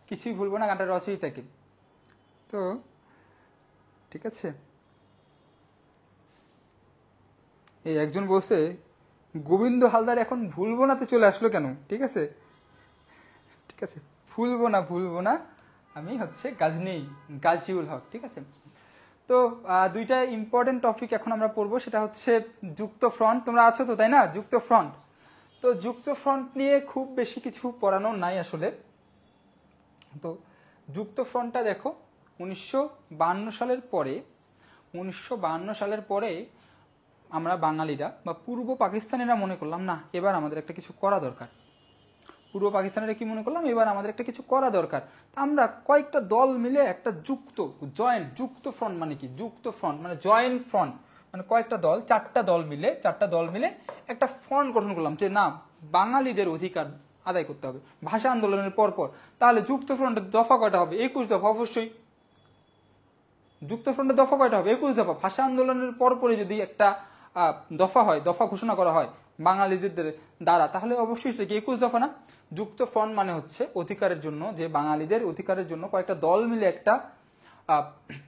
[SPEAKER 1] কিছুই ভুলবো না গানটার রচয়িতা কে? তো ঠিক আছে, এই একজন বলছে গোবিন্দ হালদার এখন ভুলবো নাতে চলে আসলো কেন? ঠিক আছে, ভুলবো না আমি হচ্ছে গাজিউল হক। ঠিক আছে, তো দুইটা ইম্পর্টেন্ট টপিক এখন আমরা পড়বো, সেটা হচ্ছে যুক্ত ফ্রন্ট। তোমরা আছো তো, তাই না? যুক্ত ফ্রন্ট, তো যুক্ত ফ্রন্ট নিয়ে খুব বেশি কিছু পড়ানো নাই আসলে। তো যুক্ত ফ্রন্টটা দেখো 1952 সালের পরে আমরা বাঙালিরা বা পূর্ব পাকিস্তানিরা মনে করলাম না এবার আমাদের একটা কিছু করা দরকার। পূর্ব পাকিস্তানিরা কি মনে করলাম, এবার আমাদের একটা কিছু করা দরকার। আমরা কয়েকটা দল মিলে একটা যুক্ত ফ্রন্ট মানে কি? যুক্ত ফ্রন্ট মানে জয়েন্ট ফ্রন্ট, মানে কয়েকটা দল, চারটা দল মিলে একটা ফ্রন্ট গঠন করলাম যে না, বাঙালিদের অধিকার আদায় করতে হবে ভাষা আন্দোলনের পর। তাহলে যুক্ত ফ্রন্টের দফা কয়টা হবে? 21 দফা। অবশ্যই যুক্ত ফ্রন্টের দফা কয়টা হবে? 21 দফা। ভাষা আন্দোলনের পরপরই যদি একটা দফা ঘোষণা করা হয় বাঙালিদের দ্বারা, তাহলে অবশ্যই সেটা 21 দফা না? যুক্ত ফ্রন্ট মানে হচ্ছে অধিকারের জন্য, যে বাঙালিদের অধিকারের জন্য কয়েকটা দল মিলে একটা,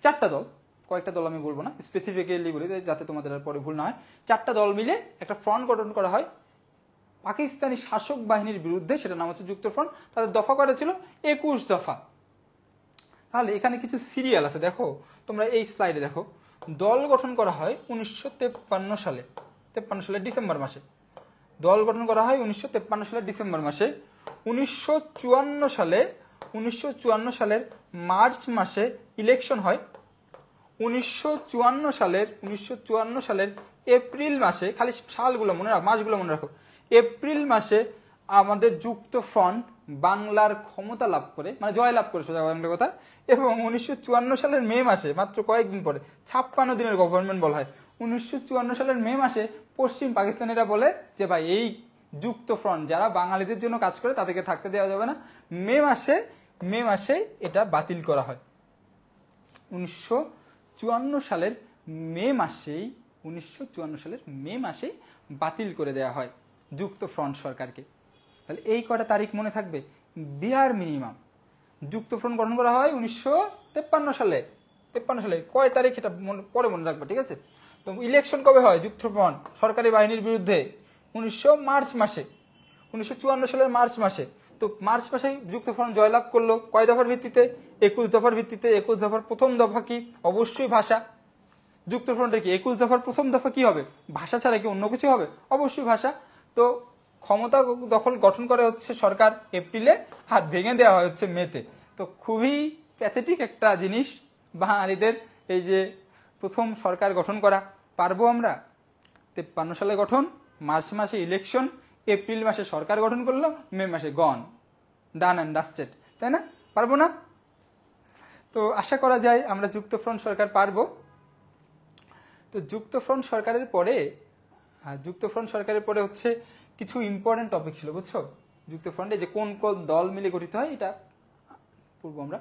[SPEAKER 1] চারটা দল, কয়েকটা দল আমি বলবো না, স্পেসিফিক্যালি বলি যাতে তোমাদের পরে ভুল না হয়। চারটা দল মিলে একটা ফ্রন্ট গঠন করা হয় পাকিস্তানি শাসক বাহিনীর বিরুদ্ধে, সেটা নাম হচ্ছে যুক্ত ফ্রন্ট। তাদের দফা কয়টা ছিল? 21 দফা। তাহলে এখানে কিছু সিরিয়াল আছে, দেখো তোমরা এই স্লাইডে দেখো, দল গঠন করা হয় 1953 সালে, 53 সালের ডিসেম্বর মাসে। দল গঠন করা হয় 1953 সালের ডিসেম্বর মাসে। 1954 সালের মার্চ মাসে ইলেকশন হয়। 1954 সালের এপ্রিল মাসে, খালি সালগুলো মনে রাখো, মাসগুলো মনে রাখো, এপ্রিল মাসে আমাদের যুক্ত ফ্রন্ট বাংলার ক্ষমতা লাভ করে, মানে জয় লাভ করে সোজা বাংলা কথা। এবং 1954 সালের মে মাসে, মাত্র কয়েকদিন পরে, 56 দিনের গভর্নমেন্ট বলা হয়, 1954 সালের মে মাসে পশ্চিম পাকিস্তানিরা বলে যে ভাই এই যুক্ত ফ্রন্ট যারা বাঙালিদের জন্য কাজ করে তাদেরকে থাকতে দেওয়া যাবে না। মে মাসে এটা বাতিল করা হয়। 1954 সালের মে মাসেই বাতিল করে দেওয়া হয় যুক্ত ফ্রন্ট সরকারকে। তাহলে এই কটা তারিখ মনে থাকবে বিয়ার মিনিমাম। যুক্ত ফ্রন্ট গঠন করা হয় 1953 সালে। 53 সালে কয় তারিখ এটা পরে মনে রাখবে, ঠিক আছে? তো ইলেকশন কবে হয় যুক্ত ফ্রন্ট সরকারি বাহিনীর বিরুদ্ধে? 1954 সালের মার্চ মাসে। তো মার্চ মাসেই যুক্ত ফ্রন্ট জয়লাভ করলো কয় দফার ভিত্তিতে? 21 দফার ভিত্তিতে। 21 দফার প্রথম দফা কি? অবশ্যই ভাষা। যুক্ত ফ্রন্টের কি 21 দফার প্রথম দফা কি হবে? ভাষা ছাড়া কি অন্য কিছু হবে? অবশ্যই ভাষা। তো ক্ষমতা দখল গঠন করে হচ্ছে সরকার এপ্রিলে, আর ভেঙে দেওয়া হয় হচ্ছে মেতে। তো খুবই প্যাথেটিক একটা জিনিস বাঙালিদের, এই যে প্রথম সরকার গঠন করা। পারবো আমরা? 53 সালে গঠন, মার্চ মাসে ইলেকশন, এপ্রিল মাসে সরকার গঠন করলো, মে মাসে গন, ডান অ্যান্ড ডাস্টেড, তাই না? পারবো না? তো আশা করা যায় আমরা যুক্ত ফ্রন্ট সরকার পারবো। তো যুক্ত ফ্রন্ট সরকারের পরে হচ্ছে কিছু ইম্পর্টেন্ট টপিক ছিল, বুঝছো? যুক্ত ফ্রন্টে যে কোন কোন দল মিলে গঠিত হয় এটা পড়বো আমরা।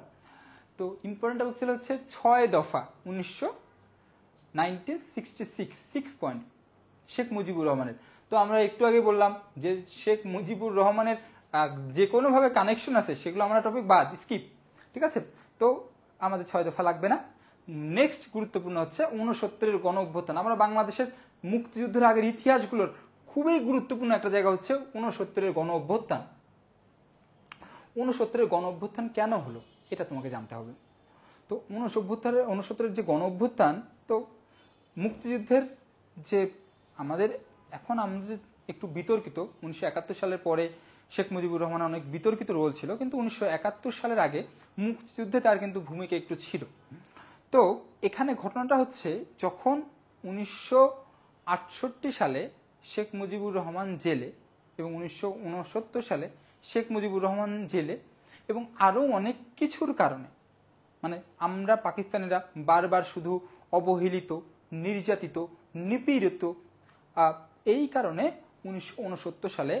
[SPEAKER 1] তো ইম্পর্টেন্ট টপিক ছিল হচ্ছে 6 দফা 1966, 6 পয়েন্ট শেখ মুজিবুর রহমানের। তো আমরা একটু আগে বললাম যে শেখ মুজিবুর রহমানের যে কোনোভাবে কানেকশন আছে সেগুলো আমরা টপিক বাদ, স্কিপ, ঠিক আছে? তো আমাদের 6 দফা লাগবে না। নেক্সট গুরুত্বপূর্ণ হচ্ছে 69-এর গণ অভ্যুত্থান। আমরা বাংলাদেশের মুক্তিযুদ্ধের আগের ইতিহাসগুলোর খুবই গুরুত্বপূর্ণ একটা জায়গা হচ্ছে 69-এর গণ অভ্যুত্থান। 69-এর গণ অভ্যুত্থান কেন হলো এটা তোমাকে জানতে হবে। তো 69-এর যে গণ অভ্যুত্থান, তো মুক্তিযুদ্ধের যে আমাদের একটু বিতর্কিত, 1971 সালের পরে শেখ মুজিবুর রহমান অনেক বিতর্কিত রোল ছিল, কিন্তু 1971 সালের আগে মুক্তিযুদ্ধে তার কিন্তু ভূমিকা একটু ছিল। তো এখানে ঘটনাটা হচ্ছে যখন 1968 সালে শেখ মুজিবুর রহমান জেলে, এবং 1969 সালে শেখ মুজিবুর রহমান জেলে, এবং আরও অনেক কিছুর কারণে, মানে আমরা পাকিস্তানিরা বারবার শুধু অবহেলিত, নির্যাতিত, নিপীড়িত, এই কারণে 1969 সালে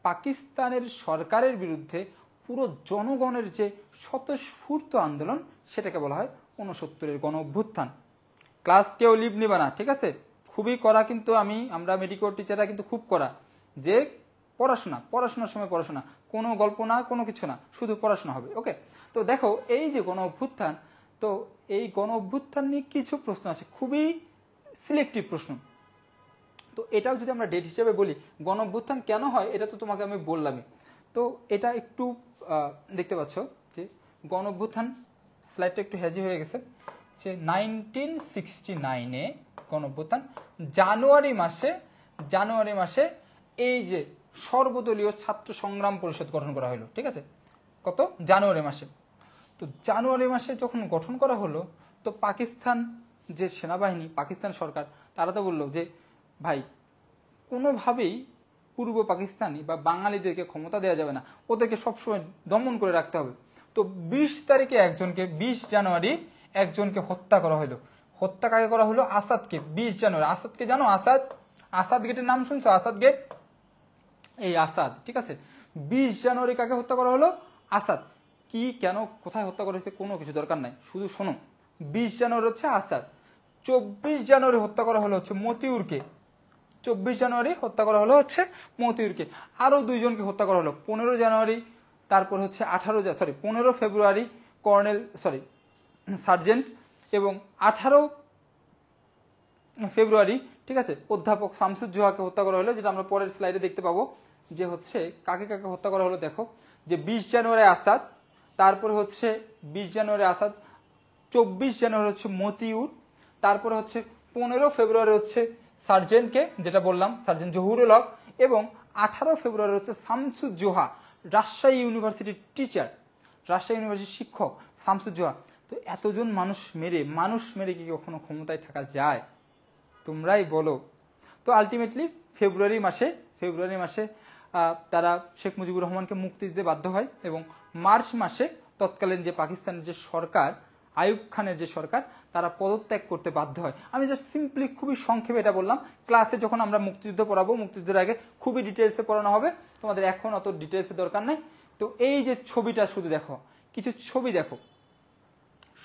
[SPEAKER 1] পাকিস্তানের সরকারের বিরুদ্ধে পুরো জনগণের যে স্বতঃস্ফূর্ত আন্দোলন, সেটাকে বলা হয় 69-এর গণ অভ্যুত্থান। ক্লাস কেউ লিভ নিবা না, ঠিক আছে? খুবই করা, কিন্তু আমরা মেডিকেল টিচাররা কিন্তু খুব করা, যে পড়াশোনার সময় পড়াশোনা, কোনো গল্প না, কোনো কিছু না, শুধু পড়াশোনা হবে, ওকে? তো দেখো এই যে গণ অভ্যুত্থান, তো এই গণ অভ্যুত্থান নিয়ে কিছু প্রশ্ন আছে, খুবই সিলেক্টিভ প্রশ্ন। তো এটাও যদি আমরা ডেট হিসেবে বলি, গণ অভ্যুত্থান কেন হয় এটা তো তোমাকে আমি বললামই। তো এটা একটু দেখতে পাচ্ছ যে গণ অভ্যুত্থান, স্লাইডটা একটু হেজি হয়ে গেছে, যে 1969-এ গণ অভ্যুত্থান জানুয়ারি মাসে এই যে সর্বদলীয় ছাত্র সংগ্রাম পরিষদ গঠন করা হলো, ঠিক আছে? কত? জানুয়ারি মাসে। তো জানুয়ারি মাসে যখন গঠন করা হলো, তো পাকিস্তান যে সেনাবাহিনী, পাকিস্তান সরকার, তারা তো বললো যে ভাই কোনোভাবেই পূর্ব পাকিস্তানি বা বাঙালিদেরকে ক্ষমতা দেওয়া যাবে না, ওদেরকে সবসময় দমন করে রাখতে হবে। তো 20 তারিখে 20 জানুয়ারি একজনকে হত্যা করা হলো। হত্যা কাকে করা হলো? আসাদকে। 20 জানুয়ারি। আসাদকে জানো? আসাদ গেটের নাম শুনছো? আসাদ গেট, এই আসাদ, ঠিক আছে? 20 জানুয়ারি কাকে হত্যা করা হলো? আসাদ। কি, কেন, কোথায় হত্যা করা হয়েছে কোনো কিছু দরকার নাই, শুধু শোনো। 20 জানুয়ারি হচ্ছে আসাদ। 24 জানুয়ারি হত্যা করা হলো হচ্ছে মতিউরকে। 24 জানুয়ারি হত্যা করা হলো হচ্ছে মতিউরকে। আরো 2 জনকে হত্যা করা হলো 15 জানুয়ারি, তারপর হচ্ছে 15 ফেব্রুয়ারি সার্জেন্ট, এবং 18 ফেব্রুয়ারি, ঠিক আছে, অধ্যাপক শামসুজ্জোহাকে হত্যা করা হলো, যেটা আমরা পরের স্লাইডে দেখতে পাবো যে হচ্ছে কাকে কাকে হত্যা করা হলো। দেখো যে 20 জানুয়ারি আসাদ, তারপরে হচ্ছে 20 জানুয়ারি আসাদ, 24 জানুয়ারি হচ্ছে মতিউর, তারপরে হচ্ছে 15 ফেব্রুয়ারি হচ্ছে সার্জেন্টকে, যেটা বললাম সার্জেন্ট জহুরুল হক, এবং 18 ফেব্রুয়ারি হচ্ছে শামসুজ্জোহা, রাজশাহী ইউনিভার্সিটির টিচার, রাজশাহী ইউনিভার্সিটির শিক্ষক শামসুজ্জোহা। তো এতজন মানুষ মেরে কি কখনো ক্ষমতায় থাকা যায়? তোমরাই বলো। তো আলটিমেটলি ফেব্রুয়ারি মাসে তারা শেখ মুজিবুর রহমানকে মুক্তি দিতে বাধ্য হয়, এবং মার্চ মাসে তৎকালীন যে পাকিস্তানের যে সরকার, আইয়ুব খানের যে সরকার, তারা পদত্যাগ করতে বাধ্য হয়। আমি জাস্ট সিম্পলি খুবই সংক্ষেপে এটা বললাম। ক্লাসে যখন আমরা মুক্তিযুদ্ধ পড়াবো, মুক্তিযুদ্ধের আগে খুবই ডিটেলসে পড়ানো হবে, তোমাদের এখন অত ডিটেলসের দরকার নেই। তো এই যে ছবিটা শুধু দেখো, কিছু ছবি দেখো,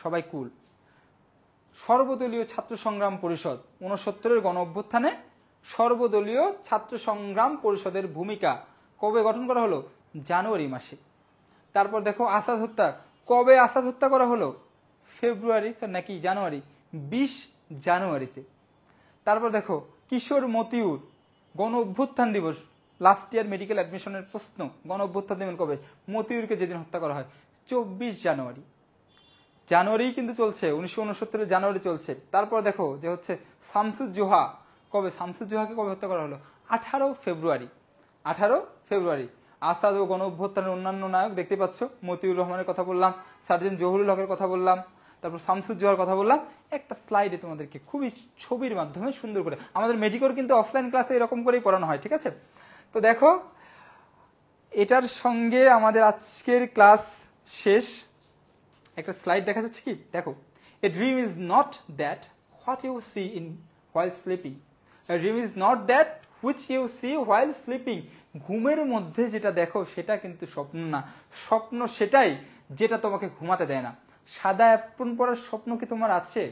[SPEAKER 1] সবাই কুল। সর্বদলীয় ছাত্র সংগ্রাম পরিষদ 69-এর গণ অভ্যুত্থানে সর্বদলীয় ছাত্র সংগ্রাম পরিষদের ভূমিকা কবে গঠন করা হলো? জানুয়ারি মাসে। তারপর দেখো আসাদ হত্যা, কবে আসাদ হত্যা করা হলো? ফেব্রুয়ারি নাকি জানুয়ারি? 20 জানুয়ারিতে। তারপর দেখো কিশোর মতিউর, গণ অভ্যুত্থান দিবস, লাস্ট ইয়ার মেডিকেল অ্যাডমিশনের প্রশ্ন, গণ অভ্যুত্থান দিবস কবে? মতিউরকে যেদিন হত্যা করা হয় 24 জানুয়ারি। জানুয়ারি কিন্তু চলছে, 1969 জানুয়ারি চলছে। তারপর দেখো যে হচ্ছে শামসুজ্জোহা, কবে? শামসুজ্জোহাকে কবে হত্যা করা হলো? 18 ফেব্রুয়ারি। 18 ফেব্রুয়ারি। আসাদ ও গণ অভ্যুত্থানের অন্যান্য নায়ক দেখতে পাচ্ছ, মতিউর রহমানের কথা বললাম, সার্জেন্ট জহুরুল হকের কথা বললাম, তারপর শামসুজ্জোহার কথা বললাম। একটা স্লাইডে তোমাদেরকে খুবই ছবির মাধ্যমে সুন্দর করে, আমাদের মেডিকোর কিন্তু অফলাইন ক্লাসে এরকম করেই পড়ানো হয়, ঠিক আছে? তো দেখো এটার সঙ্গে আমাদের আজকের ক্লাস শেষ। একটা স্লাইড দেখা যাচ্ছে কি? দেখো, a dream is not that what you see in while sleeping, a dream is not that which you see while sleeping. ঘুমের মধ্যে যেটা দেখো সেটা কিন্তু স্বপ্ন না, স্বপ্ন সেটাই যেটা তোমাকে ঘুমাতে দেয় না। সাদা অ্যাপ্রন পরার স্বপ্ন কি তোমার আছে?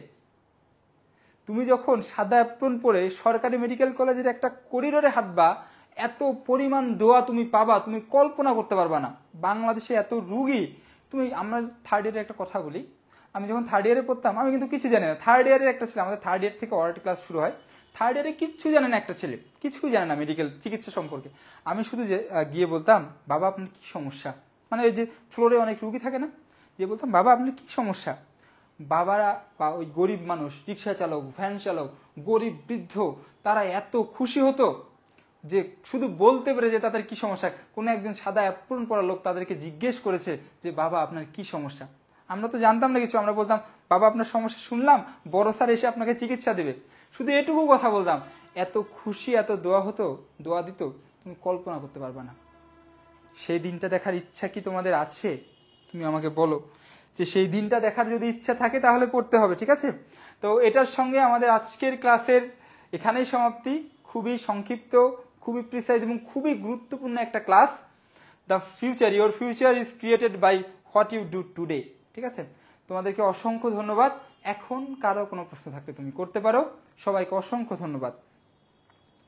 [SPEAKER 1] তুমি যখন সাদা অ্যাপ্রন পরে সরকারি মেডিকেল কলেজের একটা করিডোরে হাঁটবা, এত পরিমাণ দোয়া তুমি পাবা, তুমি কল্পনা করতে পারবা না। বাংলাদেশে এত রুগী, তুমি, আমরা থার্ড ইয়ারের একটা কথা বলি, আমি যখন থার্ড ইয়ারে পড়তাম আমি কিন্তু কিছু জানি না। থার্ড ইয়ারের একটা ছেলে, আমাদের থার্ড ইয়ার থেকে অরাটি ক্লাস শুরু হয়, থার্ড ইয়ারে কিচ্ছু জানে না একটা ছেলে, কিছুই জানে না মেডিকেল চিকিৎসা সম্পর্কে। আমি শুধু যে গিয়ে বলতাম, বাবা আপনার কি সমস্যা, মানে ওই যে ফ্লোরে অনেক রুগী থাকে না, যে বলতাম বাবা আপনার কি সমস্যা। বাবারা বা ওই গরিব মানুষ, রিক্সা চালক, ভ্যান চালক, গরিব বৃদ্ধ, তারা এত খুশি হতো যে শুধু বলতে পেরে যে তাদের কি সমস্যা। কোনো একজন সাদা অ্যাপ্রন পরা লোক তাদেরকে জিজ্ঞেস করেছে যে বাবা আপনার কি সমস্যা। আমরা তো জানতাম না কিছু, আমরা বলতাম বাবা আপনার সমস্যা শুনলাম, বড় স্যার এসে আপনাকে চিকিৎসা দেবে, শুধু এটুকু কথা বলতাম। এত খুশি, এত দোয়া হতো, দোয়া দিত, তুমি কল্পনা করতে পারবা না। সেই দিনটা দেখার ইচ্ছা কি তোমাদের আছে? তুমি আমাকে বলো যে সেই দিনটা দেখার যদি ইচ্ছা থাকে তাহলে পড়তে হবে, ঠিক আছে? তো এটার সঙ্গে আমাদের আজকের ক্লাসের এখানেই সমাপ্তি। খুবই সংক্ষিপ্ত, খুবই প্রিসাইজ এবং খুবই গুরুত্বপূর্ণ একটা class. The future, your future is created by what you do today, ঠিক আছে? তোমাদেরকে অসংখ্য ধন্যবাদ। এখন কারো কোনো প্রশ্ন থাকলে তুমি করতে পারো। সবাইকে অসংখ্য ধন্যবাদ।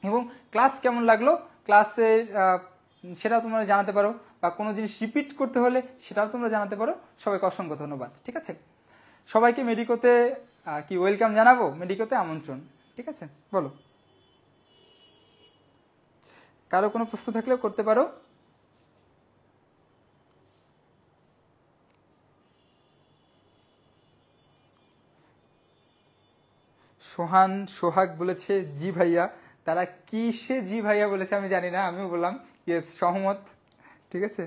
[SPEAKER 1] এবং ক্লাস কেমন লাগলো, ক্লাসে সেটাও তোমরা জানাতে পারো, বা কোনো জিনিস রিপিট করতে হলে সেটাও তোমরা জানাতে পারো। সবাইকে অসংখ্য ধন্যবাদ, ঠিক আছে? সবাইকে মেডিকোতে কি ওয়েলকাম জানাবো, মেডিকোতে আমন্ত্রণ, ঠিক আছে? বলো, কারো কোনো প্রশ্ন থাকলেও করতে পারো। সোহাগ বলেছে জি ভাইয়া। তারা কিসে জি ভাইয়া বলেছে আমি জানি না, আমিও বললাম ইয়েস, সহমত, ঠিক আছে?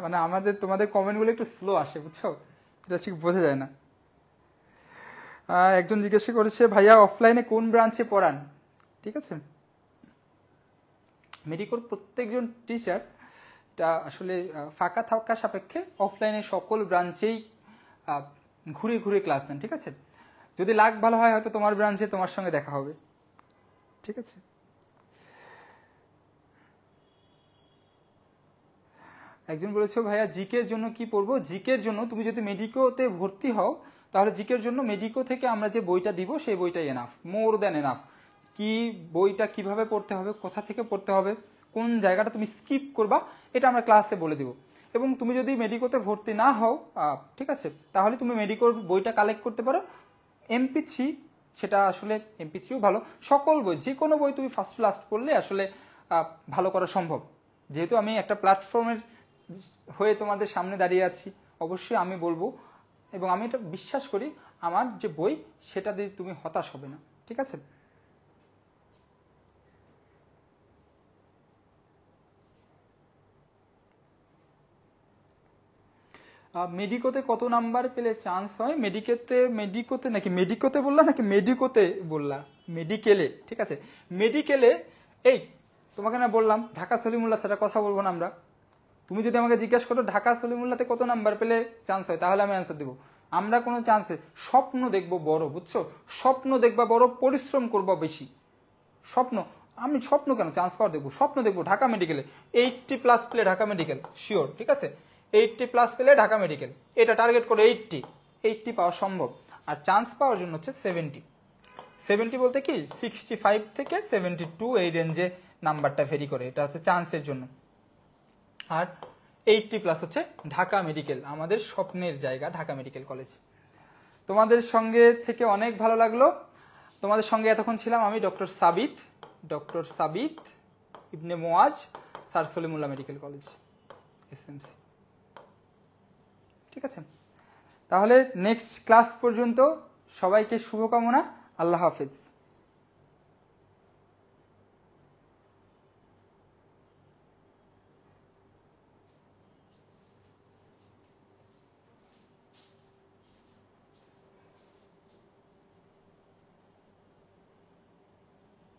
[SPEAKER 1] মানে তোমাদের কমেন্টগুলো একটু স্লো আসে, বুঝছো, এটা ঠিক বোঝা যায় না। একজন জিজ্ঞাসা করেছে ভাইয়া অফলাইনে কোন ব্রাঞ্চে পড়ান, ঠিক আছে? মেডিকোর প্রত্যেকজন টিচার আসলে ফাঁকা থাকা সাপেক্ষে অফলাইনে সকল ব্রাঞ্চেই ঘুরে ঘুরে ক্লাস নেন, ঠিক আছে? যদি লাক ভালো হয় হয়তো তোমার ব্রাঞ্চে তোমার সঙ্গে দেখা হবে, ঠিক আছে? একজন বলেছে ভাইয়া জিকের জন্য কি পড়বো? জিকের জন্য তুমি যদি মেডিকোতে ভর্তি হও তাহলে জিকের জন্য মেডিকো থেকে আমরা যে বইটা দিব সেই বইটাই এনাফ, মোর দ্যান এনাফ। কি বইটা কিভাবে পড়তে হবে, কোথা থেকে পড়তে হবে, কোন জায়গাটা তুমি স্কিপ করবা, এটা আমরা ক্লাসে বলে দিব। এবং তুমি যদি মেডিকোতে ভর্তি না হও, ঠিক আছে, তাহলে তুমি মেডিকোর বইটা কালেক্ট করতে পারো, MP3, সেটা আসলে MP3ও ভালো। সকল বই, যে কোনো বই তুমি ফার্স্ট টু লাস্ট পড়লে আসলে ভালো করা সম্ভব। যেহেতু আমি একটা প্ল্যাটফর্মের হয়ে তোমাদের সামনে দাঁড়িয়ে আছি, অবশ্যই আমি বলবো, এবং আমি এটা বিশ্বাস করি, আমার যে বই সেটা দিয়ে তুমি হতাশ হবে না, ঠিক আছে? মেডিকোতে কত নাম্বার পেলে চান্স হয়? মেডিকোতে নাকি মেডিকোতে বললা নাকি মেডিকোতে বললা? মেডিকেলে, ঠিক আছে। মেডিকেলে এই তোমাকে না বললাম ঢাকা সলিমুল্লাহ সেটা কথা বলবো না আমরা। তুমি যদি আমাকে জিজ্ঞাসা করো ঢাকা সলিমুল্লাহতে কত নাম্বার পেলে চান্স হয়, তাহলে আমি অ্যান্সার দেবো। আমরা কোনো চান্সে স্বপ্ন দেখবো বড়, বুঝছো? স্বপ্ন দেখবা বড়, পরিশ্রম করবো বেশি। স্বপ্ন, আমি স্বপ্ন কেন, চান্স পাওয়ার দেখবো, স্বপ্ন দেখবো ঢাকা মেডিকেলে 80+ পেলে ঢাকা মেডিকেল শিওর, ঠিক আছে? 80+ পেলে ঢাকা মেডিকেল, এটা টার্গেট করে 80 পাওয়া সম্ভব। আর চান্স পাওয়ার জন্য হচ্ছে 70 বলতে কি 65 থেকে 72 এই রেঞ্জে নাম্বারটা ভেরি করে, এটা হচ্ছে চান্সের জন্য। আর 80+ হচ্ছে ঢাকা মেডিকেল, আমাদের স্বপ্নের জায়গা ঢাকা মেডিকেল কলেজ। তোমাদের সঙ্গে থেকে অনেক ভালো লাগলো। তোমাদের সঙ্গে এতক্ষণ ছিলাম আমি doctor Sabit Ibne Moaz, sir Salimullah medical college, SMC, ঠিক আছে? তাহলে নেক্সট ক্লাস পর্যন্ত সবাইকে শুভকামনা, আল্লাহ হাফেজ।